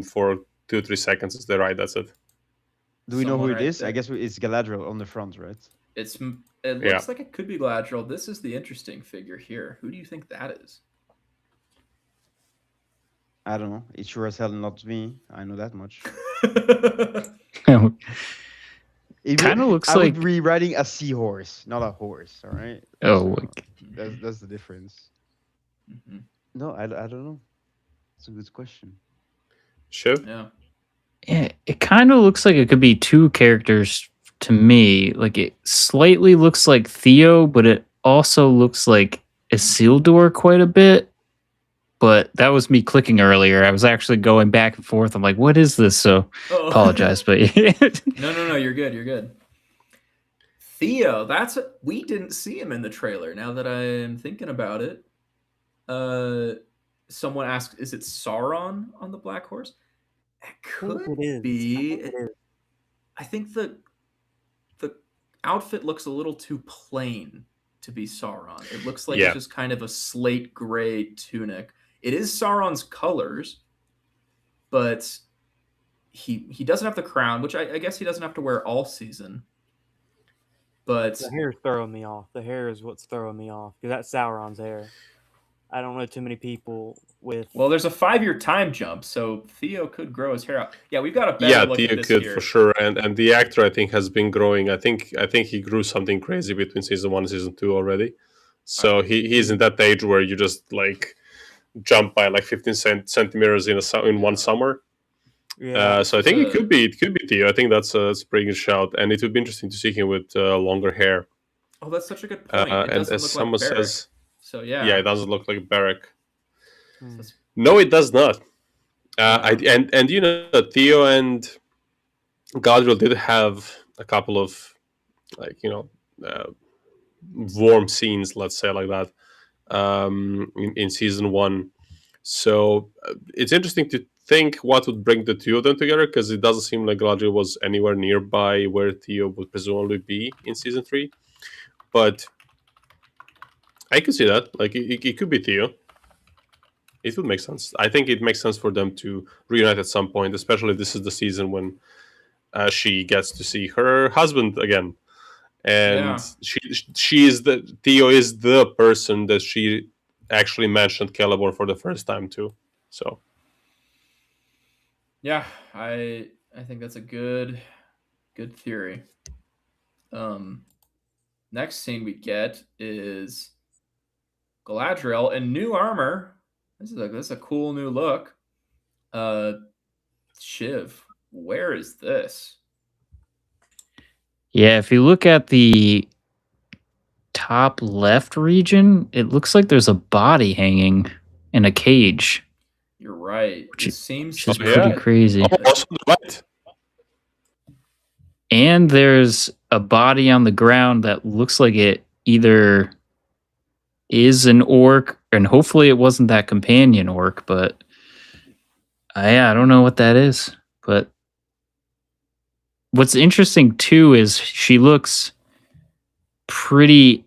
for 2-3 seconds. Is that right? That's it. Do we know who it is? I guess it's Galadriel on the front, right? It looks like it could be Galadriel. This is the interesting figure here. Who do you think that is? I don't know. It's sure as hell not me. I know that much. It kind of looks I like would be riding a seahorse, not a horse. All right. Oh, so that's the difference. Mm-hmm. No, I don't know. It's a good question. Sure. Yeah, it kind of looks like it could be two characters to me. Like it slightly looks like Theo, but it also looks like Isildur quite a bit. But that was me clicking earlier. I was actually going back and forth. I'm like, what is this? So apologize, but no, you're good. Theo, we didn't see him in the trailer. Now that I'm thinking about it, someone asked, "Is it Sauron on the black horse?" It could be. I think the outfit looks a little too plain to be Sauron. It looks like it's just kind of a slate gray tunic. It is Sauron's colors, but he doesn't have the crown, which I guess he doesn't have to wear all season. But the hair's throwing me off. The hair is what's throwing me off because that's Sauron's hair. I don't know too many people with. Well, there's a 5-year time jump, so Theo could grow his hair out. Yeah, we've got a better look Theo at this could here. for sure, and the actor I think has been growing. I think he grew something crazy between season 1 and season 2 already. So he's in that age where you just like jump by like 15 centimeters in one summer. Yeah. So I think it could be Theo. I think that's a pretty good shout, and it would be interesting to see him with longer hair. Oh, that's such a good point. It and as someone like says, so yeah, it doesn't look like Beric. No, it does not. And you know, Theo and Galadriel did have a couple of like warm scenes, let's say like that, in season 1. So it's interesting to think what would bring the two of them together, because it doesn't seem like Galadriel was anywhere nearby where Theo would presumably be in season 3. But I could see that. Like, it could be Theo. It would make sense. I think it makes sense for them to reunite at some point, especially this is the season when she gets to see her husband again. And she is Theo is the person that she actually mentioned Celeborn for the first time too. So yeah, I think that's a good theory. Next scene we get is Galadriel in new armor. This is a cool new look. Chiv, where is this? Yeah, if you look at the top left region, it looks like there's a body hanging in a cage. You're right. It seems which is pretty crazy. Also right. And there's a body on the ground that looks like it either is an orc, and hopefully it wasn't that companion orc, but I don't know what that is. But what's interesting too is she looks pretty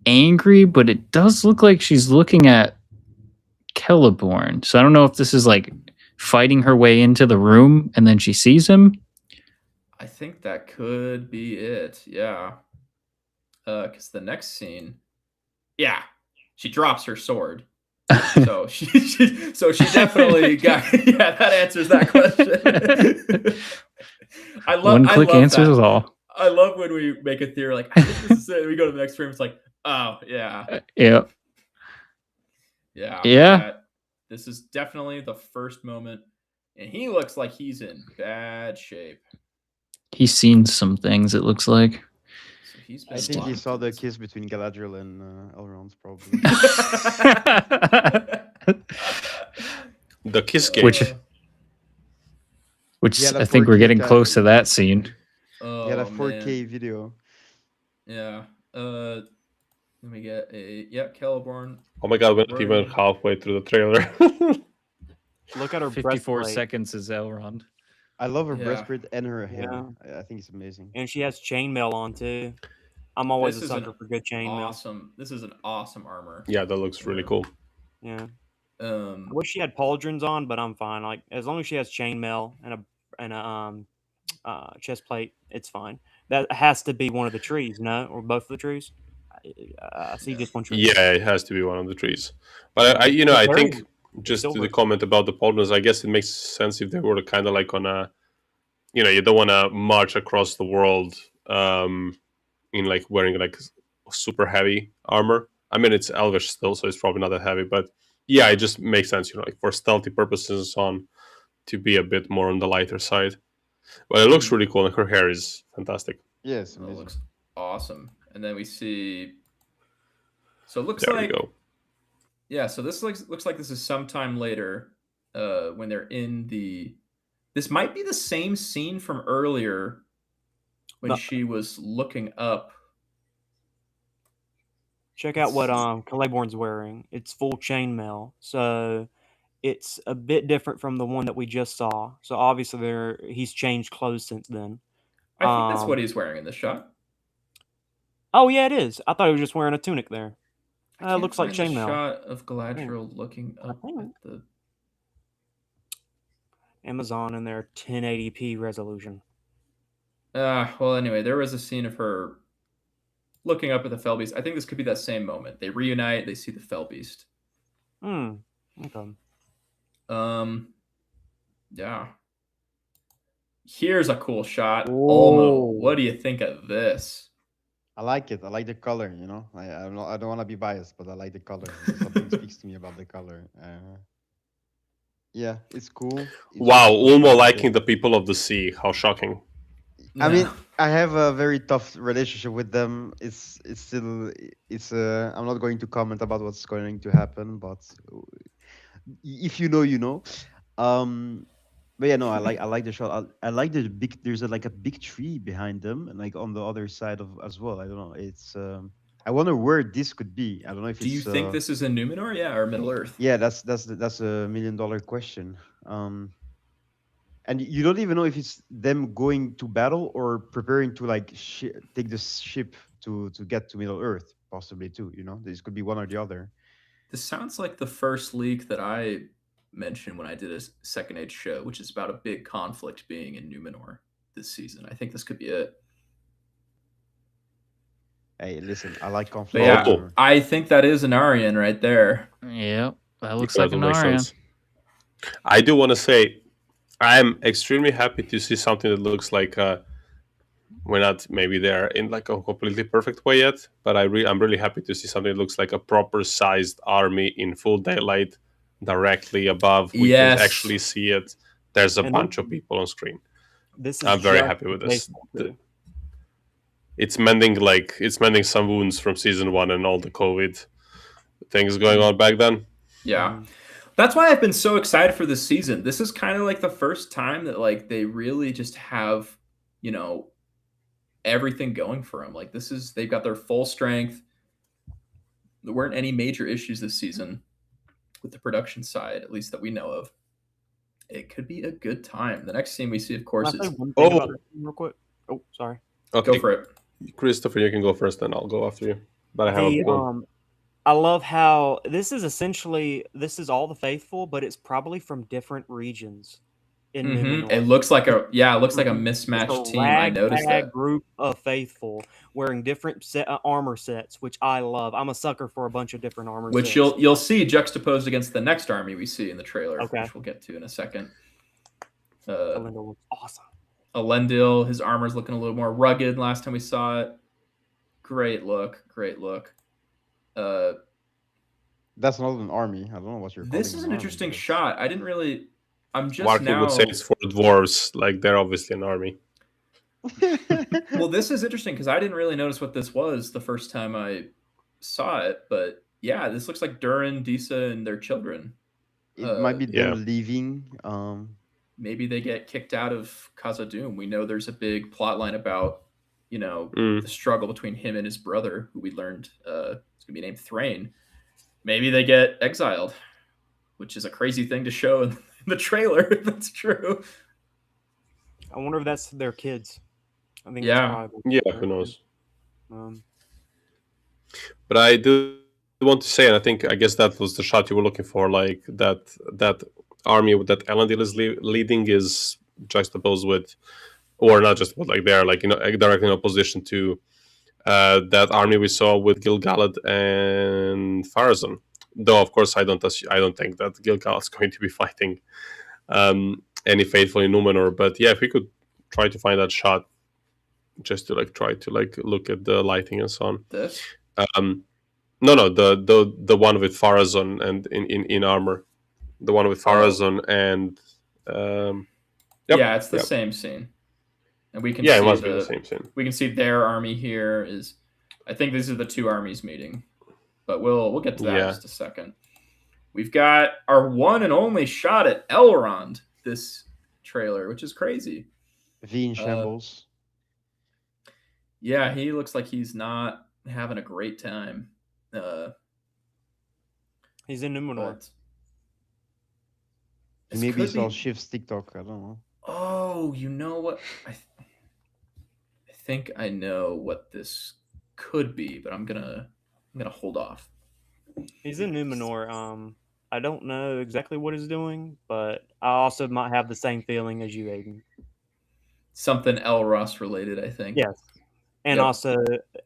angry, but it does look like she's looking at Celeborn. So I don't know if this is like fighting her way into the room and then she sees him. I think that could be it. Yeah. Because the next scene, yeah, she drops her sword. So she definitely got. Yeah, that answers that question. I love one click answers it all. I love when we make a theory like I think this is it. We go to the next frame. It's like, oh yeah, yeah. This is definitely the first moment, and he looks like he's in bad shape. He's seen some things, it looks like. So he's been I think he saw the kiss between Galadriel and Elrond, probably. The kiss game. Which I think we're getting close to that scene. Yeah, the 4K video. Yeah. Let me get a Celeborn. Oh my god, we're not even halfway through the trailer. Look at her 54 breastplate. seconds is Elrond. I love her breastplate and her hair. I think it's amazing. And she has chainmail on too. I'm always a sucker for good chainmail. Awesome. This is an awesome armor. Yeah, that looks really cool. Yeah. I wish she had pauldrons on, but I'm fine. Like as long as she has chainmail and a chest plate, it's fine. That has to be one of the trees, no, or both of the trees. I see just one tree. Yeah, it has to be one of the trees. But I think just to the comment about the pauldrons, I guess it makes sense if they were kind of like on a, you don't want to march across the world in like wearing like super heavy armor. I mean, it's Elvish still, so it's probably not that heavy, but yeah, it just makes sense, like for stealthy purposes and so on, to be a bit more on the lighter side. But it looks really cool, and her hair is fantastic. Yes, it looks awesome. And then we see. So it looks there like. We go. Yeah, so this looks like this is sometime later, when they're in the. This might be the same scene from earlier, when she was looking up. Check out what Celeborn's wearing. It's full chainmail, so it's a bit different from the one that we just saw. So obviously he's changed clothes since then. I think that's what he's wearing in this shot. Oh yeah, it is. I thought he was just wearing a tunic there. It looks like chainmail. Shot of Galadriel looking up at the Amazon in their 1080p resolution. Well, anyway, there was a scene of her looking up at the Fell Beast. I think this could be that same moment. They reunite. They see the Fell Beast. Okay. Yeah. Here's a cool shot. Olmo, what do you think of this? I like it. I like the color. I don't want to be biased, but I like the color. Something speaks to me about the color. Yeah, it's cool. Wow, Ulmo liking the people of the sea. How shocking. I mean, I have a very tough relationship with them. It's still I'm not going to comment about what's going to happen, but if you know, you know. But yeah, no, I like the shot. I like the big. There's a big tree behind them, and like on the other side of as well. I don't know. It's I wonder where this could be. I don't know if Do you think this is in Numenor? Yeah, or Middle Earth? Yeah, that's a $1 million question. and you don't even know if it's them going to battle or preparing to like take the ship to get to Middle Earth, possibly too. You know, this could be one or the other. This sounds like the first leak that I mentioned when I did a Second Age show, which is about a big conflict being in Numenor this season. I think this could be it. Hey, listen, I like But conflict. yeah, Oh. I think that is an Aryan right there. Yep, that looks Yeah, like that an makes Aryan. sense. I do want to say I'm extremely happy to see something that looks like we're not maybe there in like a completely perfect way yet, but I'm really happy to see something that looks like a proper sized army in full daylight directly above. We can Yes. actually see it. There's a And bunch of people on screen. This is I'm very just happy with this. faithful, too. It's mending some wounds from season 1 and all the COVID things going on back then. Yeah. That's why I've been so excited for this season. This is kind of like the first time that like they really just have, you know, everything going for them. Like they've got their full strength. There weren't any major issues this season with the production side, at least that we know of. It could be a good time. The next scene we see, of course, Can I is say one thing about this real quick? Oh, sorry. Okay. Go for it. Christopher, you can go first, then I'll go after you. But I have a one. I love how this is all the faithful, but it's probably from different regions in Numenor. It looks like a It's mismatched a team. I noticed ragtag that. group of faithful wearing different armor sets, which I love. I'm a sucker for a bunch of different armor Which sets. you'll see juxtaposed against the next army we see in the trailer, Okay. which we'll get to in a second. Elendil looks awesome. Elendil, his armor's looking a little more rugged last time we saw it. Great look. That's not an army. I don't know what you're calling. This is an interesting shot. I didn't really. I'm just Marky now. would say it's for dwarves, like they're obviously an army. Well, this is interesting because I didn't really notice what this was the first time I saw it, but yeah, this looks like Durin, Disa, and their children. It might be them leaving. Maybe they get kicked out of Khazad-dûm. We know there's a big plot line about, the struggle between him and his brother, who we learned is going to be named Thrain. Maybe they get exiled, which is a crazy thing to show in the trailer, if that's true. I wonder if that's their kids. I think yeah. Who knows? But I do want to say, and I guess that was the shot you were looking for, like that army that Elendil is leading is juxtaposed with, or not just with, like they're like directly in opposition to that army we saw with Gil-galad and Pharazôn. Though of course I don't think that Gil-galad's going to be fighting any faithful in Numenor. But yeah, if we could try to find that shot, just to try to look at the lighting and so on. This? No, the one with Pharazôn and in armor, the one with Pharazôn and yeah, it's the same scene, and we can it see must be the same scene. We can see their army here is. I think these are the two armies meeting, but we'll get to that in just a second. We've got our one and only shot at Elrond this trailer, which is crazy. V in shambles. Yeah, he looks like he's not having a great time. He's in Numenor. Maybe he saw Chiv's TikTok. I don't know. Oh, you know what? I think I know what this could be, but I'm gonna hold off. He's in Numenor. I don't know exactly what he's doing, but I also might have the same feeling as you, Aidan. Something Elros related, I think. Yes, and also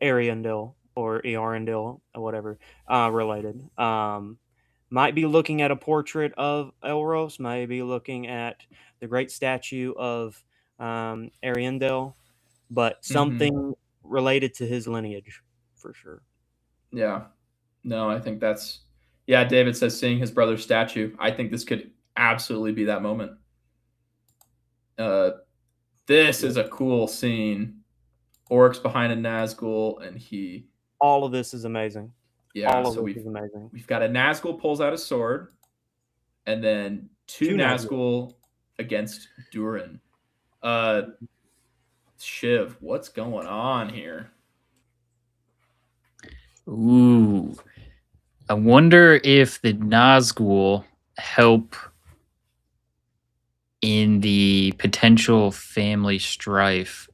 Ariandel or Earendil or whatever related. Might be looking at a portrait of Elros. Might be looking at the great statue of Ariandel, but something related to his lineage for sure. Yeah. No, I think that's. Yeah, David says seeing his brother's statue. I think this could absolutely be that moment. This is a cool scene. Orcs behind a Nazgul, and he. All of this is amazing. Yeah, all of so this is amazing. We've got a Nazgul pulls out a sword, and then two Nazgul against Durin. Chiv, what's going on here? Ooh. I wonder if the Nazgul help in the potential family strife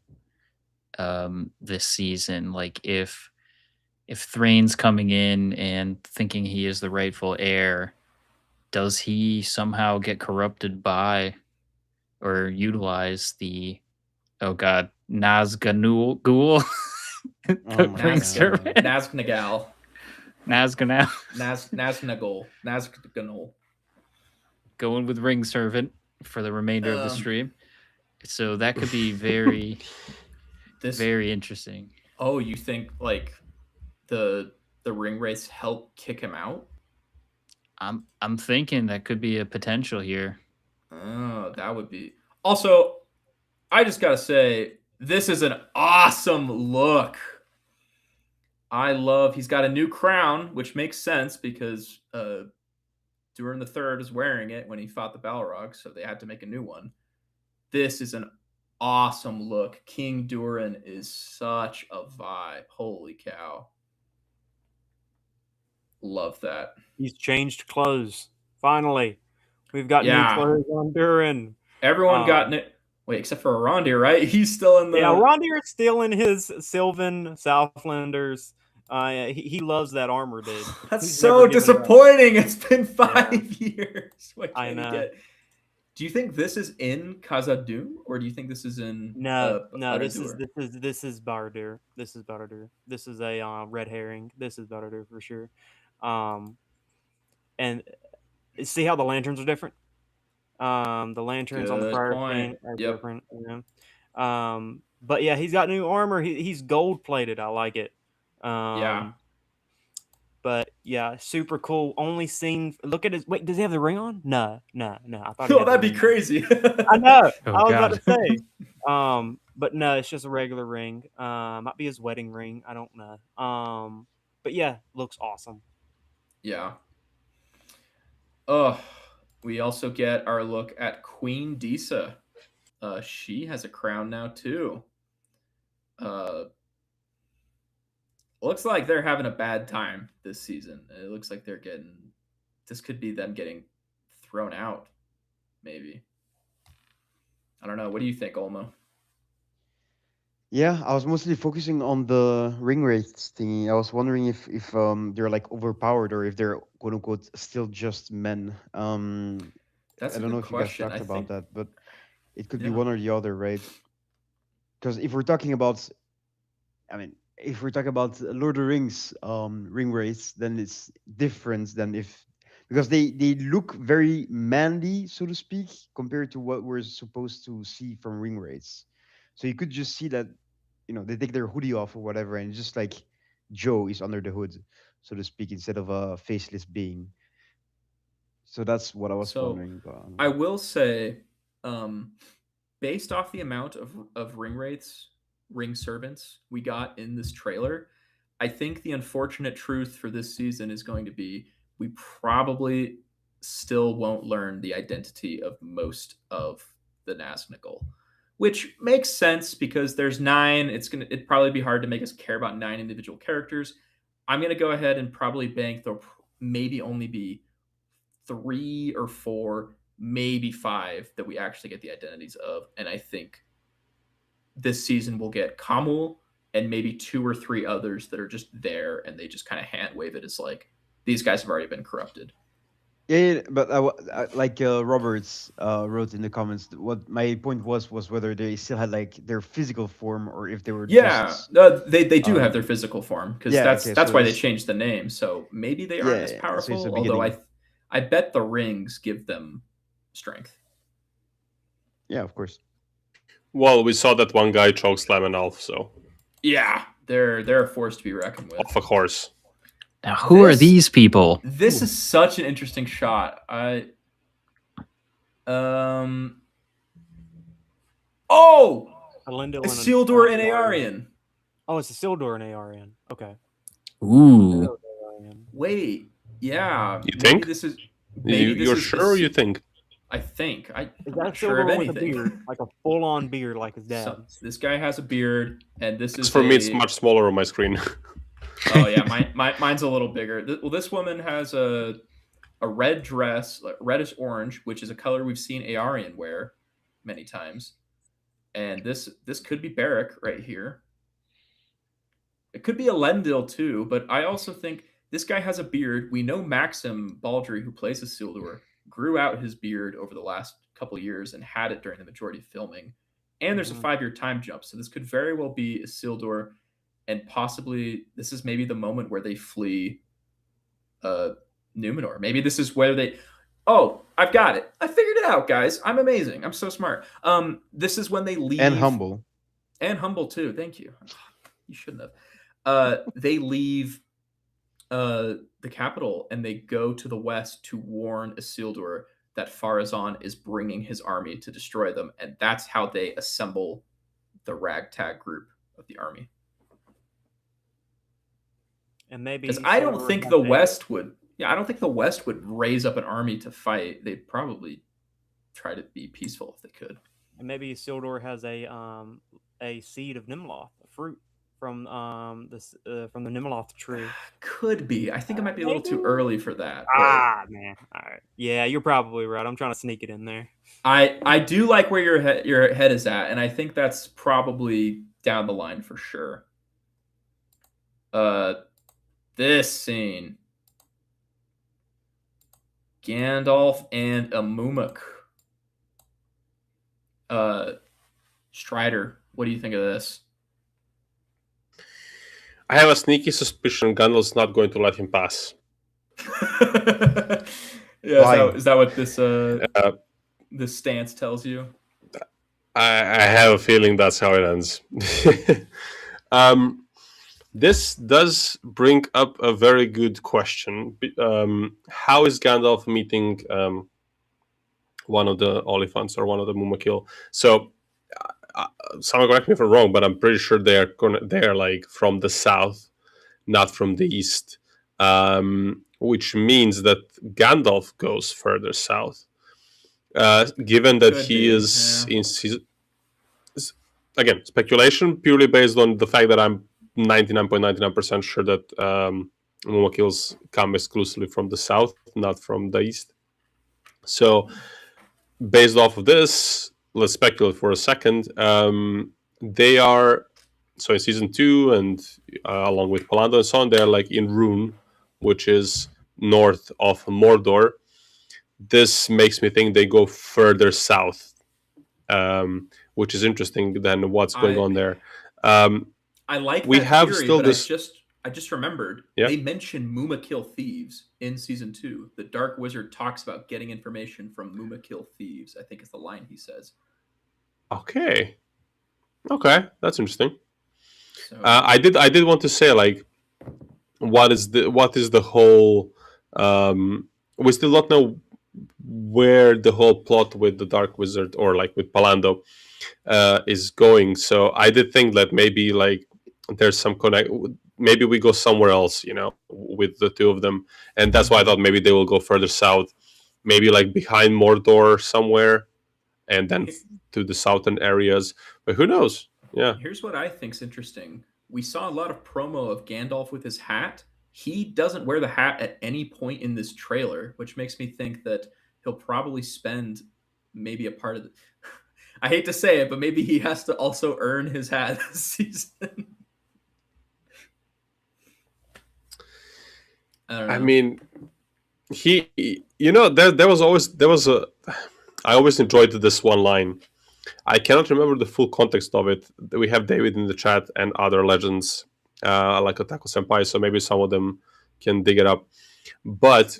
this season. Like if Thrain's coming in and thinking he is the rightful heir, does he somehow get corrupted by or utilize the Nazgul Ghoul? Oh my Ring God. servant. Nazgnagal. Nazgul. Nazgnagal. Going with Ring Servant for the remainder of the stream. So that could be very very interesting. Oh, you think like the ring wraiths help kick him out? I'm thinking that could be a potential here. Oh, that would be. Also, I just gotta say, this is an awesome look. I love. He's got a new crown, which makes sense because Durin the Third is wearing it when he fought the Balrog, so they had to make a new one. This is an awesome look. King Durin is such a vibe. Holy cow. Love that. He's changed clothes. Finally. We've got new clothes on Durin. Everyone got new. Wait, except for Arondir, right? He's still in the. Yeah, Arondir is still in his Sylvan Southlanders. He loves that armor, dude. That's so disappointing. It's been 5 years. What I can know. he get? Do you think this is in Khazad-dûm, or do you think this is in? No, Barad-dûr? this is Barad-dûr. This is Barad-dûr. This is a red herring. This is Barad-dûr for sure. And see how the lanterns are different. The lanterns on the Good prior point. thing are Yep. different. You know? But yeah, he's got new armor. He's gold plated. I like it. Yeah. But yeah, super cool. Only seen. Look at his. Wait, does he have the ring on? No. I thought. Oh, that'd be crazy. I know. Oh, I was about God. to say. But no, it's just a regular ring. Might be his wedding ring. I don't know. But yeah, looks awesome. Yeah. Oh, we also get our look at Queen Disa. She has a crown now too. Looks like they're having a bad time this season. It looks like they're getting. This could be them getting thrown out. Maybe. I don't know. What do you think, Olmo? Yeah, I was mostly focusing on the ring wraiths thingy. I was wondering if they're like overpowered or if they're quote unquote still just men. That's I a don't know good if you guys question. talked I about think that, but it could be Yeah. one or the other, right? Because if we're talking about, I mean, if we're talking about Lord of the Rings ring wraiths, then it's different than if because they look very manly, so to speak, compared to what we're supposed to see from ring wraiths. So you could just see that, they take their hoodie off or whatever, and it's just like Joe is under the hood, so to speak, instead of a faceless being. So that's what I was so. wondering. But, I will say, based off the amount of ring wraiths, ring servants we got in this trailer, I think the unfortunate truth for this season is going to be we probably still won't learn the identity of most of the Nazgul, which makes sense because there's 9. It'd probably be hard to make us care about 9 individual characters. I'm gonna go ahead and probably bank there'll maybe only be 3 or 4, maybe 5 that we actually get the identities of, and I think this season we'll get Kamul and maybe 2 or 3 others that are just there and they just kind of hand wave it as like these guys have already been corrupted. yeah, but like Roberts wrote in the comments, what my point was whether they still had like their physical form or if they were just they do have their physical form because yeah, that's okay, that's so why they it's- changed the name. So maybe they aren't as so it's powerful. the Although beginning. I bet the rings give them strength. Yeah, of course. Well, we saw that one guy chokeslam an elf, so Yeah, they're a force to be reckoned with. off a horse. Now, who are these people? This is such an interesting shot. Oh, Elendil and Isildur and Aarion. Oh, it's Isildur and Aarion. Okay. Ooh. Wait, yeah. You maybe think? this is? You're sure or you think? I think. I'm Is not that sure of Isildur with a anything. beard, like a full-on beard, like his dad? So, this guy has a beard, and this is For me, it's much smaller on my screen. Oh yeah, mine's a little bigger. Well, this woman has a a red dress, reddish orange, which is a color we've seen Aarian wear many times. And this could be Barrack right here. It could be a Lendil too, but I also think this guy has a beard. We know Maxim Baldry, who plays Isildur, grew out his beard over the last couple of years and had it during the majority of filming. And there's a 5-year time jump, so this could very well be Isildur, and possibly this is maybe the moment where they flee Numenor. Maybe this is where they. Oh, I've got it. I figured it out, guys. I'm amazing. I'm so smart. This is when they leave. And humble. And humble too. Thank you. You shouldn't have. They leave the capital and they go to the west to warn Isildur that Pharazôn is bringing his army to destroy them, and that's how they assemble the ragtag group of the army. And maybe because I don't think the West would. Yeah, I don't think the West would raise up an army to fight. They'd probably try to be peaceful if they could. And maybe Isildur has a seed of Nimloth, a fruit from the Nimloth tree. Could be. I think it might be a little too early for that. Man. All right. Yeah, you're probably right. I'm trying to sneak it in there. I do like where your head is at, and I think that's probably down the line for sure. This scene. Gandalf and Amumuk. Strider, what do you think of this? I have a sneaky suspicion Gandalf's not going to let him pass. Yeah, is that what this this stance tells you? I have a feeling that's how it ends. This does bring up a very good question. How is Gandalf meeting one of the Oliphants or one of the Mumakil? So, someone correct me if I'm wrong, but I'm pretty sure they are like from the south, not from the east, which means that Gandalf goes further south. Given that he is in season, again, speculation purely based on the fact that I'm 99.99% sure that Mumakils come exclusively from the south, not from the east. So, based off of this, let's speculate for a second. They are, so in season 2 and along with Palando and so on, they're like in Rhûn, which is north of Mordor. This makes me think they go further south, which is interesting than what's going on there. I like we that have theory, still but this. I just remembered they mentioned Mumakil thieves in season 2. The Dark Wizard talks about getting information from Mumakil thieves. I think is the line he says. Okay, that's interesting. So, I did want to say, like, what is the whole? We still don't know where the whole plot with the Dark Wizard or like with Palando is going. So I did think that maybe like there's some connect. Maybe we go somewhere else, with the two of them, and that's why I thought maybe they will go further south, maybe like behind Mordor somewhere, and then to the southern areas. But who knows? Yeah. Here's what I think's interesting. We saw a lot of promo of Gandalf with his hat. He doesn't wear the hat at any point in this trailer, which makes me think that he'll probably spend maybe a part of the. I hate to say it, but maybe he has to also earn his hat this season. I mean, there was a. I always enjoyed this one line. I cannot remember the full context of it. We have David in the chat and other legends like Otaku Senpai, so maybe some of them can dig it up. But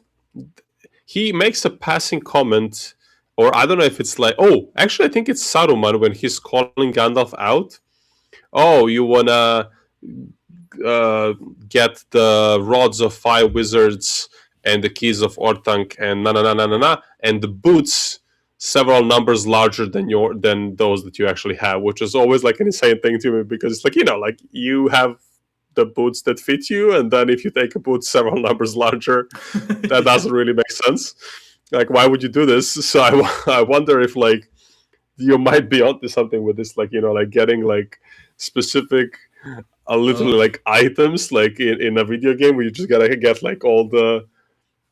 he makes a passing comment, or I don't know if it's like, actually I think it's Saruman when he's calling Gandalf out. Oh, you wanna get the rods of 5 wizards and the keys of Orthanc and and the boots several numbers larger than those that you actually have, which is always like an insane thing to me, because it's like, like you have the boots that fit you, and then if you take a boot several numbers larger, that doesn't really make sense. Like, why would you do this? So I wonder if like you might be onto something with this, like, like getting like specific literally like items like in a video game where you just gotta get like all the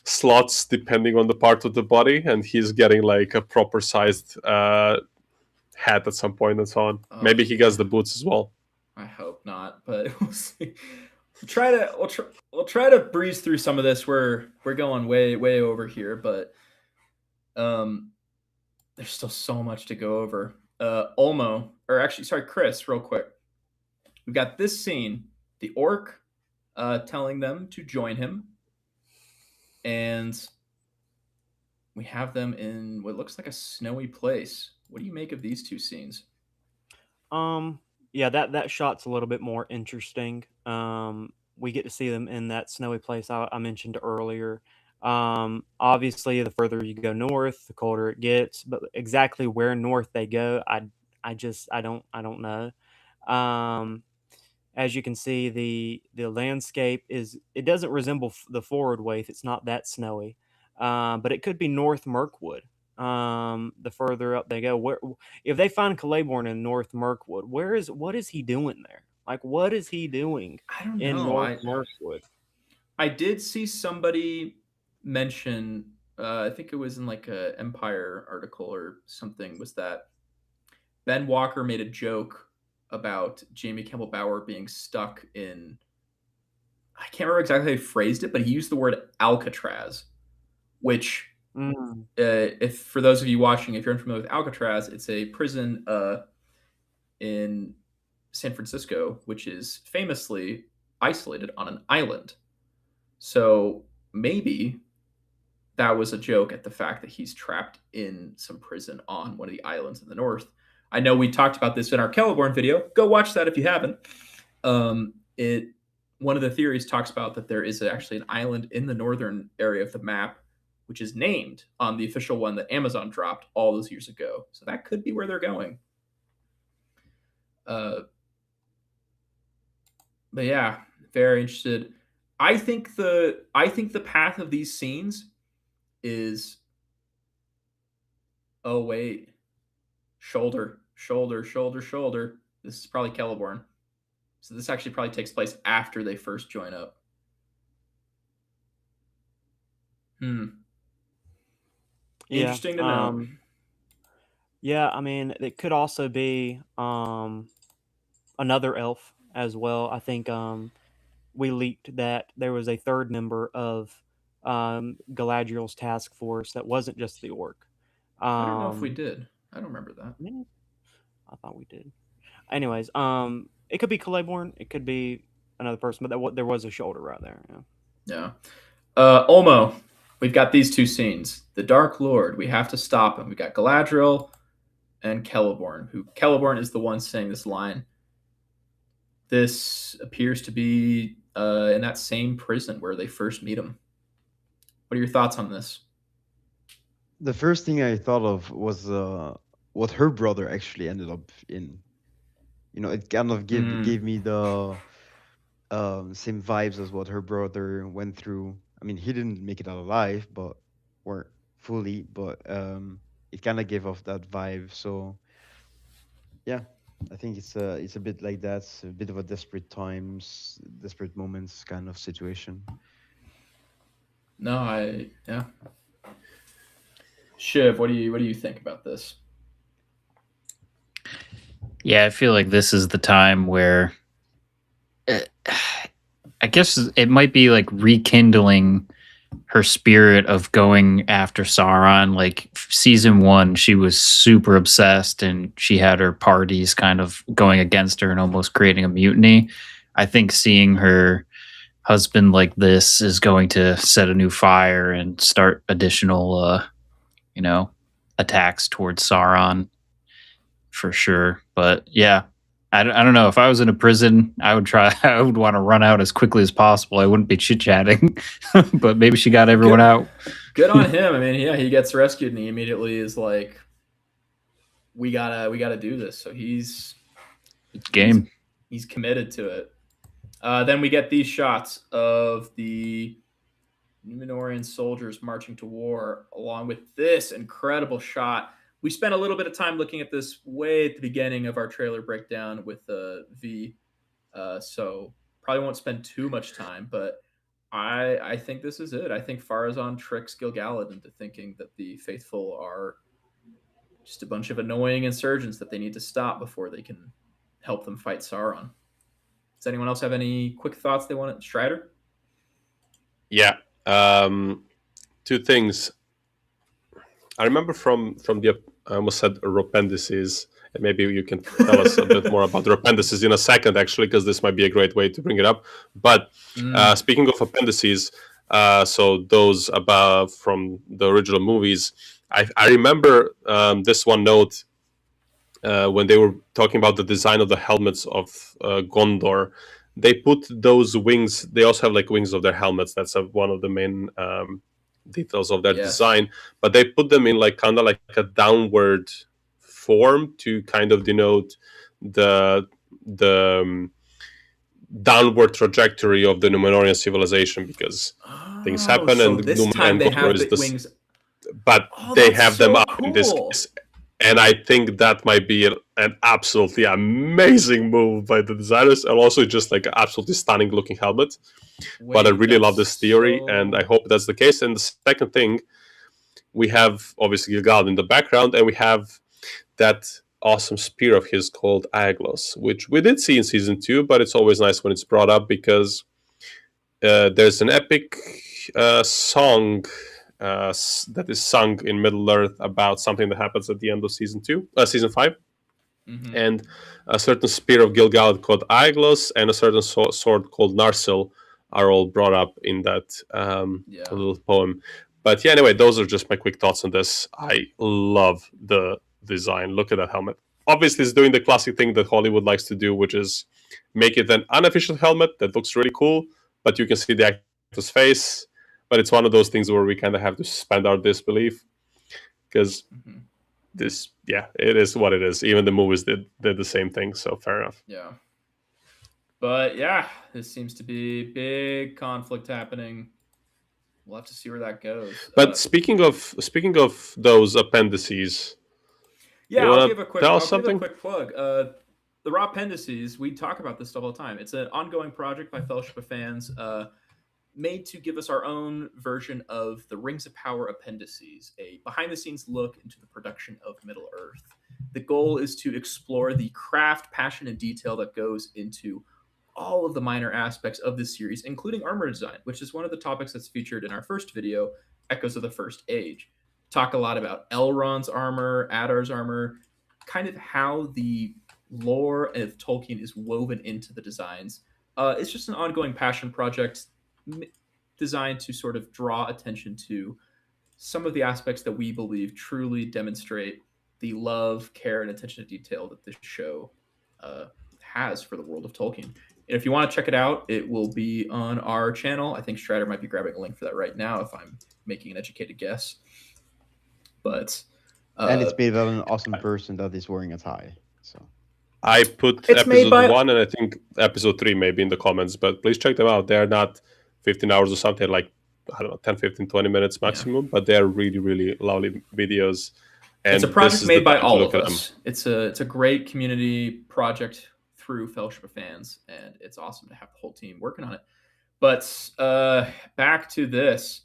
slots depending on the part of the body, and he's getting like a proper sized hat at some point and so on. Maybe he gets the boots as well. I hope not, but we'll see. We'll try to breeze through some of this. We're going way over here, but there's still so much to go over. Olmo, or actually, sorry, Chris, real quick. We've got this scene: the orc telling them to join him, and we have them in what looks like a snowy place. What do you make of these two scenes? Yeah, that shot's a little bit more interesting. We get to see them in that snowy place I mentioned earlier. Obviously, the further you go north, the colder it gets. But exactly where north they go, I don't know. As you can see, the landscape it doesn't resemble the forward waif. It's not that snowy, but it could be North Mirkwood. The further up they go, where if they find Calaborn in North Mirkwood, what is he doing there? Like, what is he doing I don't in know. North Mirkwood? I did see somebody mention, I think it was in like a Empire article or something, was that Ben Walker made a joke about Jamie Campbell Bower being stuck in, I can't remember exactly how he phrased it, but he used the word Alcatraz, which, if for those of you watching, if you're unfamiliar with Alcatraz, it's a prison in San Francisco, which is famously isolated on an island. So maybe that was a joke at the fact that he's trapped in some prison on one of the islands in the north. I know we talked about this in our Celeborn video. Go watch that if you haven't. One of the theories talks about that there is actually an island in the northern area of the map, which is named on the official one that Amazon dropped all those years ago. So that could be where they're going. But yeah, very interested. I think the path of these scenes is, oh wait, shoulder. This is probably Celeborn. So this actually probably takes place after they first join up. Interesting to know. Yeah, I mean, it could also be another elf as well. I think we leaked that there was a third member of Galadriel's task force that wasn't just the orc. I don't know if we did. I don't remember that. I thought we did. Anyways, it could be Calaborn. It could be another person, but there was a shoulder right there. Yeah. Olmo, we've got these two scenes. The Dark Lord, we have to stop him. We got Galadriel and Celeborn, who Celeborn is the one saying this line. This appears to be in that same prison where they first meet him. What are your thoughts on this? The first thing I thought of was what her brother actually ended up in. You know, it kind of gave me the same vibes as what her brother went through. I mean, he didn't make it out alive, or fully, but it kind of gave off that vibe. So yeah, I think it's a bit like that. It's a bit of a desperate moments kind of situation. No, yeah. Chiv, what do you think about this? Yeah, I feel like this is the time where I guess it might be like rekindling her spirit of going after Sauron. Like season 1, she was super obsessed and she had her parties kind of going against her and almost creating a mutiny. I think seeing her husband like this is going to set a new fire and start additional, attacks towards Sauron for sure. But yeah, I don't know. If I was in a prison, I would want to run out as quickly as possible. I wouldn't be chit-chatting, but maybe she got everyone out. Good on him. I mean, yeah, he gets rescued and he immediately is like, we gotta do this. So he's game. He's committed to it. Then we get these shots of the Numenorean soldiers marching to war, along with this incredible shot. We spent a little bit of time looking at this way at the beginning of our trailer breakdown with V, so probably won't spend too much time. But I think this is it. I think Farazan tricks Gil-galad into thinking that the faithful are just a bunch of annoying insurgents that they need to stop before they can help them fight Sauron. Does anyone else have any quick thoughts they want to Strider? Yeah. Two things. I remember from the I almost said appendices, and maybe you can tell us a bit more about the appendices in a second, actually, because this might be a great way to bring it up. But speaking of appendices, so those above from the original movies, I remember this one note when they were talking about the design of the helmets of Gondor. They put those wings. They also have like wings of their helmets. That's one of the main details of their design. But they put them in like kind of like a downward form to kind of denote the downward trajectory of the Numenorian civilization, because things happen so and this time they Gondor have is the wings. But Oh, they that's have them so up in this cool. case. And I think that might be an absolutely amazing move by the designers, and also just like an absolutely stunning looking helmet. But I Wait, really love that's this theory, and I hope that's the case. And the second thing, we have obviously Gil-galad in the background, and we have that awesome spear of his called Aeglos, which we did see in season 2, but it's always nice when it's brought up because there's an epic song that is sung in Middle Earth about something that happens at the end of season 5. And a certain spear of Gil-galad called Aeglos and a certain sword called Narsil are all brought up in that little poem. But yeah, anyway, those are just my quick thoughts on this. I love the design. Look at that helmet. Obviously, it's doing the classic thing that Hollywood likes to do, which is make it an unofficial helmet that looks really cool, but you can see the actor's face. But it's one of those things where we kind of have to suspend our disbelief, because this, it is what it is. Even the movies did the same thing, so fair enough. Yeah. But yeah, this seems to be big conflict happening. We'll have to see where that goes. But speaking of those appendices, yeah, I'll give a quick plug. The raw appendices, we talk about this stuff all the time. It's an ongoing project by Fellowship of Fans, made to give us our own version of the Rings of Power appendices, a behind-the-scenes look into the production of Middle Earth. The goal is to explore the craft, passion, and detail that goes into all of the minor aspects of this series, including armor design, which is one of the topics that's featured in our first video, Echoes of the First Age. Talk a lot about Elrond's armor, Adar's armor, kind of how the lore of Tolkien is woven into the designs. It's just an ongoing passion project designed to sort of draw attention to some of the aspects that we believe truly demonstrate the love, care, and attention to detail that this show has for the world of Tolkien. And if you want to check it out, it will be on our channel. I think Strider might be grabbing a link for that right now if I'm making an educated guess. But and it's made by an awesome person that is wearing a tie. So I put episode 1 and I think episode 3 maybe in the comments, but please check them out. They're not 15 hours or something, like, I don't know, 10, 15, 20 minutes maximum, but they're really, really lovely videos. And it's a project made by all of us. It's a great community project through Fellowship of Fans, and it's awesome to have the whole team working on it. But back to this.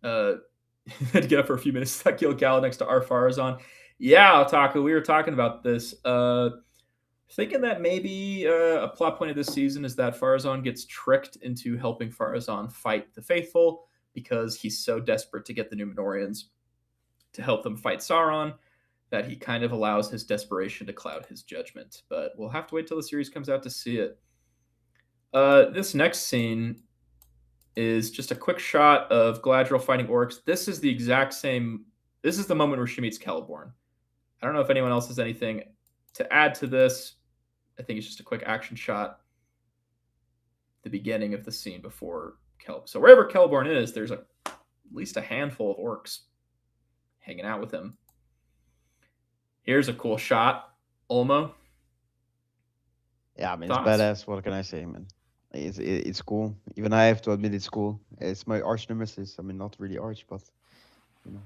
Had to get up for a few minutes. Gil-galad next to Farazan. Yeah, Otaku, we were talking about this. Thinking that maybe a plot point of this season is that Farazan gets tricked into helping Farazan fight the faithful because he's so desperate to get the Numenorians to help them fight Sauron that he kind of allows his desperation to cloud his judgment. But we'll have to wait till the series comes out to see it. This next scene is just a quick shot of Galadriel fighting orcs. This is the exact same. This is the moment where she meets Celeborn. I don't know if anyone else has anything to add to this. I think it's just a quick action shot. The beginning of the scene before Celeborn. So wherever Celeborn is, there's at least a handful of orcs hanging out with him. Here's a cool shot. Olmo. Yeah, I mean, it's badass. What can I say, man? It's cool. Even I have to admit it's cool. It's my arch nemesis. I mean, not really arch, but you know,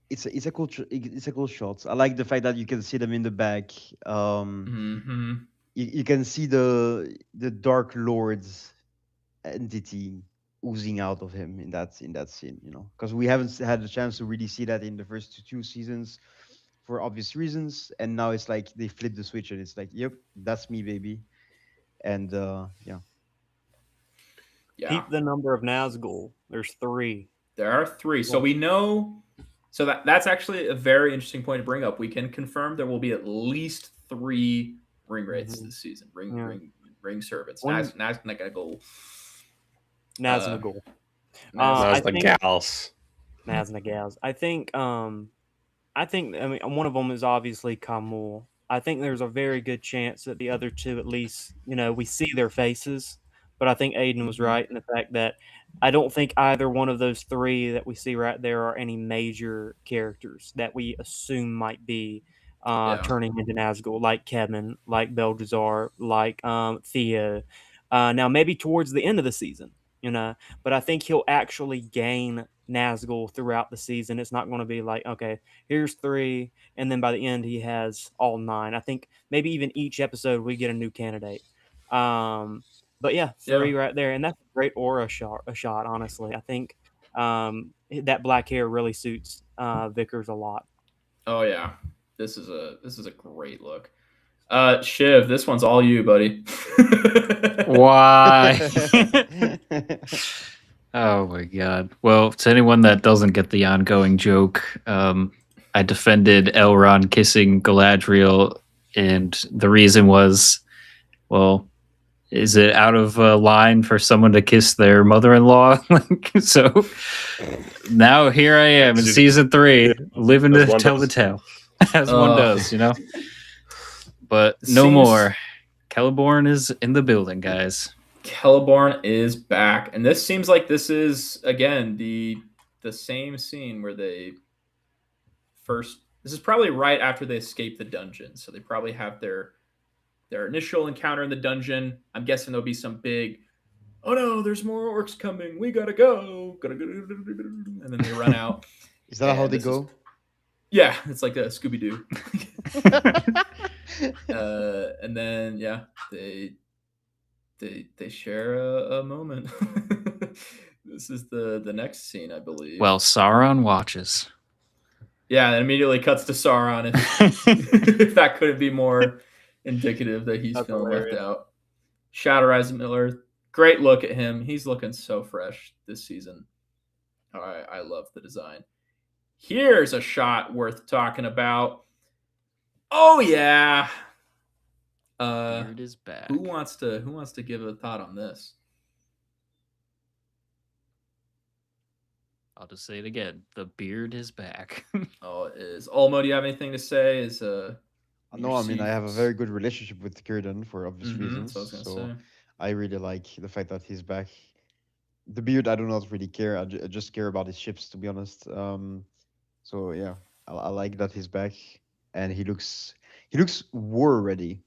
it's a cool shot. I like the fact that you can see them in the back. You can see the Dark Lord's entity oozing out of him in that scene, because we haven't had the chance to really see that in the first two seasons for obvious reasons, and now it's like they flip the switch and it's like, yep, that's me, baby. And yeah. Keep the number of Nazgul. There's 3. There are 3. So we know. So that's actually a very interesting point to bring up. We can confirm there will be at least 3 ring wraiths this season. Ring servants. Naznagul. Naznagul. Naznagals. Naznagals. I think. I mean, one of them is obviously Kamul. I think there's a very good chance that the other 2, at least, we see their faces. But I think Aidan was right in the fact that I don't think either one of those 3 that we see right there are any major characters that we assume might be turning into Nazgul, like Kevin, like Belgazar, like Theo. Now, maybe towards the end of the season, but I think he'll actually gain Nazgul throughout the season. It's not going to be like, okay, here's 3, and then by the end he has all 9. I think maybe even each episode we get a new candidate. But yeah, 3 right there, and that's a great aura shot. Honestly, I think that black hair really suits Vickers a lot. Oh yeah, this is a great look. Chiv, this one's all you, buddy. Why? Oh my god. Well, to anyone that doesn't get the ongoing joke, I defended Elrond kissing Galadriel, and the reason was, well, is it out of line for someone to kiss their mother-in-law? So now here I am in season 3, living to tell the tale, as one does, But no more. Celeborn is in the building, guys. Celeborn is back, and this seems like this is again the same scene where they first. This is probably right after they escape the dungeon, so they probably have their initial encounter in the dungeon. I'm guessing there'll be some big, oh no, there's more orcs coming, we gotta go, and then they run out. Is that how they go? Yeah, it's like a Scooby Doo. And then they share a moment. This is the next scene, I believe. Well, Sauron watches. Yeah, and immediately cuts to Sauron. If that couldn't be more indicative that he's feeling left out. Shadow Rise of Middle-earth. Great look at him. He's looking so fresh this season. I love the design. Here's a shot worth talking about. Oh yeah. Beard is back. Who wants to give a thought on this? I'll just say it again. The beard is back. Oh, it is. Olmo, do you have anything to say? No, I mean, I have a very good relationship with Círdan for obvious reasons. That's what I was So gonna say. I really like the fact that he's back. The beard, I do not really care. I just care about his ships, to be honest. So yeah, I like that he's back, and he looks war ready.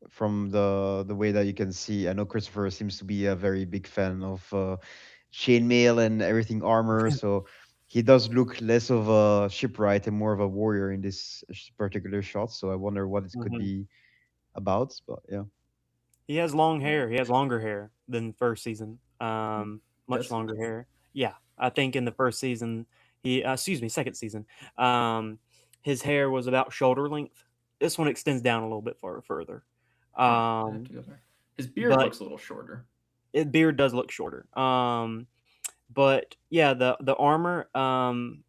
From the way that you can see, I know Christopher seems to be a very big fan of chainmail and everything armor, so he does look less of a shipwright and more of a warrior in this particular shot. So I wonder what it could be about. But yeah, he has long hair. He has longer hair than first season. Much longer hair. Yeah, I think in the first season, second season, his hair was about shoulder length. This one extends down a little bit further. His beard looks a little shorter. His beard does look shorter. But yeah, the armor,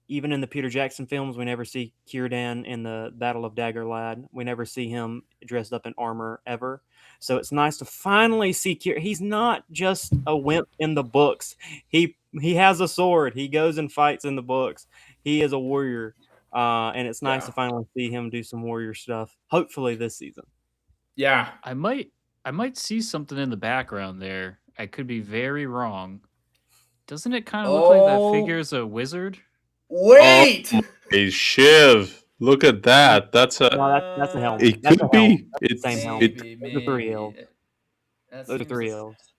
even in the Peter Jackson films, we never see Círdan in the Battle of Dagorlad. We never see him dressed up in armor ever. So it's nice to finally see he's not just a wimp in the books. He has a sword. He goes and fights in the books. He is a warrior. And it's nice to finally see him do some warrior stuff. Hopefully this season. Yeah. I might see something in the background there. I could be very wrong. Doesn't it kind of look like that figure's a wizard? Wait! Hey, Chiv, look at that. That's a helmet. It could be. It's the same helmet. Those are 3 elves. Those are 3 elves.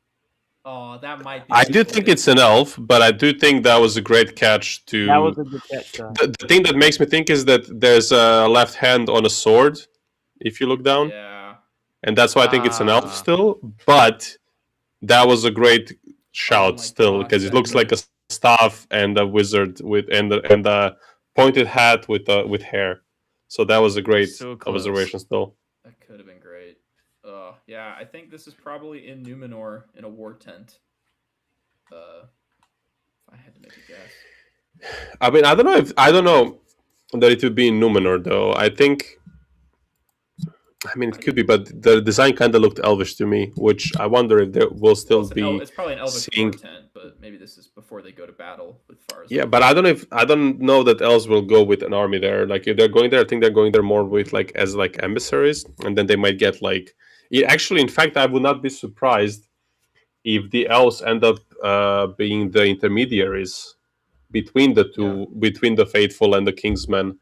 Oh, that might be. I do think it's an elf, but I do think that was a great catch. That was a good catch. The thing that makes me think is that there's a left hand on a sword, if you look down. Yeah. And that's why I think it's an elf still. But that was a great shout my still gosh, because it that looks like a could staff and a wizard with and a pointed hat with hair. So that was a great So close. observation still. that could have been great. Yeah, I think this is probably in Numenor in a war tent. If I had to make a guess. I mean, I don't know that it would be in Numenor though. I think. I mean, it could be, but the design kind of looked elvish to me, which I wonder if there will still be It's probably an elvish war seeing. tent, but maybe this is before they go to battle with Farazan. Yeah, but I don't know that elves will go with an army there. Like if they're going there, I think they're going there more with like as like emissaries, and then they might get like. Actually, in fact, I would not be surprised if the elves end up being the intermediaries between the two, between the faithful and the kingsmen,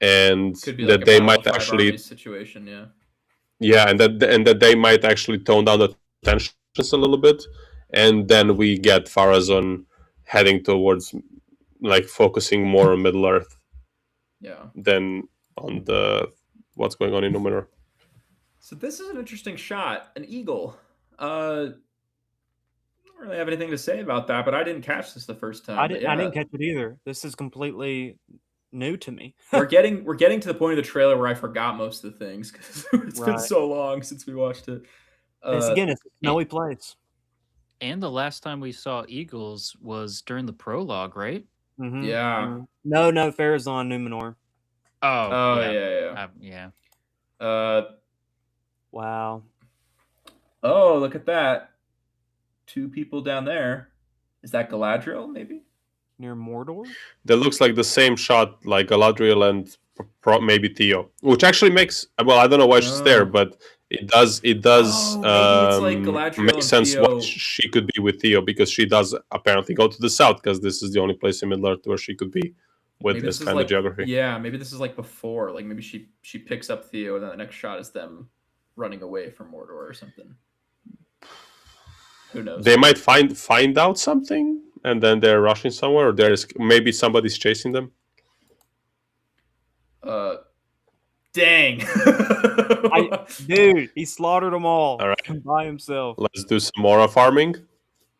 and Could be that like a they battle might of five actually. armies situation, yeah. Yeah, and that they might actually tone down the tensions a little bit, and then we get Farazon heading towards like focusing more on Middle Earth. Yeah. Than on the what's going on in Numenor. So this is an interesting shot, an eagle. I don't really have anything to say about that, but I didn't catch this the first time. I didn't catch it either. This is completely new to me. we're getting to the point of the trailer where I forgot most of the things because it's been so long since we watched it. It's a snowy place. And the last time we saw eagles was during the prologue, right? Mm-hmm. Yeah. No, Farazon, Numenor. Oh, yeah. Wow. Oh, look at that. 2 people down there. Is that Galadriel, maybe? Near Mordor? That looks like the same shot, like Galadriel and maybe Theo, which actually makes well, I don't know why she's there, but it does maybe it's like Galadriel make and sense Theo. why she could be with Theo because she does apparently go to the south because this is the only place in Middle Earth where she could be with Maybe this is kind like, of geography. Yeah, maybe this is like before. Like maybe she picks up Theo, and then the next shot is them running away from Mordor or something. Who knows? They might find out something, and then they're rushing somewhere, or there's maybe somebody's chasing them. Dang, dude, he slaughtered them all right, by himself. Let's do some more farming.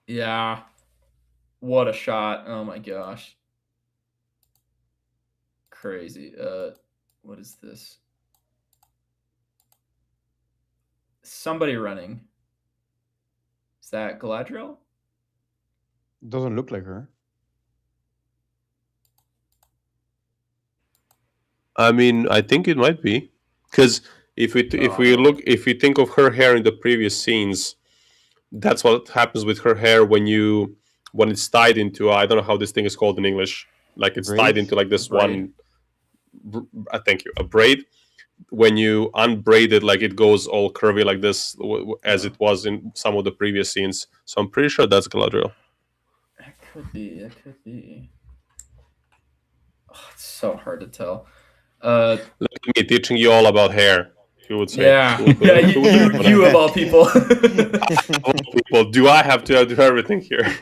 Yeah, what a shot! Oh my gosh, crazy. What is this? Somebody running. Is that Galadriel? Doesn't look like her. I mean, I think it might be because if we think of her hair in the previous scenes, that's what happens with her hair when it's tied into I don't know how this thing is called in English. Like it's tied into like this one. Thank you, a braid. When you unbraid it, like it goes all curvy like this, as it was in some of the previous scenes. So I'm pretty sure that's Galadriel. It could be. Oh, it's so hard to tell. Look at me teaching you all about hair. You would say, yeah, you of all people. Do I have to do everything here?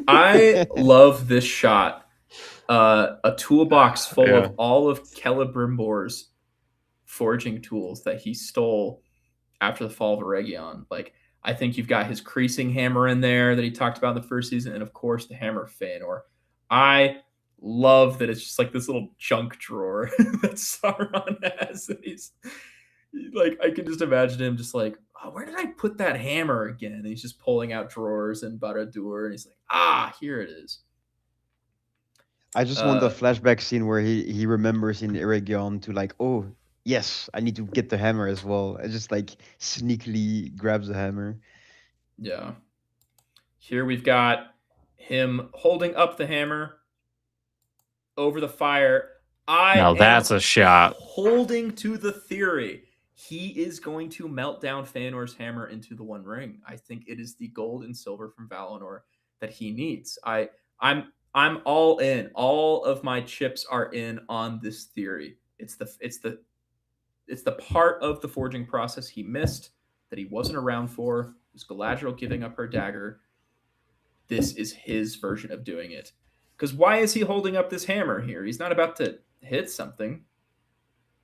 I love this shot. A toolbox full of all of Celebrimbor's forging tools that he stole after the fall of Eregion. Like, I think you've got his creasing hammer in there that he talked about in the first season, and of course the hammer of Feanor. I love that it's just like this little junk drawer that Sauron has. And he's like, I can just imagine him just like, oh, where did I put that hammer again? And he's just pulling out drawers in Barad-dûr, and he's like, here it is. I just want the flashback scene where he remembers in Eregion to like, oh yes, I need to get the hammer as well. I just like sneakily grabs the hammer. Yeah. Here we've got him holding up the hammer over the fire. Now that's a shot. Holding to the theory. He is going to melt down Feanor's hammer into the One Ring. I think it is the gold and silver from Valinor that he needs. I'm all in. All of my chips are in on this theory. It's the part of the forging process he missed that he wasn't around for. It was Galadriel giving up her dagger. This is his version of doing it. Because why is he holding up this hammer here? He's not about to hit something.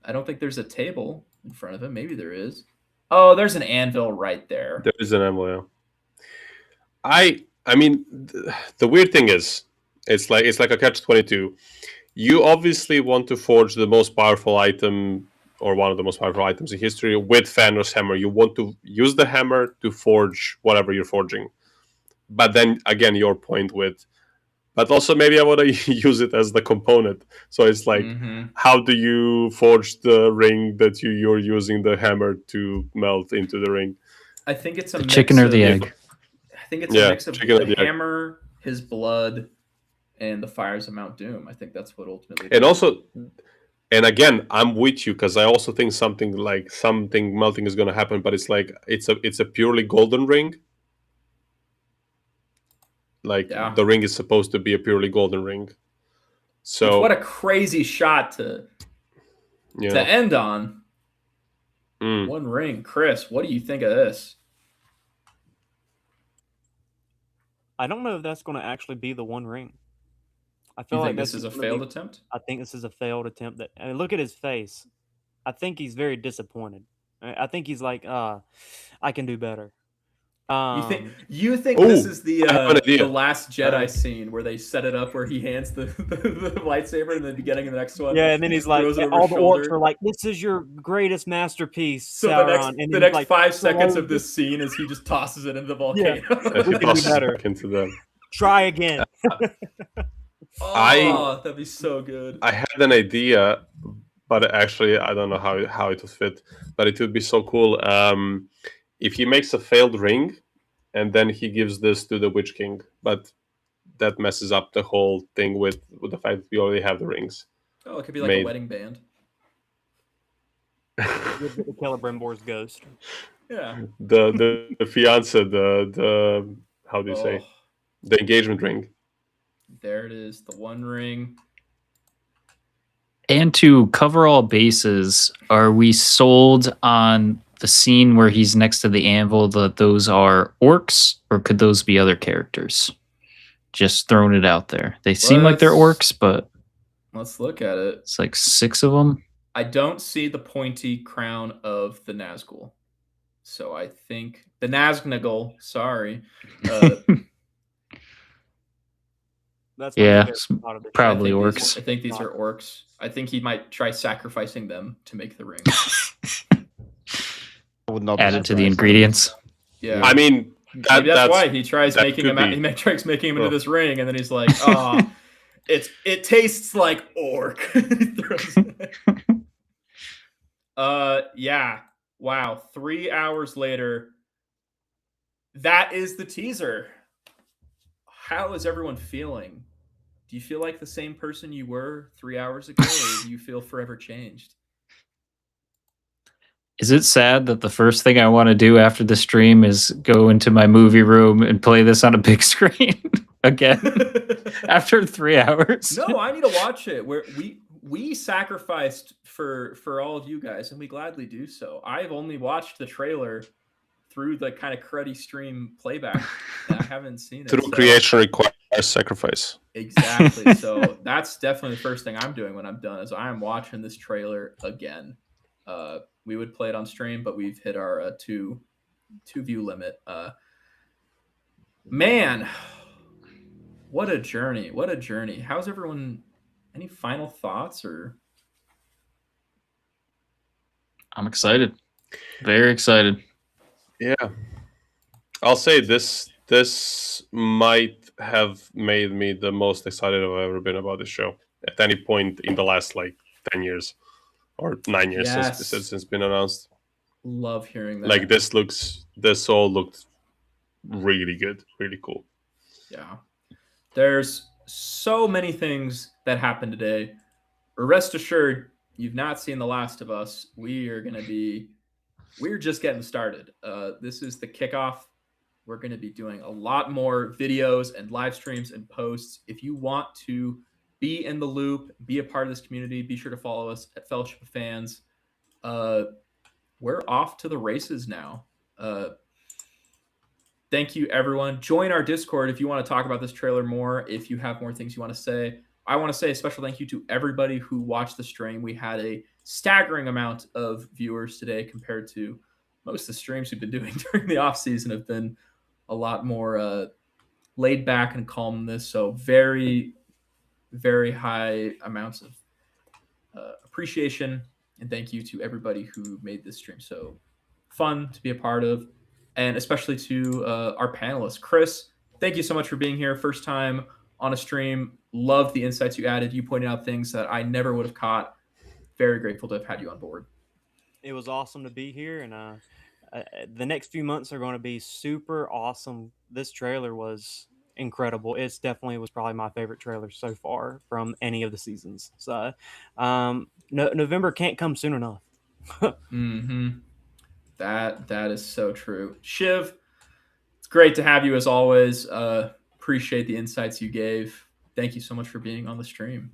I don't think there's a table in front of him. Maybe there is. Oh, there's an anvil right there. There is an anvil, yeah. I mean, the weird thing is, it's like a catch-22. You obviously want to forge the most powerful item or one of the most powerful items in history with Thanos' hammer. You want to use the hammer to forge whatever you're forging. But then again, your point with, but also maybe I want to use it as the component. So it's like, how do you forge the ring that you're using the hammer to melt into the ring? I think it's a The mix chicken or the of- egg? I think it's a Yeah, mix of chicken or the the egg. hammer, his blood, and the fires of Mount Doom. I think that's what ultimately. And also, and again, I'm with you because I also think something melting is going to happen, but it's like it's a purely golden ring. Like Yeah. the ring is supposed to be a purely golden ring. So Which, what a crazy shot to end on. One ring. Chris, what do you think of this? I don't know if that's going to actually be the one ring. I feel You like think this is a failed attempt? I think this is a failed attempt. That, I mean, look at his face. I think he's very disappointed. I think he's like, I can do better. You think this is the Last Jedi Uh, scene where they set it up where he hands the lightsaber in the beginning of the next one? Yeah, and then he's like, throws it over all his the shoulder. orcs are like, "This is your greatest masterpiece, So Sauron." the next 5 seconds of this scene is he just tosses it into the volcano. We can do better. into them. Try again. That'd be so good. I had an idea, but actually I don't know how it would fit. But it would be so cool if he makes a failed ring, and then he gives this to the Witch King. But that messes up the whole thing with the fact that we already have the rings. Oh, it could be like a wedding band. With the Celebrimbor's ghost. Yeah. The fiance, the how do you say, the engagement ring. There it is, the one ring. And to cover all bases, are we sold on the scene where he's next to the anvil that those are orcs, or could those be other characters? Just throwing it out there. They seem like they're orcs, but let's look at it. It's like 6 of them. I don't see the pointy crown of the Nazgul. So I think the Nazgul, sorry. That's probably orcs. I think these are orcs. I think he might try sacrificing them to make the ring. Would not added to the ingredients. Yeah. I mean, maybe that's why he tries making him out. He tries making him into this ring, and then he's like, "Oh, it tastes like orc." Yeah. Wow. 3 hours later, that is the teaser. How is everyone feeling? Do you feel like the same person you were 3 hours ago, or do you feel forever changed? Is it sad that the first thing I want to do after the stream is go into my movie room and play this on a big screen again after 3 hours? No, I need to watch it. We sacrificed for all of you guys, and we gladly do so. I've only watched the trailer through the kind of cruddy stream playback. I haven't seen it. Through creation requires sacrifice. Exactly. So that's definitely the first thing I'm doing when I'm done is I'm watching this trailer again. We would play it on stream, but we've hit our two view limit. Man, what a journey! What a journey! How's everyone? Any final thoughts or? I'm excited. Very excited. Yeah. I'll say this might have made me the most excited I've ever been about this show at any point in the last 10 years or 9 years since it's been announced. Love hearing that. This all looked really good, really cool. Yeah. There's so many things that happened today. Rest assured, you've not seen The Last of Us. We're just getting started. This is the kickoff. We're going to be doing a lot more videos and live streams and posts. If you want to be in the loop, be a part of this community, be sure to follow us at Fellowship of Fans. We're off to the races now. Thank you, everyone. Join our Discord if you want to talk about this trailer more, if you have more things you want to say. I want to say a special thank you to everybody who watched the stream. We had a staggering amount of viewers today compared to most of the streams we've been doing during the off season have been a lot more laid back and calmness. So very, very high amounts of appreciation and thank you to everybody who made this stream so fun to be a part of, and especially to our panelists. Chris, thank you so much for being here. First time on a stream. Love the insights you added. You pointed out things that I never would have caught. Very grateful to have had you on board. It was awesome to be here, and the next few months are going to be super awesome. This trailer was incredible. It's definitely was probably my favorite trailer so far from any of the seasons. So, November can't come soon enough. Mm-hmm. That is so true. Chiv, it's great to have you as always. Appreciate the insights you gave. Thank you so much for being on the stream.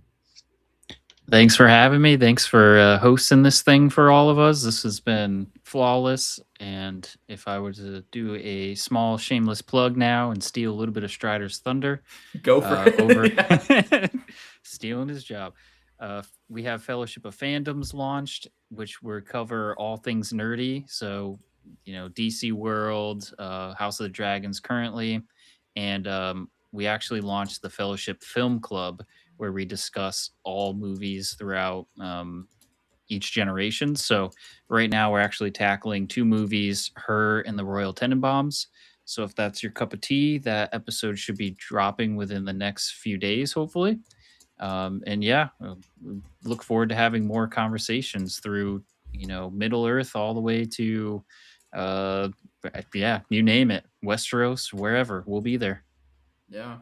Thanks for having me. Thanks for hosting this thing for all of us. This has been flawless. And if I were to do a small shameless plug now and steal a little bit of Strider's thunder, go for it. Over stealing his job. We have Fellowship of Fandoms launched, which will cover all things nerdy. So, DC World, House of the Dragons currently. And we actually launched the Fellowship Film Club, where we discuss all movies throughout each generation. So right now we're actually tackling 2 movies, Her and the Royal Tenenbaums. So if that's your cup of tea, that episode should be dropping within the next few days, hopefully. And yeah, look forward to having more conversations through, Middle Earth all the way to, you name it, Westeros, wherever, we'll be there. Yeah.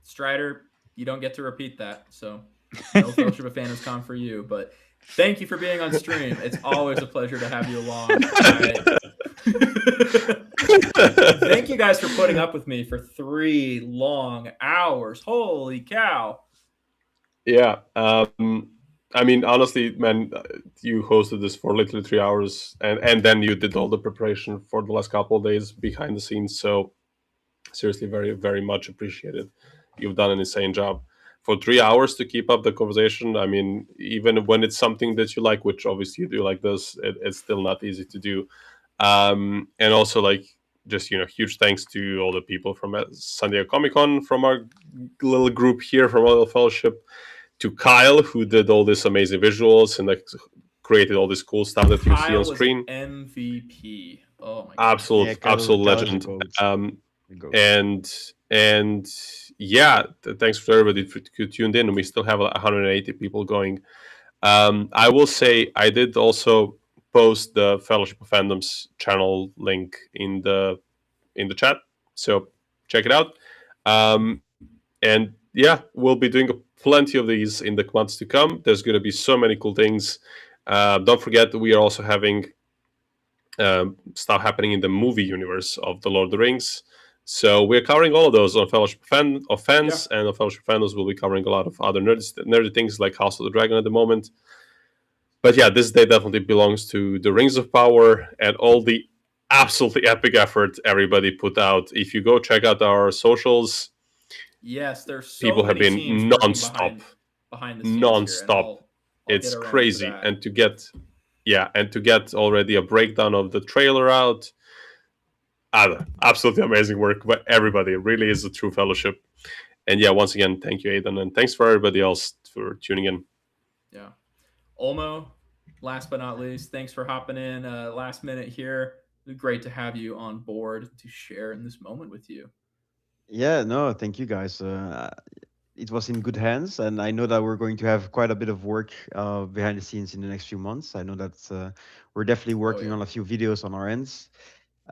Strider, you don't get to repeat that, so no Fellowship of Fandoms for you. But thank you for being on stream. It's always a pleasure to have you along. Thank you guys for putting up with me for 3 long hours. Holy cow! Yeah, I mean, honestly, man, you hosted this for literally 3 hours, and then you did all the preparation for the last couple of days behind the scenes. So seriously, very, very much appreciated. You've done an insane job. For 3 hours to keep up the conversation, I mean, even when it's something that you like, which obviously you do like this, it's still not easy to do. And also, like, just, huge thanks to all the people from San Diego Comic-Con, from our little group here, from Royal Fellowship, to Kyle, who did all these amazing visuals and like created all this cool stuff that you see on screen. MVP. Oh my God. Absolute legend. And yeah, thanks for everybody who tuned in. We still have 180 people going. I will say I did also post the Fellowship of Fandoms channel link in the chat, so check it out. And yeah, we'll be doing plenty of these in the months to come. There's going to be so many cool things. Don't forget that we are also having stuff happening in the movie universe of The Lord of the Rings. So we're covering all of those on Fellowship of Fans, and on Fellowship of Fandoms we'll be covering a lot of other nerdy things like House of the Dragon at the moment. But yeah, this day definitely belongs to the Rings of Power and all the absolutely epic effort everybody put out. If you go check out our socials, yes, there's so people have many been non-stop. Behind the scenes non-stop. I'll it's crazy. And to get already a breakdown of the trailer out, absolutely amazing work by everybody. It really is a true fellowship. And yeah, once again, thank you, Aidan, and thanks for everybody else for tuning in. Yeah. Olmo, last but not least, thanks for hopping in last minute here. Great to have you on board to share in this moment with you. Yeah, no, thank you guys. It was in good hands, and I know that we're going to have quite a bit of work behind the scenes in the next few months. I know that we're definitely working on a few videos on our ends,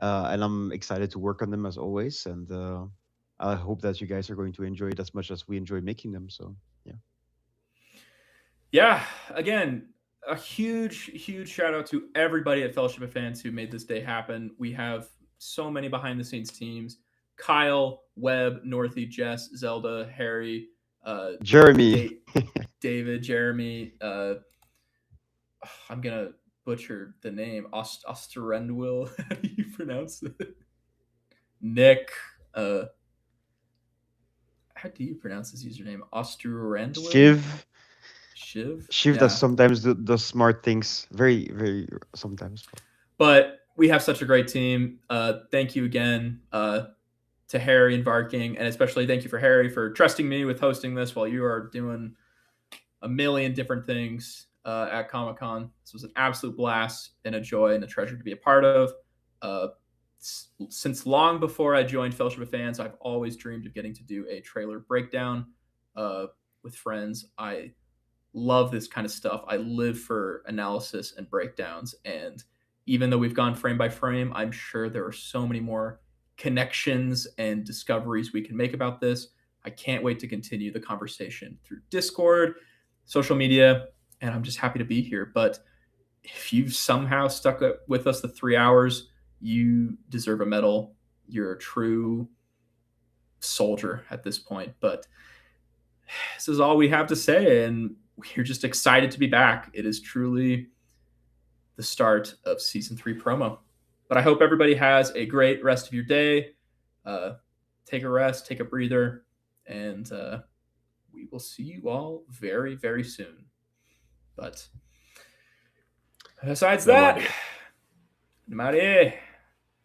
and I'm excited to work on them as always. And I hope that you guys are going to enjoy it as much as we enjoy making them. So yeah. Yeah, again, a huge shout out to everybody at Fellowship of Fans who made this day happen. We have so many behind the scenes teams: Kyle, Webb, Northy, Jess, Zelda, Harry, Jeremy, David, Jeremy. I'm gonna butcher the name. Osterendwill. How do you pronounce it? Nick. How do you pronounce this username? Osterendwill. Chiv does sometimes does smart things. Very, very sometimes. But we have such a great team. Thank you again. to Harry and Barking, and especially thank you for Harry for trusting me with hosting this while you are doing a million different things at Comic-Con. This was an absolute blast and a joy and a treasure to be a part of. Since long before I joined Fellowship of Fans, I've always dreamed of getting to do a trailer breakdown with friends. I love this kind of stuff. I live for analysis and breakdowns. And even though we've gone frame by frame, I'm sure there are so many more connections and discoveries we can make about this. I can't wait to continue the conversation through Discord, social media, and I'm just happy to be here. But if you've somehow stuck with us the 3 hours, you deserve a medal. You're a true soldier at this point. But this is all we have to say, and we're just excited to be back. It is truly the start of season 3 promo. But I hope everybody has a great rest of your day. Take a rest, take a breather, and we will see you all very, very soon. But besides that,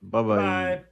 Bye-bye.